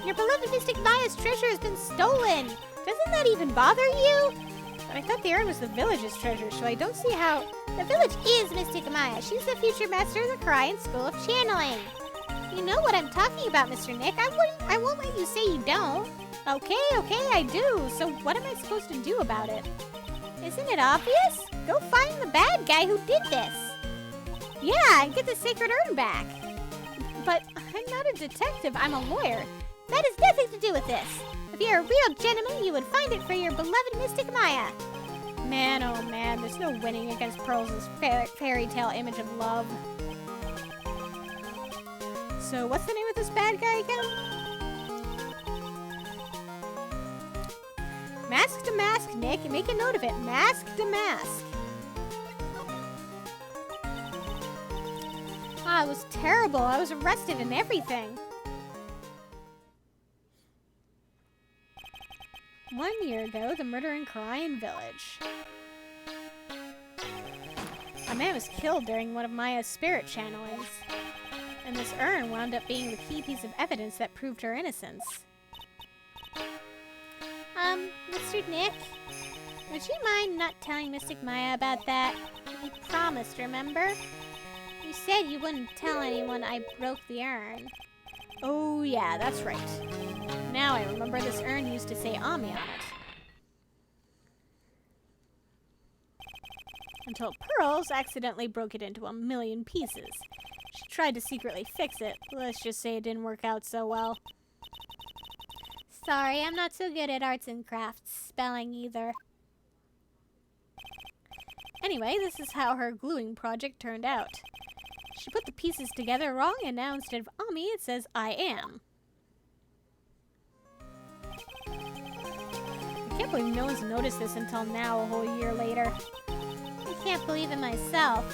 Speaker 2: Your beloved Mystic Maya's treasure has been stolen! Doesn't that even bother you? But I thought the urn was the village's treasure, so I don't see how...
Speaker 3: The village is Mystic Maya. She's the future master of the Cry and School of Channeling. You know what I'm talking about, Mr. Nick. I won't let you say you don't.
Speaker 2: Okay, I do. So what am I supposed to do about it?
Speaker 3: Isn't it obvious? Go find the bad guy who did this. Yeah, and get the sacred urn back.
Speaker 2: But I'm not a detective. I'm a lawyer.
Speaker 3: That has nothing to do with this. If you're a real gentleman, you would find it for your beloved Mystic Maya.
Speaker 2: Man, oh man, there's no winning against Pearl's fairy tale image of love. So what's the name of this bad guy again? Mask to mask, Nick. Make a note of it. Mask to mask. Ah, it was terrible. I was arrested and everything. 1 year ago, the murder in Korean village. A man was killed during one of Maya's spirit channelings. And this urn wound up being the key piece of evidence that proved her innocence.
Speaker 3: Mr. Nick, would you mind not telling Mystic Maya about that? You promised, remember? You said you wouldn't tell anyone I broke the urn.
Speaker 2: Oh yeah, that's right. Now I remember this urn used to say Ami on it. Until Pearls accidentally broke it into 1,000,000 pieces. She tried to secretly fix it. Let's just say it didn't work out so well.
Speaker 3: Sorry, I'm not so good at arts and crafts spelling either.
Speaker 2: Anyway, this is how her gluing project turned out. She put the pieces together wrong, and now instead of Ami, it says I am. I can't believe no one's noticed this until now, a whole year later.
Speaker 3: I can't believe it myself.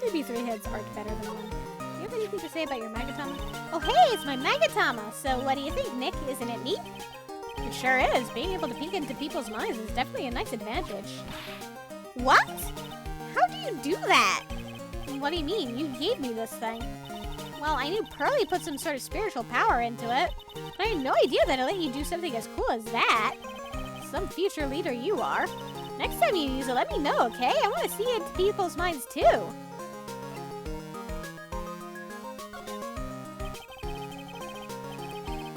Speaker 2: Maybe 3 heads aren't better than one. Do you have anything to say about your Magatama?
Speaker 3: Oh hey, it's my Magatama! So what do you think, Nick? Isn't it neat?
Speaker 2: It sure is. Being able to peek into people's minds is definitely a nice advantage.
Speaker 3: What? How do you do that?
Speaker 2: What do you mean? You gave me this thing.
Speaker 3: Well, I knew Pearly put some sort of spiritual power into it, but I had no idea that it let you do something as cool as that.
Speaker 2: Some future leader you are.
Speaker 3: Next time you use it, let me know, okay? I want to see it into people's minds, too.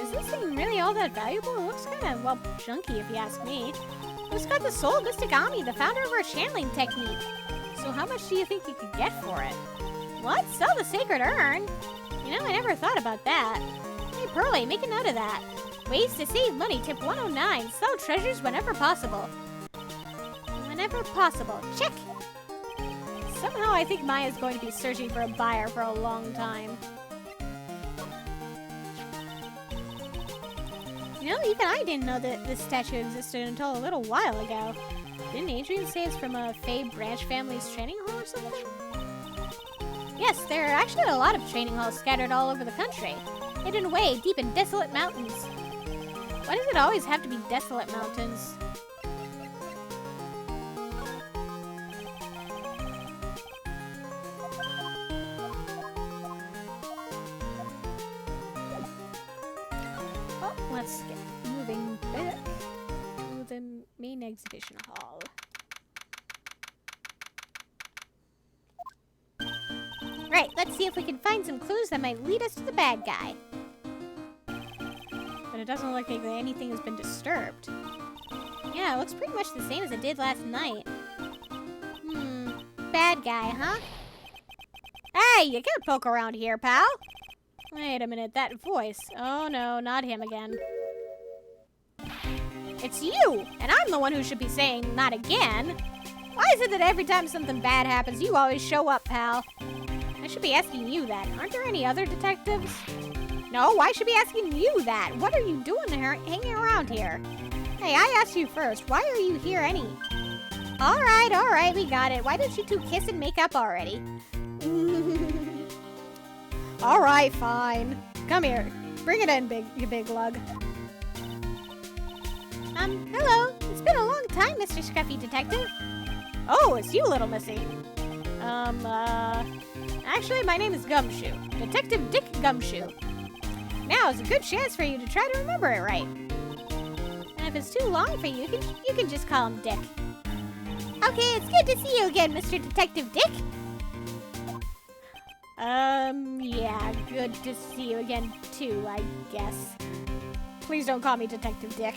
Speaker 2: Is this thing really all that valuable? It looks kind of, well, junky if you ask me. It's got the soul of Mystic Ami, the founder of our channeling technique. So how much do you think you could get for it?
Speaker 3: What? Sell the sacred urn? You know, I never thought about that. Hey, Pearly, make a note of that. Ways to save money, tip 109. Sell treasures whenever possible. Whenever possible. Check!
Speaker 2: Somehow I think Maya's going to be searching for a buyer for a long time.
Speaker 3: You know, even I didn't know that this statue existed until a little while ago.
Speaker 2: Didn't Adrian say it's from a Fae branch family's training hall or something?
Speaker 3: Yes, there are actually a lot of training halls scattered all over the country, hidden away deep in desolate mountains.
Speaker 2: Why does it always have to be desolate mountains? Let's get moving back to the main exhibition hall.
Speaker 3: Right, let's see if we can find some clues that might lead us to the bad guy.
Speaker 2: But it doesn't look like anything has been disturbed.
Speaker 3: Yeah, it looks pretty much the same as it did last night. Bad guy, huh?
Speaker 2: Hey, you can't poke around here, pal! Wait a minute, that voice. Oh no, not him again. It's you! And I'm the one who should be saying, not again! Why is it that every time something bad happens, you always show up, pal? I should be asking you that. Aren't there any other detectives? No, I should be asking you that. What are you doing here, hanging around here? Hey, I asked you first. Why are you here
Speaker 3: Alright, we got it. Why don't you two kiss and make up already?
Speaker 2: Alright, fine. Come here. Bring it in, you big lug.
Speaker 3: Hello. It's been a long time, Mr. Scruffy Detective.
Speaker 2: Oh, it's you, little missy. Actually, my name is Gumshoe. Detective Dick Gumshoe. Now is a good chance for you to try to remember it right.
Speaker 3: And if it's too long for you, you can just call him Dick. Okay, it's good to see you again, Mr. Detective Dick.
Speaker 2: Yeah, good to see you again, too, I guess. Please don't call me Detective Dick.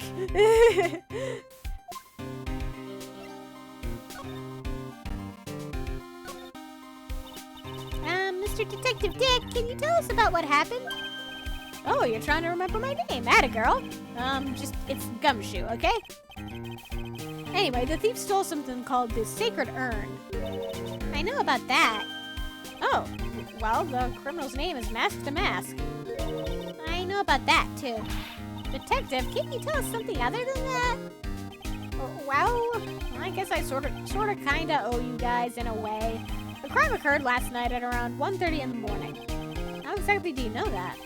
Speaker 3: Mr. Detective Dick, can you tell us about what happened?
Speaker 2: Oh, you're trying to remember my name. Atta girl. It's Gumshoe, okay? Anyway, the thief stole something called the Sacred Urn.
Speaker 3: I know about that.
Speaker 2: Oh, well, the criminal's name is Mask to Mask.
Speaker 3: I know about that, too.
Speaker 2: Detective, can you tell us something other than that? Well, I guess I sorta, kinda owe you guys in a way. The crime occurred last night at around 1:30 in the morning. How exactly do you know that?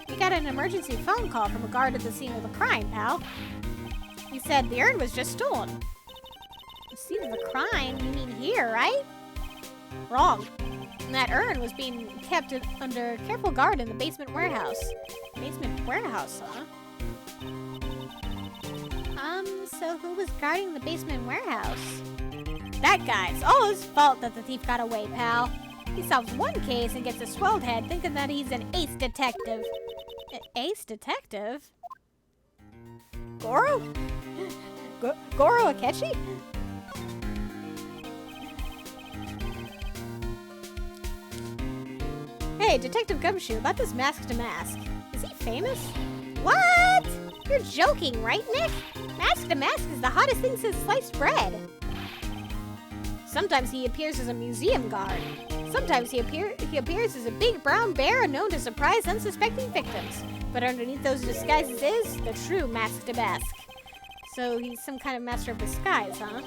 Speaker 2: We got an emergency phone call from a guard at the scene of the crime, pal. He said the urn was just stolen.
Speaker 3: The scene of the crime? You mean here, right?
Speaker 2: Wrong. And that urn was being kept under careful guard in the basement warehouse. Basement warehouse, huh?
Speaker 3: So who was guarding the basement warehouse?
Speaker 2: That guy. It's all his fault that the thief got away, pal. He solves one case and gets a swelled head thinking that he's an ace detective. Ace detective? Goro? Goro Akechi? Hey, Detective Gumshoe, about this Mask to Mask. Is he famous?
Speaker 3: What? You're joking, right, Nick? Mask to Mask is the hottest thing since sliced bread.
Speaker 2: Sometimes he appears as a museum guard. Sometimes he appears as a big brown bear known to surprise unsuspecting victims. But underneath those disguises is the true Mask to Mask. So he's some kind of master of disguise, huh?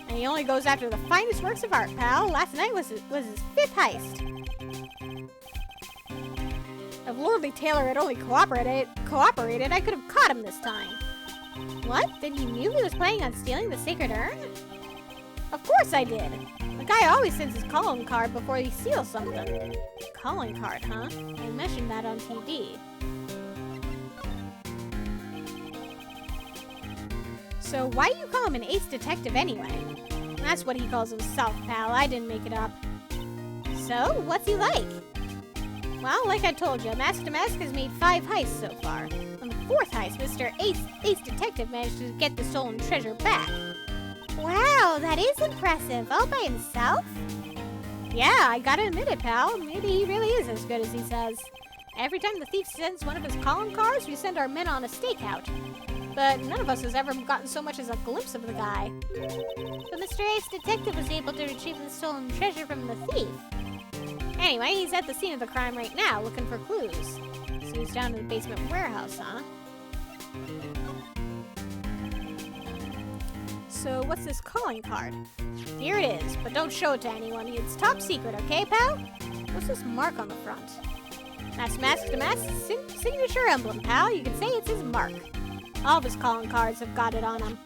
Speaker 2: And he only goes after the finest works of art, pal. Last night was his 5th heist. If Lordly Taylor had only cooperated, I could have caught him this time.
Speaker 3: What? Then you knew he was planning on stealing the Sacred Urn?
Speaker 2: Of course I did. The guy always sends his calling card before he steals something. Calling card, huh? They mentioned that on TV. So why do you call him an ace detective anyway? That's what he calls himself, pal. I didn't make it up.
Speaker 3: So, what's he like?
Speaker 2: Well, like I told you, Mask to Mask has made 5 heists so far. On the 4th heist, Mr. Ace Detective managed to get the stolen treasure back.
Speaker 3: Wow, that is impressive. All by himself?
Speaker 2: Yeah, I gotta admit it, pal. Maybe he really is as good as he says. Every time the thief sends one of his calling cards, we send our men on a stakeout. But none of us has ever gotten so much as a glimpse of the guy.
Speaker 3: But Mr. Ace Detective was able to retrieve the stolen treasure from the thief.
Speaker 2: Anyway, he's at the scene of the crime right now, looking for clues. So he's down in the basement warehouse, huh? So what's this calling card? Here it is, but don't show it to anyone. It's top secret, okay, pal? What's this mark on the front? That's Mask to Mask's signature emblem, pal. You could say it's his mark. All of his calling cards have got it on them.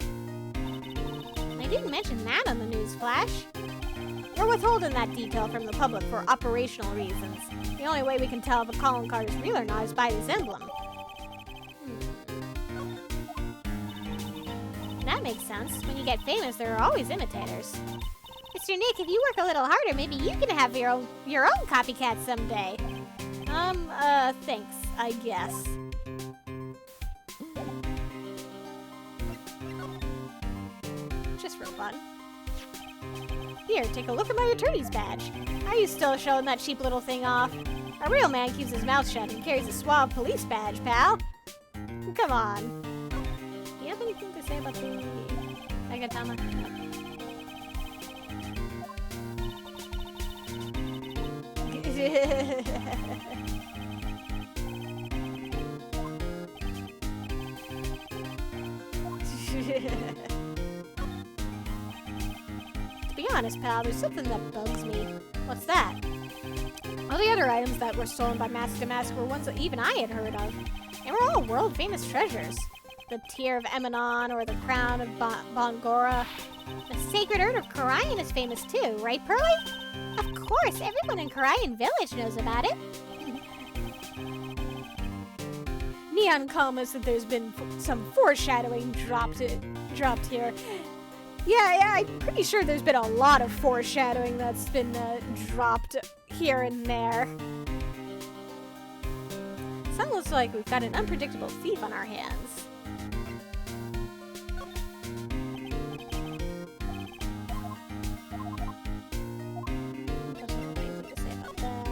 Speaker 3: They didn't mention that on the news flash.
Speaker 2: We're withholding that detail from the public for operational reasons. The only way we can tell if a calling card is real or not is by this emblem.
Speaker 3: That makes sense. When you get famous, there are always imitators. Mr. Nick, if you work a little harder, maybe you can have your own copycat someday.
Speaker 2: Thanks, I guess. Just for fun. Here, take a look at my attorney's badge. Are you still showing that cheap little thing off? A real man keeps his mouth shut and carries a suave police badge, pal. Come on. Do you have anything to say about the Agatama? To be honest, pal, there's something that bugs me. What's that? All the other items that were stolen by Mask to Mask were ones that even I had heard of. They were all world-famous treasures.
Speaker 3: the Tear of Emanon or the Crown of Bongora. The Sacred Urn of Karayan is famous too, right, Pearly? Of course, everyone in Karayan Village knows about it.
Speaker 2: Neon comments that there's been some foreshadowing dropped here. Yeah, I'm pretty sure there's been a lot of foreshadowing that's been dropped here and there.
Speaker 1: Sounds looks like we've got an unpredictable thief on our hands. Doesn't have anything to say about that.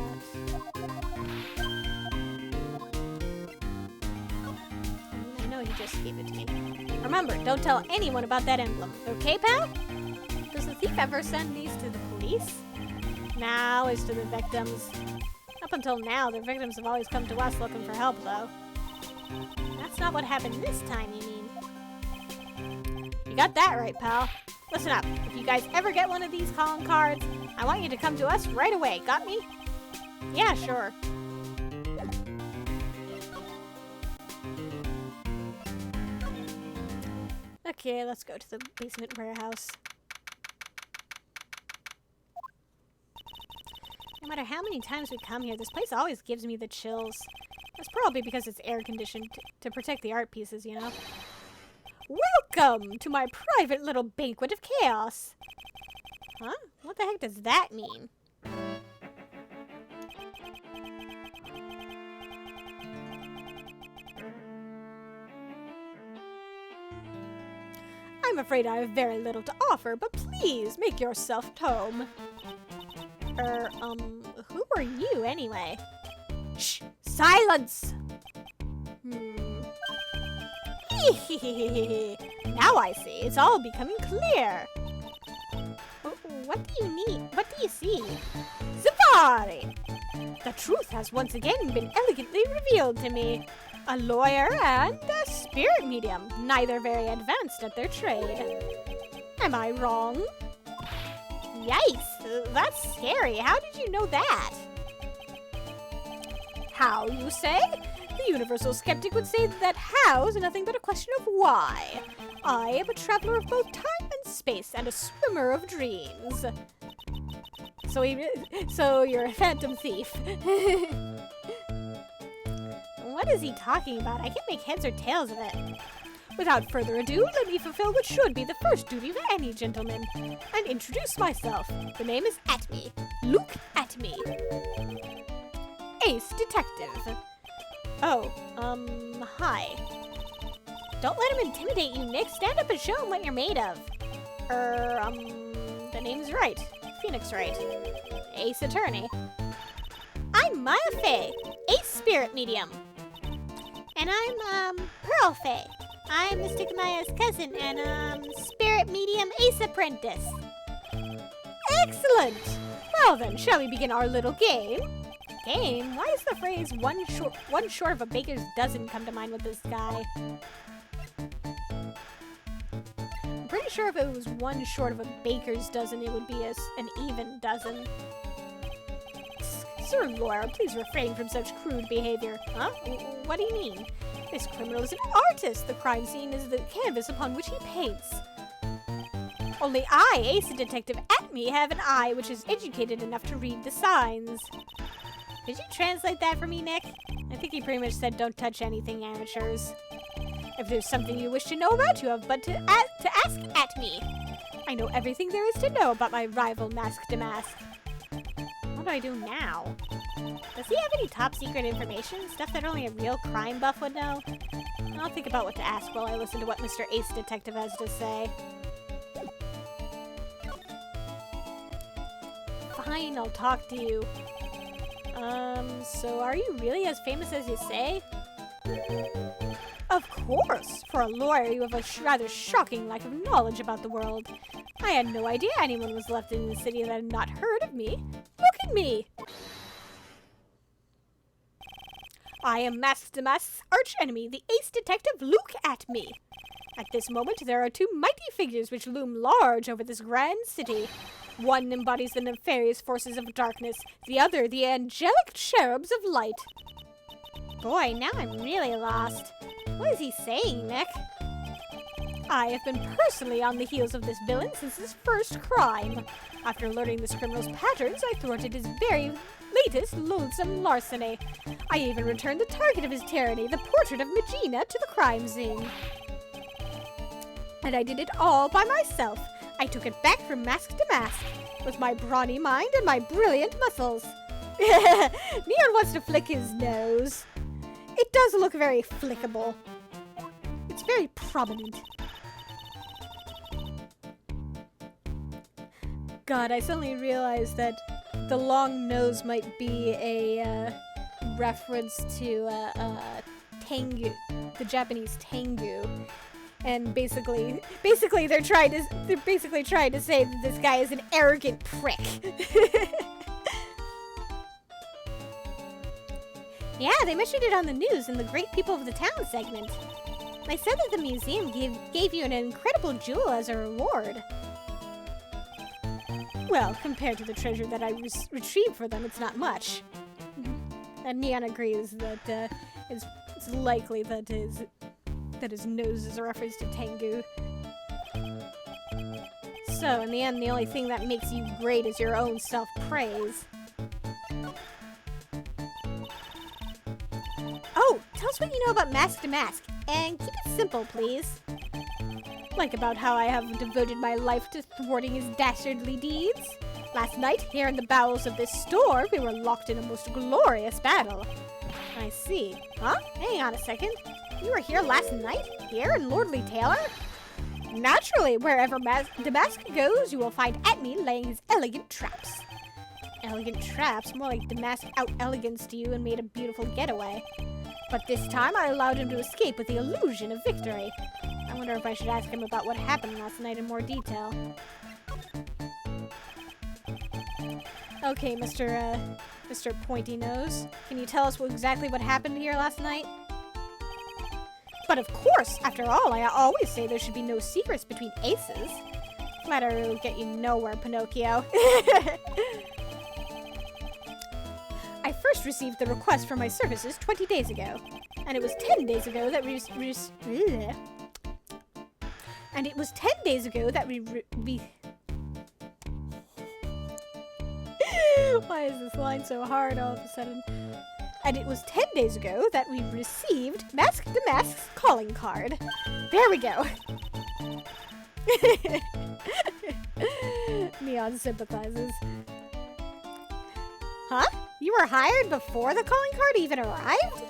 Speaker 1: I know he just gave it to me. Remember, don't tell anyone about that emblem, okay, pal? Does the thief ever send these to the police? Now it's to the victims. Up until now, the victims have always come to us looking for help, though. That's not what happened this time, you mean? You got that right, pal. Listen up. If you guys ever get one of these calling cards, I want you to come to us right away. Got me? Yeah, sure. Okay, let's go to the basement warehouse. No matter how many times we come here, this place always gives me the chills. That's probably because it's air-conditioned to protect the art pieces, you know? Welcome to my private little banquet of chaos! Huh? What the heck does that mean? I'm afraid I have very little to offer, but please make yourself at home. Who are you anyway? Shh! Silence! Now I see. It's all becoming clear. What do you need? What do you see? Safari! The truth has once again been elegantly revealed to me. A lawyer and a spirit medium, neither very advanced at their trade. Am I wrong? Yikes! That's scary. How did you know that? How, you say? The universal skeptic would say that how is nothing but a question of why. I am a traveler of both time and space and a swimmer of dreams. So you're a phantom thief. What is he talking about? I can't make heads or tails of it. Without further ado, let me fulfill what should be the first duty of any gentleman, and introduce myself. The name is Atme. Look at me. Ace Detective. Oh, hi. Don't let him intimidate you, Nick. Stand up and show him what you're made of. The name's Wright. Phoenix Wright. Ace Attorney. I'm Maya Fey, Ace Spirit Medium. And I'm, Pearl Fey. I'm Mystic Maya's cousin and, Spirit Medium Ace Apprentice. Excellent! Well then, shall we begin our little game? Game? Why does the phrase one short of a baker's dozen come to mind with this guy? I'm pretty sure if it was one short of a baker's dozen, it would be an even dozen. Sir Laura, please refrain from such crude behavior. Huh? What do you mean? This criminal is an artist. The crime scene is the canvas upon which he paints. Only I, Ace Detective Atme, have an eye which is educated enough to read the signs. Did you translate that for me, Nick? I think he pretty much said don't touch anything, amateurs. If there's something you wish to know about, you have but to ask Atme. I know everything there is to know about my rival Mask to Mask. What do I do now? Does he have any top secret information? Stuff that only a real crime buff would know? I'll think about what to ask while I listen to what Mr. Ace Detective has to say. Fine, I'll talk to you. So are you really as famous as you say? Of course! For a lawyer, you have a rather shocking lack of knowledge about the world. I had no idea anyone was left in the city that had not heard of me. Look at me! I am Mask to Mask's arch-enemy, the Ace Detective. Look at me! At this moment, there are two mighty figures which loom large over this grand city. One embodies the nefarious forces of darkness, the other the angelic cherubs of light. Boy, now I'm really lost. What is he saying, Nick?
Speaker 2: I have been personally on the heels of this villain since his first crime. After learning this criminal's patterns, I thwarted his very latest loathsome larceny. I even returned the target of his tyranny, the portrait of Magina, to the crime scene. And I did it all by myself. I took it back from mask to mask, with my brawny mind and my brilliant muscles. Neon wants to flick his nose. It does look very flickable. It's very prominent. God, I suddenly realized that the long nose might be a reference to Tengu, the Japanese Tengu. And basically they're trying to say that this guy is an arrogant prick.
Speaker 3: Yeah, they mentioned it on the news in the Great People of the Town segment. They said that the museum gave you an incredible jewel as a reward.
Speaker 2: Well, compared to the treasure that I retrieved for them, it's not much. And Neon agrees that it's likely that his nose is a reference to Tengu. So, in the end, the only thing that makes you great is your own self-praise.
Speaker 3: Oh, tell us what you know about Mask to Mask, and keep it simple, please.
Speaker 2: Like about how I have devoted my life to thwarting his dastardly deeds. Last night, here in the bowels of this store, we were locked in a most glorious battle.
Speaker 3: I see. Huh? Hang on a second. You were here last night? Here in Lordly Taylor?
Speaker 2: Naturally, wherever Damask goes, you will find Atme laying his elegant traps.
Speaker 3: Elegant traps? More like Damask out-eleganced you and made a beautiful getaway.
Speaker 2: But this time, I allowed him to escape with the illusion of victory.
Speaker 3: I wonder if I should ask him about what happened last night in more detail.
Speaker 2: Okay, Mr. Pointy Nose, can you tell us exactly what happened here last night? But of course, after all, I always say there should be no secrets between aces. Flattery will get you nowhere, Pinocchio. I first received the request for my services 20 days ago, and it was 10 days ago that we Why is this line so hard all of a sudden? And it was 10 days ago that we received Mask to Mask's calling card. There we go. Neon sympathizes.
Speaker 3: Huh? You were hired before the calling card even arrived?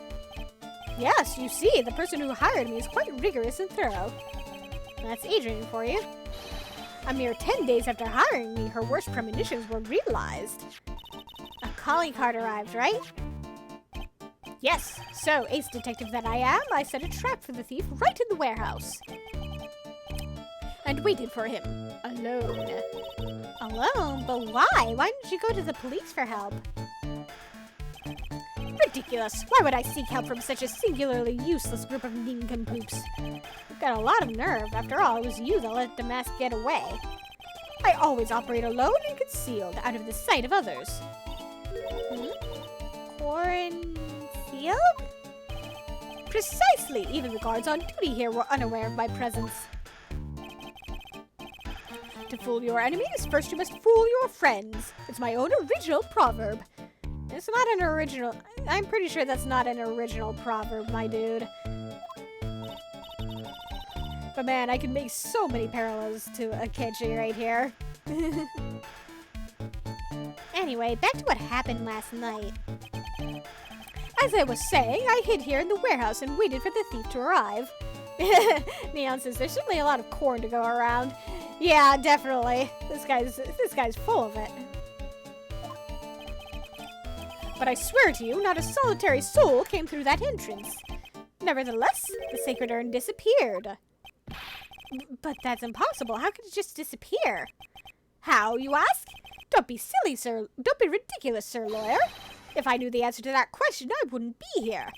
Speaker 2: Yes, you see, the person who hired me is quite rigorous and thorough.
Speaker 3: That's Adrian for you.
Speaker 2: A mere 10 days after hiring me, her worst premonitions were realized.
Speaker 3: A calling card arrived, right?
Speaker 2: Yes, so, ace detective that I am, I set a trap for the thief right in the warehouse. And waited for him, alone.
Speaker 3: Alone? But why? Why didn't you go to the police for help?
Speaker 2: Ridiculous! Why would I seek help from such a singularly useless group of nincompoops? You've got a lot of nerve. After all, it was you that let the mask get away. I always operate alone and concealed, out of the sight of others.
Speaker 3: Concealed?
Speaker 2: Precisely! Even the guards on duty here were unaware of my presence. To fool your enemies, first you must fool your friends. It's my own original proverb. It's not an original... I'm pretty sure that's not an original proverb, my dude. But man, I can make so many parallels to Akechi right here.
Speaker 3: Anyway, back to what happened last night.
Speaker 2: As I was saying, I hid here in the warehouse and waited for the thief to arrive. Neon says there's certainly a lot of corn to go around. Yeah, definitely. This guy's full of it. But I swear to you, not a solitary soul came through that entrance. Nevertheless, the sacred urn disappeared. But that's impossible. How could it just disappear? How, you ask? Don't be silly, sir. Don't be ridiculous, Sir Lawyer. If I knew the answer to that question, I wouldn't be here.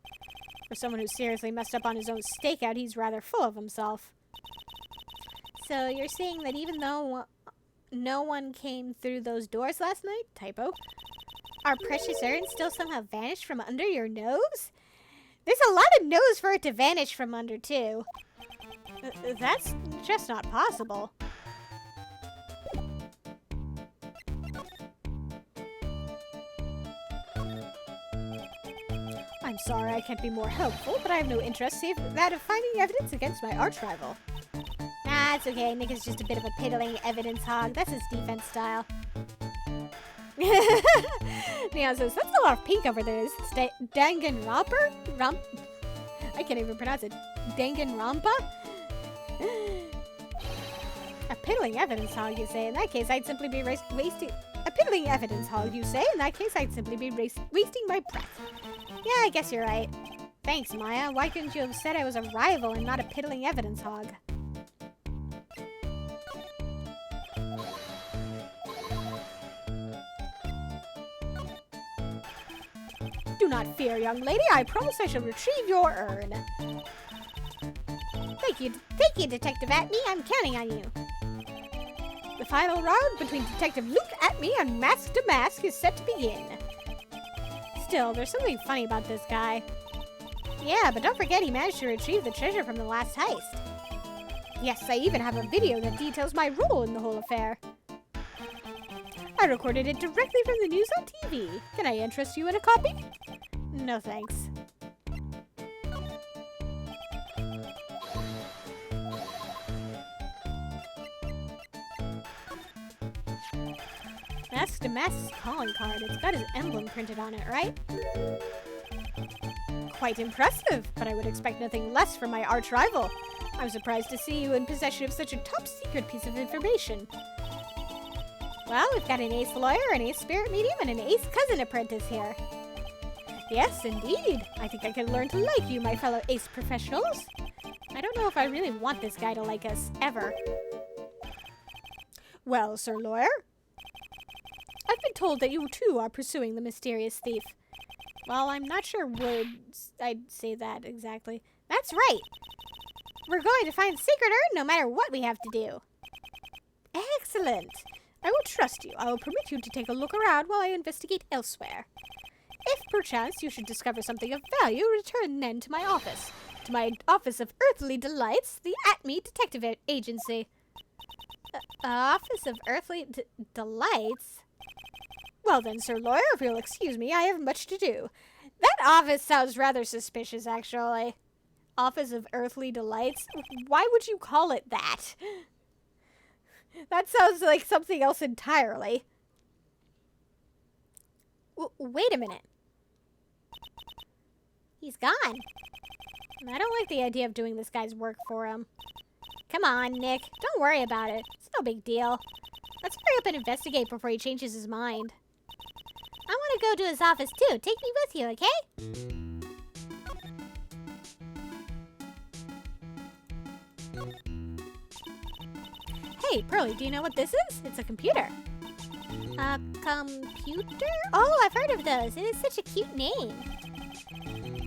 Speaker 2: For someone who seriously messed up on his own stakeout, he's rather full of himself.
Speaker 3: So you're saying that even though no one came through those doors last night? Typo. Our precious urn still somehow vanished from under your nose? There's a lot of nose for it to vanish from under, too.
Speaker 2: That's just not possible. I'm sorry I can't be more helpful, but I have no interest save that of finding evidence against my arch rival.
Speaker 3: Nah, it's okay. Nick is just a bit of a piddling evidence hog. That's his defense style.
Speaker 2: Neon says, that's a lot of pink over there. Is it Danganronpa? I can't even pronounce it. Danganronpa? A piddling evidence hog, you say? In that case, I'd simply be wasting... A piddling evidence hog, you say? In that case, I'd simply be wasting my breath.
Speaker 3: Yeah, I guess you're right.
Speaker 2: Thanks, Maya. Why couldn't you have said I was a rival and not a piddling evidence hog? Do not fear, young lady. I promise I shall retrieve your urn.
Speaker 3: Thank you, Detective Atme. I'm counting on you.
Speaker 2: The final round between Detective Luke Atme and Mask to Mask is set to begin. Still, there's something funny about this guy.
Speaker 3: Yeah, but don't forget he managed to retrieve the treasure from the last heist.
Speaker 2: Yes, I even have a video that details my role in the whole affair. I recorded it directly from the news on TV. Can I interest you in a copy? No thanks. Mask to Mask's calling card. It's got his emblem printed on it, right? Quite impressive, but I would expect nothing less from my arch rival. I'm surprised to see you in possession of such a top secret piece of information.
Speaker 3: Well, we've got an ace lawyer, an ace spirit medium, and an ace cousin apprentice here.
Speaker 2: Yes, indeed. I think I can learn to like you, my fellow ace professionals. I don't know if I really want this guy to like us, ever. Well, Sir Lawyer? I've been told that you too are pursuing the mysterious thief. Well, I'm not sure I'd say that exactly.
Speaker 3: That's right. We're going to find the secret urn no matter what we have to do.
Speaker 2: Excellent. I will trust you. I will permit you to take a look around while I investigate elsewhere. If perchance you should discover something of value, return then to my office. To my Office of Earthly Delights, the Atme Detective Agency.
Speaker 3: Office of Earthly Delights?
Speaker 2: Well then, Sir Lawyer, if you'll excuse me, I have much to do. That office sounds rather suspicious, actually. Office of Earthly Delights? Why would you call it that? That sounds like something else entirely.
Speaker 3: Wait a minute. He's gone.
Speaker 2: I don't like the idea of doing this guy's work for him.
Speaker 3: Come on, Nick. Don't worry about it. It's no big deal. Let's hurry up and investigate before he changes his mind. I want to go to his office too. Take me with you, okay?
Speaker 2: Hey, Pearly, do you know what this is? It's a computer.
Speaker 3: A computer? Oh, I've heard of those. It is such a cute name.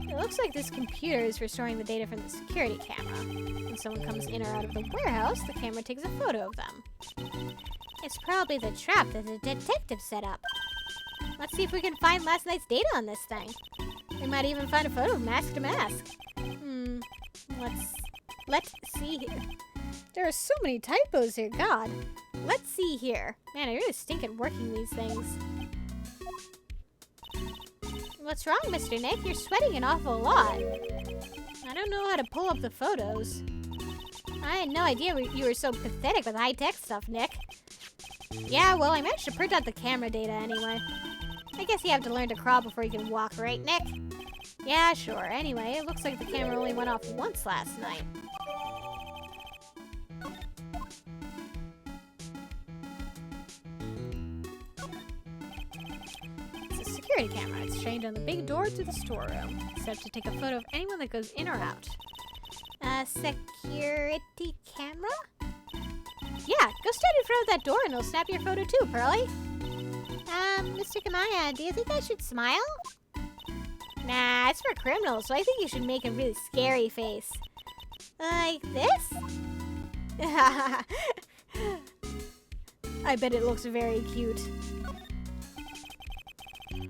Speaker 2: It looks like this computer is for storing the data from the security camera. When someone comes in or out of the warehouse, the camera takes a photo of them.
Speaker 3: It's probably the trap that the detective set up. Let's see if we can find last night's data on this thing.
Speaker 2: We might even find a photo of Mask to Mask. Let's see here. There are so many typos here, God. Let's see here. Man, I really stink at working these things.
Speaker 3: What's wrong, Mr. Nick? You're sweating an awful lot.
Speaker 2: I don't know how to pull up the photos.
Speaker 3: I had no idea you were so pathetic with high-tech stuff, Nick.
Speaker 2: Yeah, well, I managed to print out the camera data anyway.
Speaker 3: I guess you have to learn to crawl before you can walk, right, Nick?
Speaker 2: Yeah, sure. Anyway, it looks like the camera only went off once last night. It's a security camera. It's trained on the big door to the storeroom. It's set to take a photo of anyone that goes in or out.
Speaker 3: Security camera?
Speaker 2: Yeah, go stand in front of that door and it'll snap your photo too, Pearly.
Speaker 3: Mr. Kamaya, do you think I should smile?
Speaker 2: Nah, it's for criminals, so I think you should make a really scary face.
Speaker 3: Like this?
Speaker 2: I bet it looks very cute.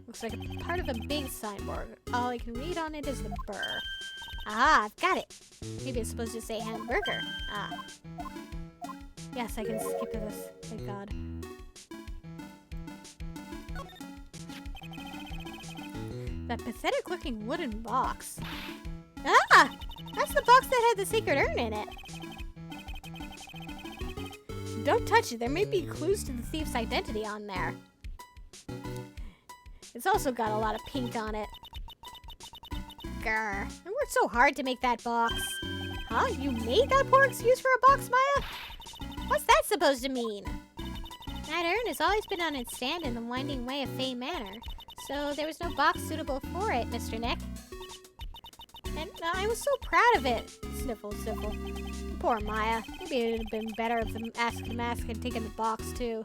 Speaker 2: Looks like a part of a big signboard. All I can read on it is the burr.
Speaker 3: Ah, I've got it. Maybe it's supposed to say hamburger. Ah.
Speaker 2: Yes, I can skip this. Thank God. That pathetic-looking wooden box.
Speaker 3: Ah! That's the box that had the secret urn in it.
Speaker 2: Don't touch it. There may be clues to the thief's identity on there.
Speaker 3: It's also got a lot of pink on it. Grr. I worked so hard to make that box.
Speaker 2: Huh? You made that poor excuse for a box, Maya?
Speaker 3: What's that supposed to mean? That urn has always been on its stand in the winding way of Fey Manor, so there was no box suitable for it, Mr. Nick.
Speaker 2: And I was so proud of it. Sniffle, sniffle. Poor Maya. Maybe it would have been better if the mask had taken the box, too.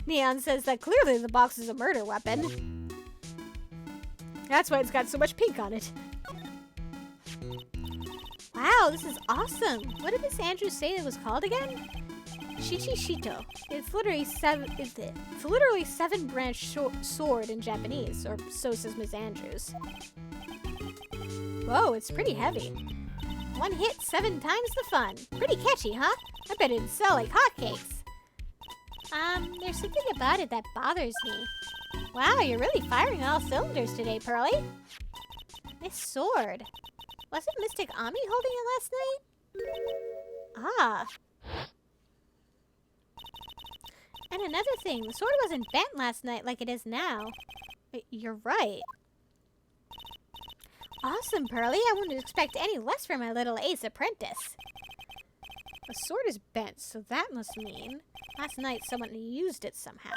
Speaker 2: Neon says that clearly the box is a murder weapon. That's why it's got so much pink on it.
Speaker 3: Wow, this is awesome. What did Miss Andrews say it was called again?
Speaker 2: Shichishito. It's literally seven branch sword in Japanese, or so says Miss Andrews. Whoa, it's pretty heavy.
Speaker 3: One hit, 7 times the fun. Pretty catchy, huh? I bet it'd sell like hotcakes. There's something about it that bothers me. Wow, you're really firing all cylinders today, Pearly. This sword. Wasn't Mystic Ami holding it last night? Ah. And another thing, the sword wasn't bent last night like it is now.
Speaker 2: You're right.
Speaker 3: Awesome, Pearly. I wouldn't expect any less from my little ace apprentice.
Speaker 2: The sword is bent, so that must mean last night someone used it somehow.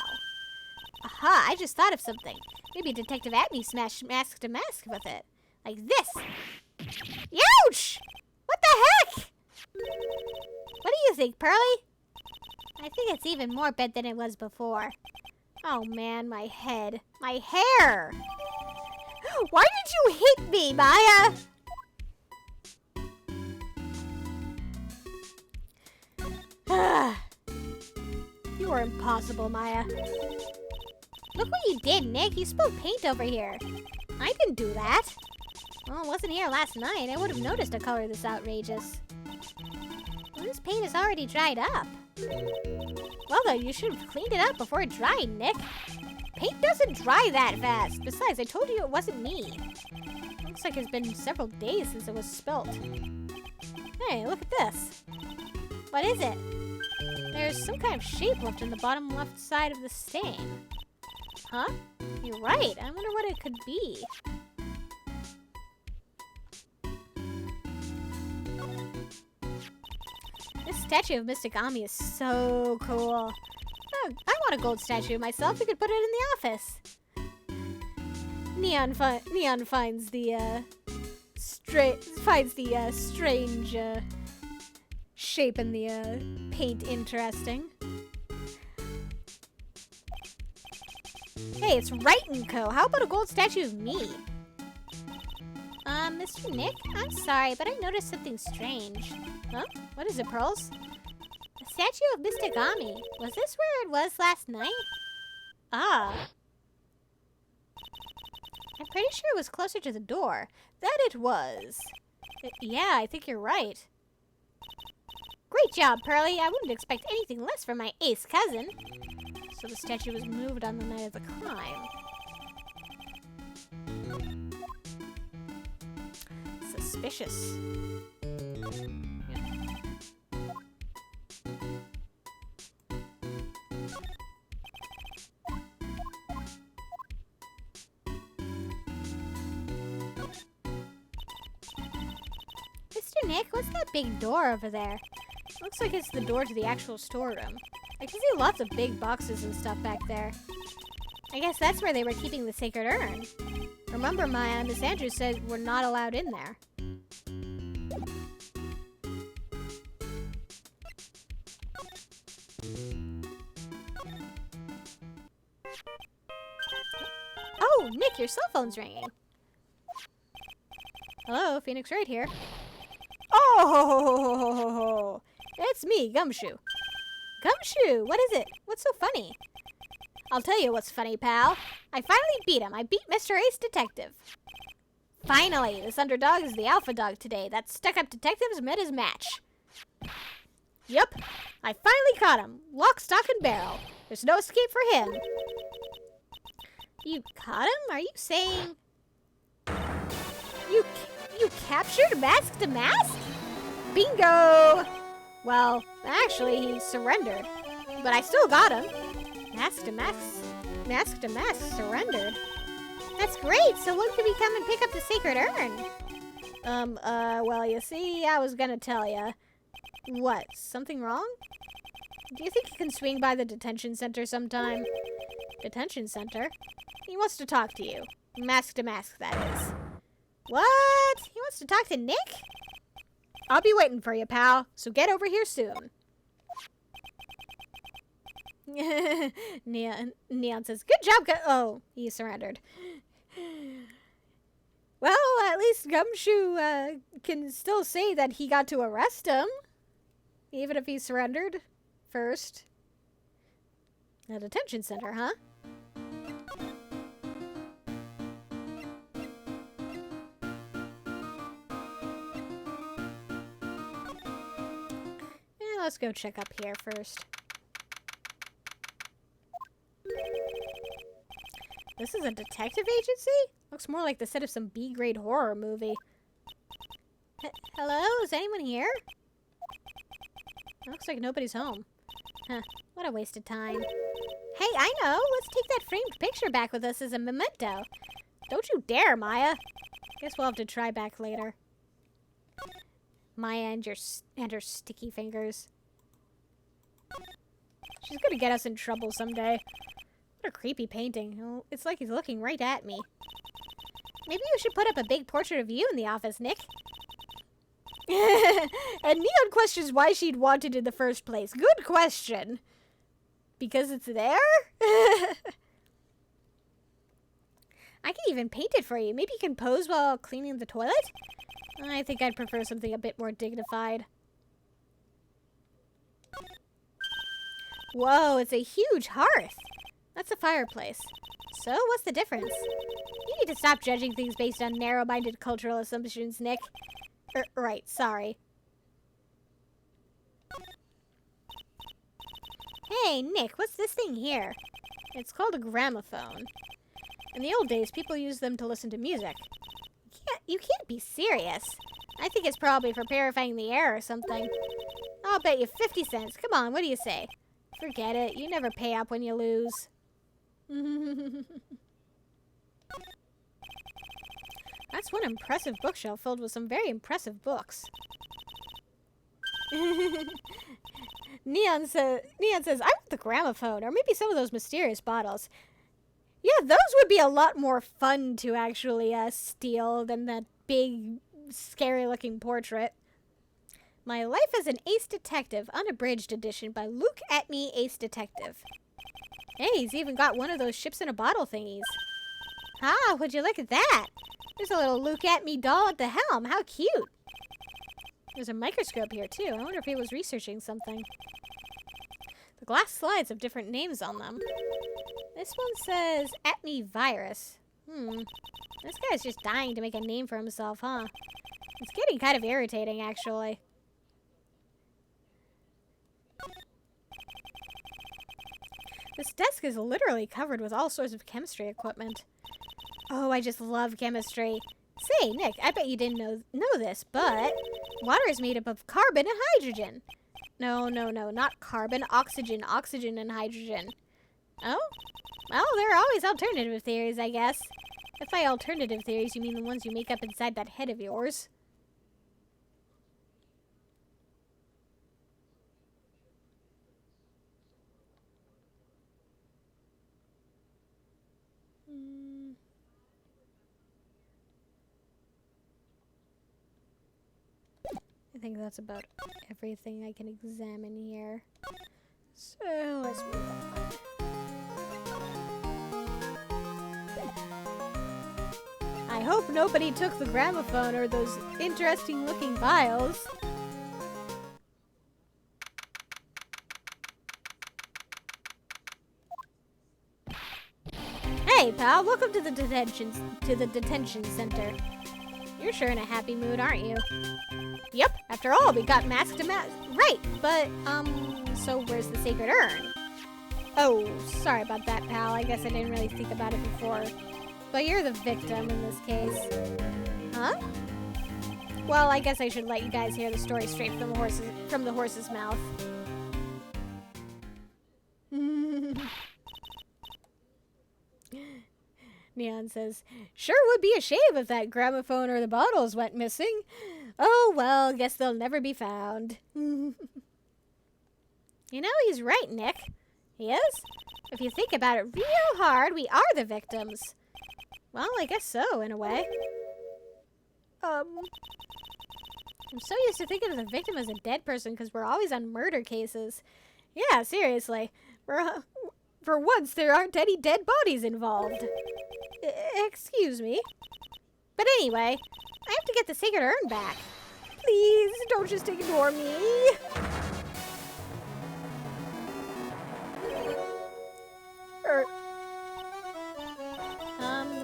Speaker 3: Aha, I just thought of something. Maybe Detective Atney smashed mask to mask with it. Like this. Youch! What the heck? What do you think, Pearly? I think it's even more bent than it was before. Oh man, my head. My hair! Why did you hit me, Maya?
Speaker 2: You are impossible, Maya.
Speaker 3: Look what you did, Nick. You spilled paint over here. I didn't do that. Well, it wasn't here last night. I would have noticed a color this outrageous. Well, this paint is already dried up. Well, though, you should have cleaned it up before it dried, Nick. Paint doesn't dry that fast. Besides, I told you it wasn't me.
Speaker 2: Looks like it's been several days since it was spilt. Hey, look at this.
Speaker 3: What is it?
Speaker 2: There's some kind of shape left in the bottom left side of the stain.
Speaker 3: Huh?
Speaker 2: You're right. I wonder what it could be.
Speaker 3: This statue of Mystic Ami is so cool. Oh, I want a gold statue myself. We could put it in the office.
Speaker 2: Neon finds the strange shape in the paint interesting.
Speaker 3: Hey, it's Wright & Co. How about a gold statue of me? Mr. Nick, I'm sorry, but I noticed something strange.
Speaker 2: Huh? What is it, Pearls?
Speaker 3: A statue of Mystic Ami. Was this where it was last night?
Speaker 2: Ah.
Speaker 3: I'm pretty sure it was closer to the door.
Speaker 2: That it was. Yeah, I think you're right.
Speaker 3: Great job, Pearly. I wouldn't expect anything less from my ace cousin.
Speaker 2: So the statue was moved on the night of the crime. Suspicious.
Speaker 3: Mr. Nick, what's that big door over there?
Speaker 2: Looks like it's the door to the actual storeroom. I can see lots of big boxes and stuff back there.
Speaker 3: I guess that's where they were keeping the sacred urn.
Speaker 2: Remember, Maya, Miss Andrews said we're not allowed in there.
Speaker 3: Oh, Nick, your cell phone's ringing.
Speaker 2: Hello, Phoenix Wright here. Oh, it's me, Gumshoe.
Speaker 3: Gumshoe, what is it? What's so funny?
Speaker 2: I'll tell you what's funny, pal. I finally beat him. I beat Mr. Ace Detective.
Speaker 3: Finally, this underdog is the alpha dog today. That stuck-up detective's met his match.
Speaker 2: Yep, I finally caught him. Lock, stock, and barrel. There's no escape for him.
Speaker 3: You caught him? Are you saying...
Speaker 2: You captured Mask to Mask? Bingo! Well, actually, he surrendered. But I still got him. Mask to Mask surrendered.
Speaker 3: That's great. So when can we come and pick up the sacred urn?
Speaker 2: Well, you see, I was gonna tell ya. What, something wrong? Do you think you can swing by the detention center sometime? Detention center? He wants to talk to you. Mask to mask, that is.
Speaker 3: What? He wants to talk to Nick?
Speaker 2: I'll be waiting for you, pal, so get over here soon. Neon says, good job, oh, he surrendered. Well, at least Gumshoe can still say that he got to arrest him. Even if he surrendered first. A detention center, huh? Yeah, let's go check up here first. This is a detective agency? Looks more like the set of some B-grade horror movie.
Speaker 3: Hello? Is anyone here?
Speaker 2: Looks like nobody's home.
Speaker 3: Huh. What a waste of time. Hey, I know. Let's take that framed picture back with us as a memento.
Speaker 2: Don't you dare, Maya. Guess we'll have to try back later. Maya and her sticky fingers. She's gonna get us in trouble someday. What a creepy painting. Oh, it's like he's looking right at me.
Speaker 3: Maybe you should put up a big portrait of you in the office, Nick.
Speaker 2: And Neon questions why she'd want it in the first place. Good question. Because it's there?
Speaker 3: I can even paint it for you. Maybe you can pose while cleaning the toilet?
Speaker 2: I think I'd prefer something a bit more dignified. Whoa, it's a huge hearth. That's a fireplace.
Speaker 3: So, what's the difference? You need to stop judging things based on narrow-minded cultural assumptions, Nick.
Speaker 2: Right, sorry.
Speaker 3: Hey, Nick, what's this thing here?
Speaker 2: It's called a gramophone. In the old days, people used them to listen to music.
Speaker 3: You can't be serious.
Speaker 2: I think it's probably for purifying the air or something.
Speaker 3: I'll bet you 50 cents. Come on, what do you say?
Speaker 2: Forget it. You never pay up when you lose. That's one impressive bookshelf filled with some very impressive books. Neon says, I want the gramophone, or maybe some of those mysterious bottles. Yeah, those would be a lot more fun to actually steal than that big, scary-looking portrait. My Life as an Ace Detective, unabridged edition by Look at Me, Ace Detective. Hey, he's even got one of those ships in a bottle thingies.
Speaker 3: Ah, would you look at that? There's a little Look at Me doll at the helm. How cute.
Speaker 2: There's a microscope here, too. I wonder if he was researching something. The glass slides have different names on them. This one says At Me Virus. This guy's just dying to make a name for himself, huh? It's getting kind of irritating, actually. This desk is literally covered with all sorts of chemistry equipment. Oh, I just love chemistry.
Speaker 3: Say, Nick, I bet you didn't know this, but water is made up of carbon and hydrogen.
Speaker 2: No, not carbon, oxygen, and hydrogen.
Speaker 3: Oh? Well, there are always alternative theories, I guess.
Speaker 2: If by alternative theories you mean the ones you make up inside that head of yours. I think that's about everything I can examine here. So let's move on. I hope nobody took the gramophone or those interesting looking vials. Hey pal, welcome to the detention center.
Speaker 3: You're sure in a happy mood, aren't you? Yep, after all, we got mask to mask. Right, but, so where's the sacred urn? Oh, sorry about that, pal. I guess I didn't really think about it before. But you're the victim in this case. Huh? Well, I guess I should let you guys hear the story straight from the horse's mouth. Neon says, sure would be a shame if that gramophone or the bottles went missing. Oh, well, guess they'll never be found. You know, he's right, Nick. He is? If you think about it real hard, we are the victims. Well, I guess so, in a way. I'm so used to thinking of the victim as a dead person because we're always on murder cases. Yeah, seriously. For once, there aren't any dead bodies involved. Excuse me. But anyway, I have to get the sacred urn back. Please, don't just ignore me.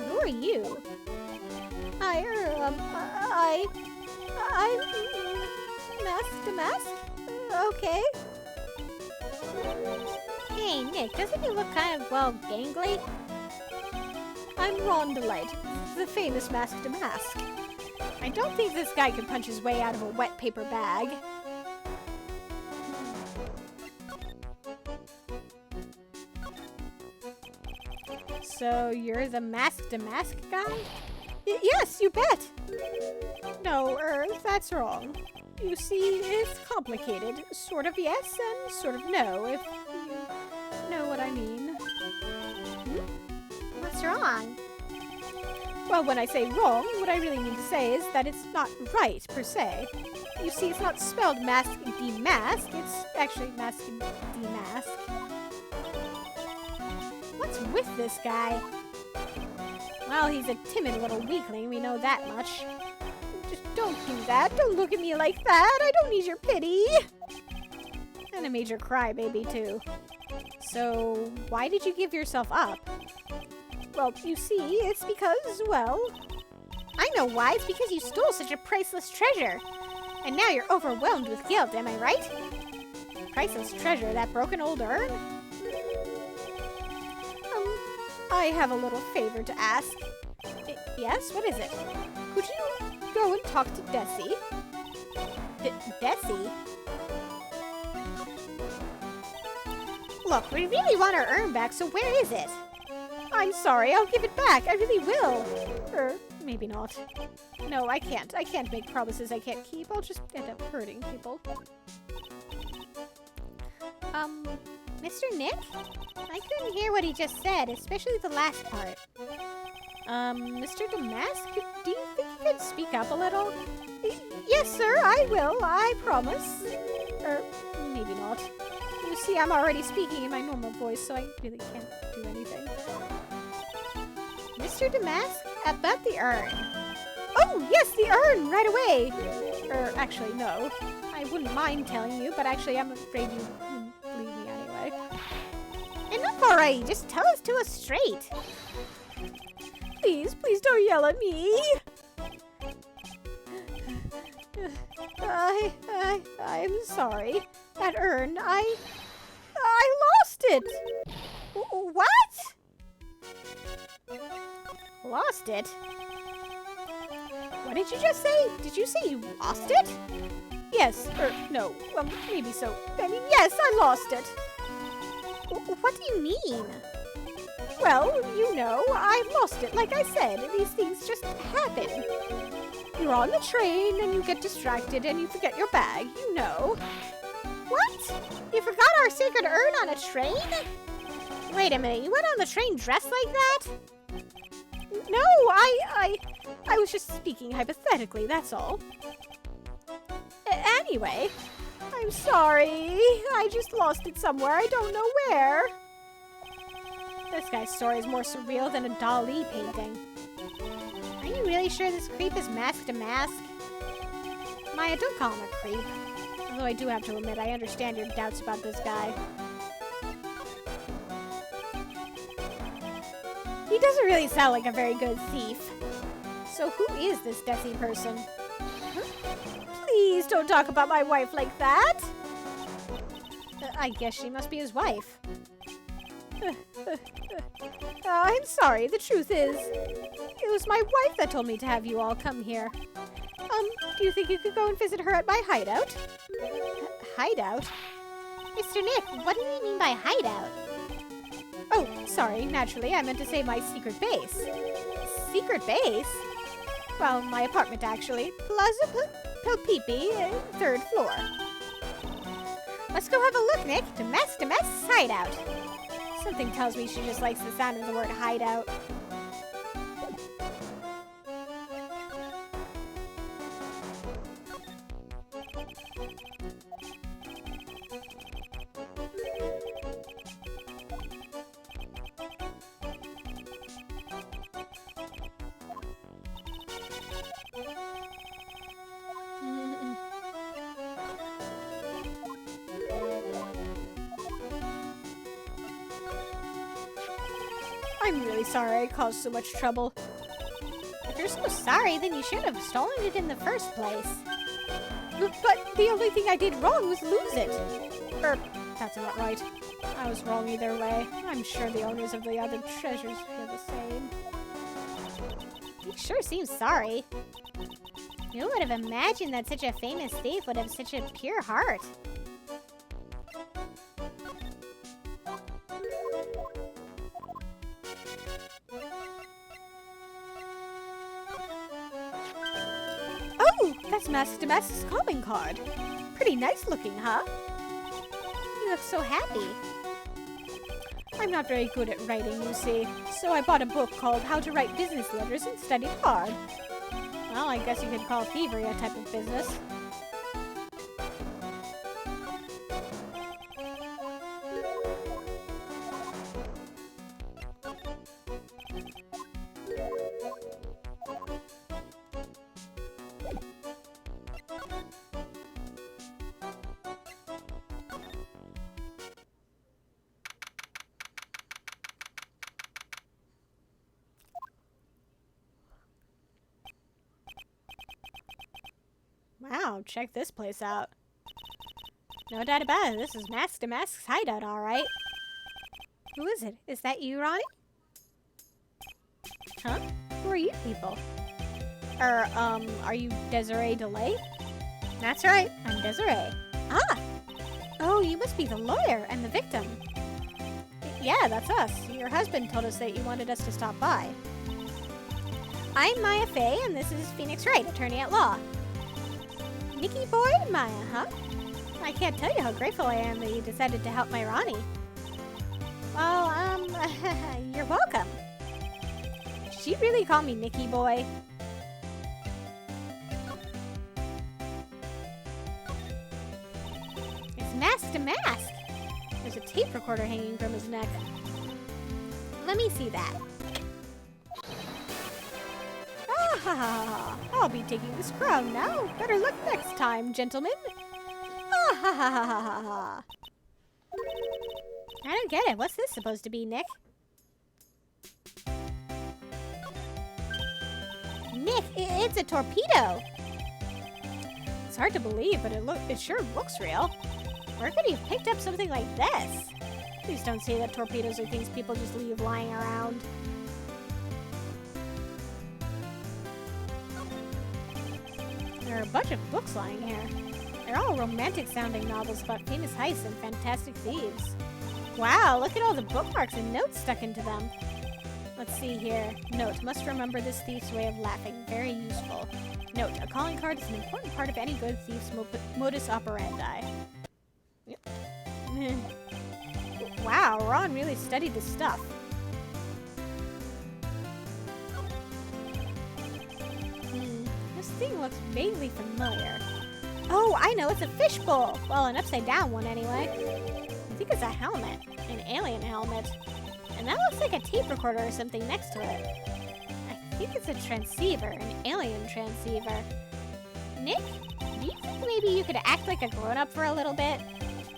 Speaker 3: Who are you? I'm mask to mask? Okay. Hey, Nick, doesn't he look kind of, well, gangly? I'm Rondelite, the famous mask to mask. I don't think this guy could punch his way out of a wet paper bag. So, you're the mask to mask guy? Yes, you bet! No, that's wrong. You see, it's complicated. Sort of yes and sort of no, if you know what I mean. What's wrong? Well, when I say wrong, what I really mean to say is that it's not right, per se. You see, it's not spelled mask demask, it's actually mask demask. What's with this guy? Well, he's a timid little weakling, we know that much. Just don't do that. Don't look at me like that. I don't need your pity. And a major crybaby, too. So, why did you give yourself up? Well, you see, it's because, well... I know why. It's because you stole such a priceless treasure. And now you're overwhelmed with guilt, am I right? Priceless treasure, that broken old urn? I have a little favor to ask. Yes, what is it? Could you go and talk to Desi? Desi? Look, we really want our urn back, so where is it? I'm sorry, I'll give it back. I really will. Or maybe not. No, I can't. I can't make promises I can't keep. I'll just end up hurting people. Mr. Nick? I couldn't hear what he just said, especially the last part. Mr. Damask, do you think you could speak up a little? Yes, sir, I will, I promise. Or maybe not. You see, I'm already speaking in my normal voice, so I really can't do anything. Mr. Damask, about the urn. Oh, yes, the urn, right away. Actually, no. I wouldn't mind telling you, but actually I'm afraid you wouldn't believe me anyway. Enough already, just tell us to us straight. Please, please don't yell at me. I'm sorry. That urn, I lost it. What? Lost it? What did you just say? Did you say you lost it? Yes, no, maybe so. I mean, yes, I lost it. What do you mean? Well, you know, I lost it. Like I said, these things just happen. You're on the train, and you get distracted, and you forget your bag, you know. What? You forgot our sacred urn on a train? Wait a minute, you went on the train dressed like that? No, I was just speaking hypothetically, that's all. Anyway, I'm sorry. I just lost it somewhere. I don't know where. This guy's story is more surreal than a Dali painting. Are you really sure this creep is mask to mask? Maya, don't call him a creep. Although I do have to admit, I understand your doubts about this guy. He doesn't really sound like a very good thief.
Speaker 2: So who is this Desi person? Please don't talk about my wife like that! I guess she must be his wife. I'm sorry, the truth is, it was my wife that told me to have you all come here. Do you think you could go and visit her at my hideout? Hideout?
Speaker 3: Mr. Nick, what do you mean by hideout?
Speaker 2: Oh, sorry, naturally, I meant to say my secret base. Secret base? Well, my apartment, actually. Plaza Pelpipi, 3rd floor.
Speaker 3: Let's go have a look, Nick. Domestic's hideout.
Speaker 2: Something tells me she just likes the sound of the word hideout. I'm really sorry I caused so much trouble.
Speaker 3: If you're so sorry, then you should have stolen it in the first place.
Speaker 2: But the only thing I did wrong was lose it. That's not right. I was wrong either way. I'm sure the owners of the other treasures feel the same.
Speaker 3: You sure seem sorry. Who would have imagined that such a famous thief would have such a pure heart?
Speaker 2: Oh, that's Master Damascus' calling card. Pretty nice looking, huh?
Speaker 3: You look so happy.
Speaker 2: I'm not very good at writing, you see, so I bought a book called How to Write Business Letters and studied hard. Well, I guess you could call thievery a type of business. Wow, check this place out. No doubt about it, this is Master Damascus' hideout, alright. Who is it? Is that you, Ronnie? Huh? Who are you people? Are you Desiree DeLay? That's right, I'm Desiree. Ah! Oh, you must be the lawyer and the victim. Yeah, that's us. Your husband told us that you wanted us to stop by. I'm Maya Fey, and this is Phoenix Wright, attorney at law. Nikki boy, Maya, huh? I can't tell you how grateful I am that you decided to help my Ronnie. Well, you're welcome. Did she really call me Nikki boy? It's Mask to Mask. There's a tape recorder hanging from his neck. Let me see that. Ah, I'll be taking this crown now. Better luck next time, gentlemen. Ah,
Speaker 3: I don't get it. What's this supposed to be, Nick? Nick, it's a torpedo.
Speaker 2: It's hard to believe, but it sure looks real. Where could he have picked up something like this? Please don't say that torpedoes are things people just leave lying around. There are a bunch of books lying here. They're all romantic-sounding novels about famous heists and fantastic thieves. Wow, look at all the bookmarks and notes stuck into them. Let's see here. Note, must remember this thief's way of laughing. Very useful. Note, a calling card is an important part of any good thief's modus operandi. Yep. Wow, Ron really studied this stuff. This thing looks vaguely familiar. Oh, I know, it's a fishbowl! Well, an upside-down one anyway. I think it's a helmet. An alien helmet. And that looks like a tape recorder or something next to it. I think it's a transceiver, an alien transceiver. Nick, do you think maybe you could act like a grown-up for a little bit?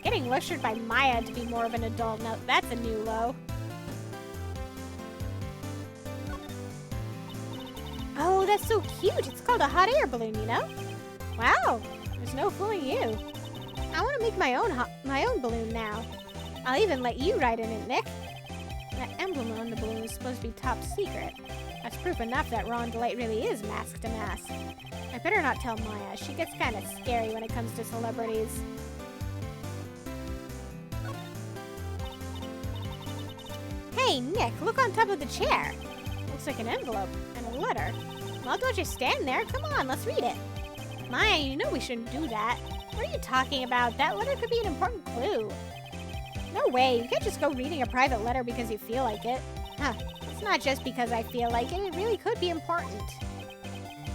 Speaker 2: Getting lectured by Maya to be more of an adult, now that's a new low. Oh,
Speaker 3: that's so cute. It's called a hot air balloon, you know? Wow, there's no fooling you. I want to make my own balloon now. I'll even let you ride in it, Nick. That emblem on the balloon is supposed to be top secret. That's proof enough that Ron Delight really is mask to mask. I better not tell Maya. She gets kind of scary when it comes to celebrities. Hey, Nick, look on top of the chair. Looks like an envelope and a letter. Well, don't just stand there. Come on, let's read it. Maya, you know we shouldn't do that. What are you talking about? That letter could be an important clue. No way. You can't just go reading a private letter because you feel like it. Huh. It's not just because I feel like it. It really could be important.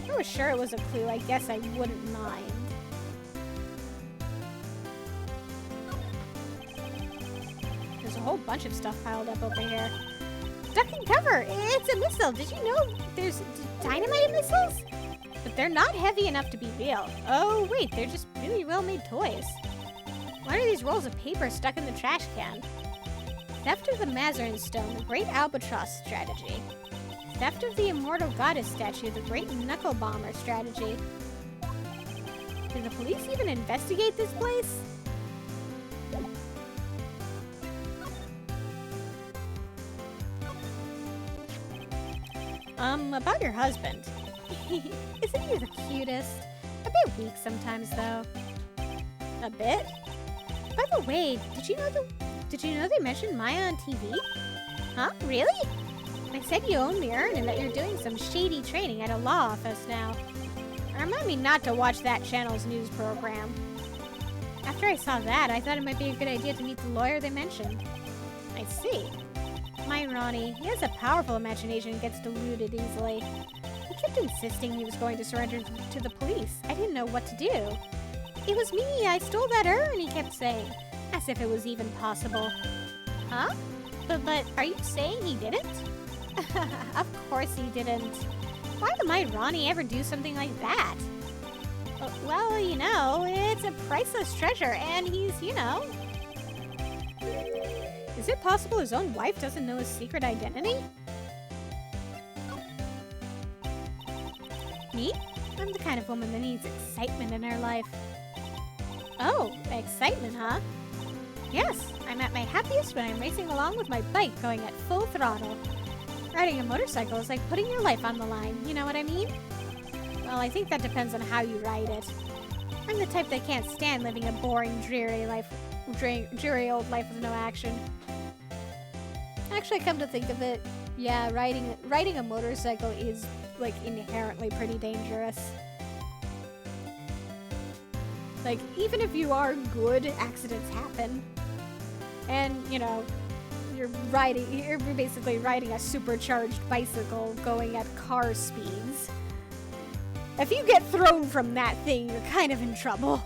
Speaker 3: If I was sure it was a clue, I guess I wouldn't mind. There's a whole bunch of stuff piled up over here. Duck and cover! It's a missile! Did you know there's dynamite missiles? But they're not heavy enough to be real. Oh, wait, they're just really well-made toys. Why are these rolls of paper stuck in the trash can? Theft of the Mazarin Stone, the Great Albatross Strategy. Theft of the Immortal Goddess Statue, the Great Knuckle Bomber Strategy. Did the police even investigate this place? About your husband. Isn't he the cutest? A bit weak sometimes, though. A bit? By the way, did you know they mentioned Maya on TV? Huh? Really? They said you own the urn and that you're doing some shady training at a law office now. Remind me not to watch that channel's news program. After I saw that, I thought it might be a good idea to meet the lawyer they mentioned. I see. My Ronnie, he has a powerful imagination and gets deluded easily. He kept insisting he was going to surrender to the police. I didn't know what to do. It was me, I stole that urn, he kept saying, as if it was even possible. Huh? But are you saying he didn't? Of course he didn't. Why would my Ronnie ever do something like that? Well, you know, it's a priceless treasure, and he's, you know... Is it possible his own wife doesn't know his secret identity? Me? I'm the kind of woman that needs excitement in her life. Oh, excitement, huh? Yes, I'm at my happiest when I'm racing along with my bike going at full throttle. Riding a motorcycle is like putting your life on the line, you know what I mean? Well, I think that depends on how you ride it. I'm the type that can't stand living a boring, dreary old life with no action. Actually, come to think of it, yeah, riding a motorcycle is, like, inherently pretty dangerous. Like, even if you are good, accidents happen. And, you know, you're basically riding a supercharged bicycle going at car speeds. If you get thrown from that thing, you're kind of in trouble.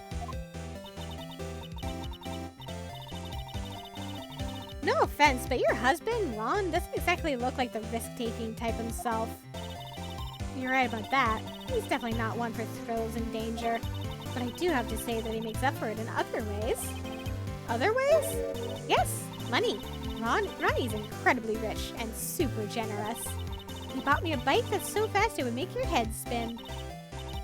Speaker 3: No offense, but your husband, Ron, doesn't exactly look like the risk-taking type himself. You're right about that. He's definitely not one for thrills and danger. But I do have to say that he makes up for it in other ways. Other ways? Yes, money. Ronnie's incredibly rich and super generous. He bought me a bike that's so fast it would make your head spin.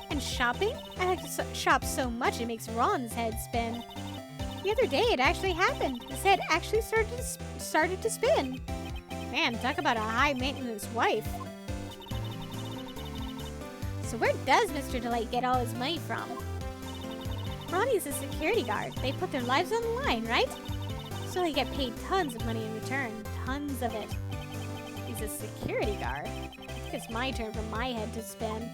Speaker 3: And shopping? I like to shop so much it makes Ron's head spin. The other day, it actually happened. His head actually started to spin. Man, talk about a high-maintenance wife. So where does Mr. Delight get all his money from? Ronnie's a security guard. They put their lives on the line, right? So they get paid tons of money in return. Tons of it. He's a security guard. I think it's my turn for my head to spin.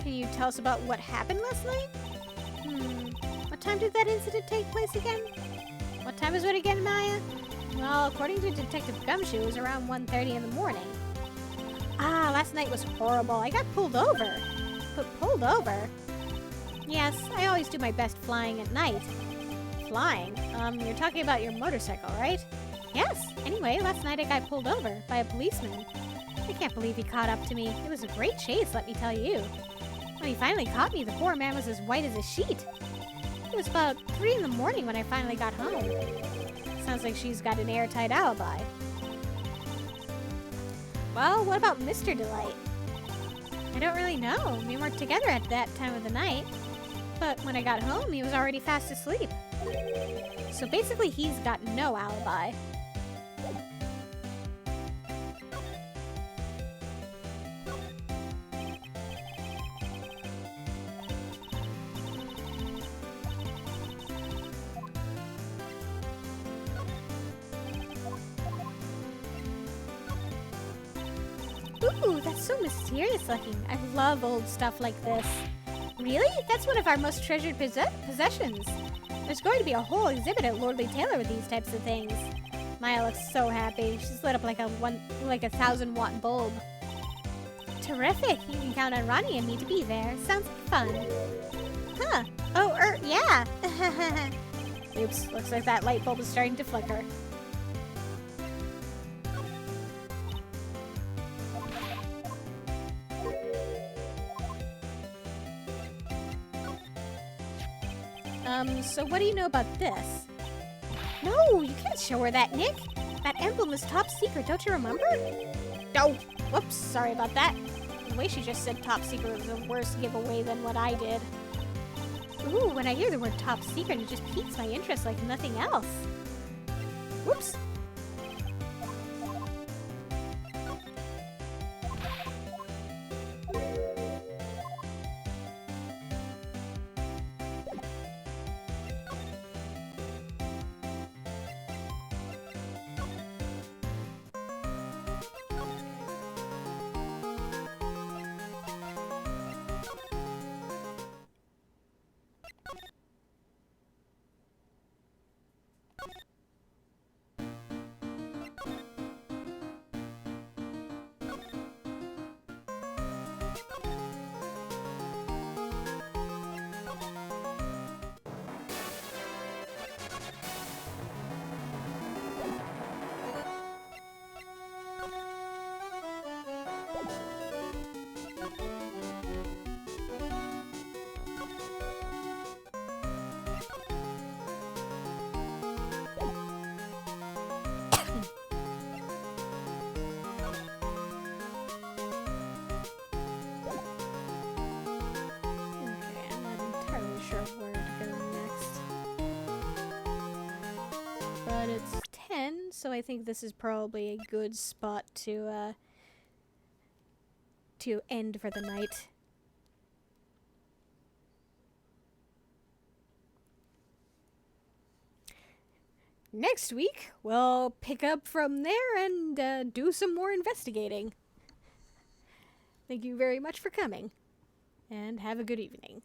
Speaker 3: Can you tell us about what happened last night? What time did that incident take place again? What time is it again, Maya? Well, according to Detective Gumshoe, it was around 1:30 in the morning. Ah, last night was horrible. I got pulled over. But pulled over? Yes, I always do my best flying at night. Flying? You're talking about your motorcycle, right? Yes. Anyway, last night I got pulled over by a policeman. I can't believe he caught up to me. It was a great chase, let me tell you. When he finally caught me, the poor man was as white as a sheet. It was about 3 in the morning when I finally got home. Sounds like she's got an airtight alibi. Well, what about Mr. Delight?
Speaker 2: I don't really know. We weren't together at that time of the night. But when I got home, he was already fast asleep.
Speaker 3: So basically, he's got no alibi. Ooh, that's so mysterious looking. I love old stuff like this. Really? That's one of our most treasured possessions. There's going to be a whole exhibit at Lordly Taylor with these types of things. Maya looks so happy. She's lit up like a 1,000-watt bulb. Terrific. You can count on Ronnie and me to be there. Sounds like fun. Huh. Oh, yeah. Oops, looks like that light bulb is starting to flicker. So what do you know about this? No, you can't show her that, Nick. That emblem is top secret, don't you remember? Oh, whoops, sorry about that. The way she just said top secret was a worse giveaway than what I did. Ooh, when I hear the word top secret, it just piques my interest like nothing else. Whoops. But it's 10, so I think this is probably a good spot to end for the night. Next week, we'll pick up from there and do some more investigating. Thank you very much for coming, and have a good evening.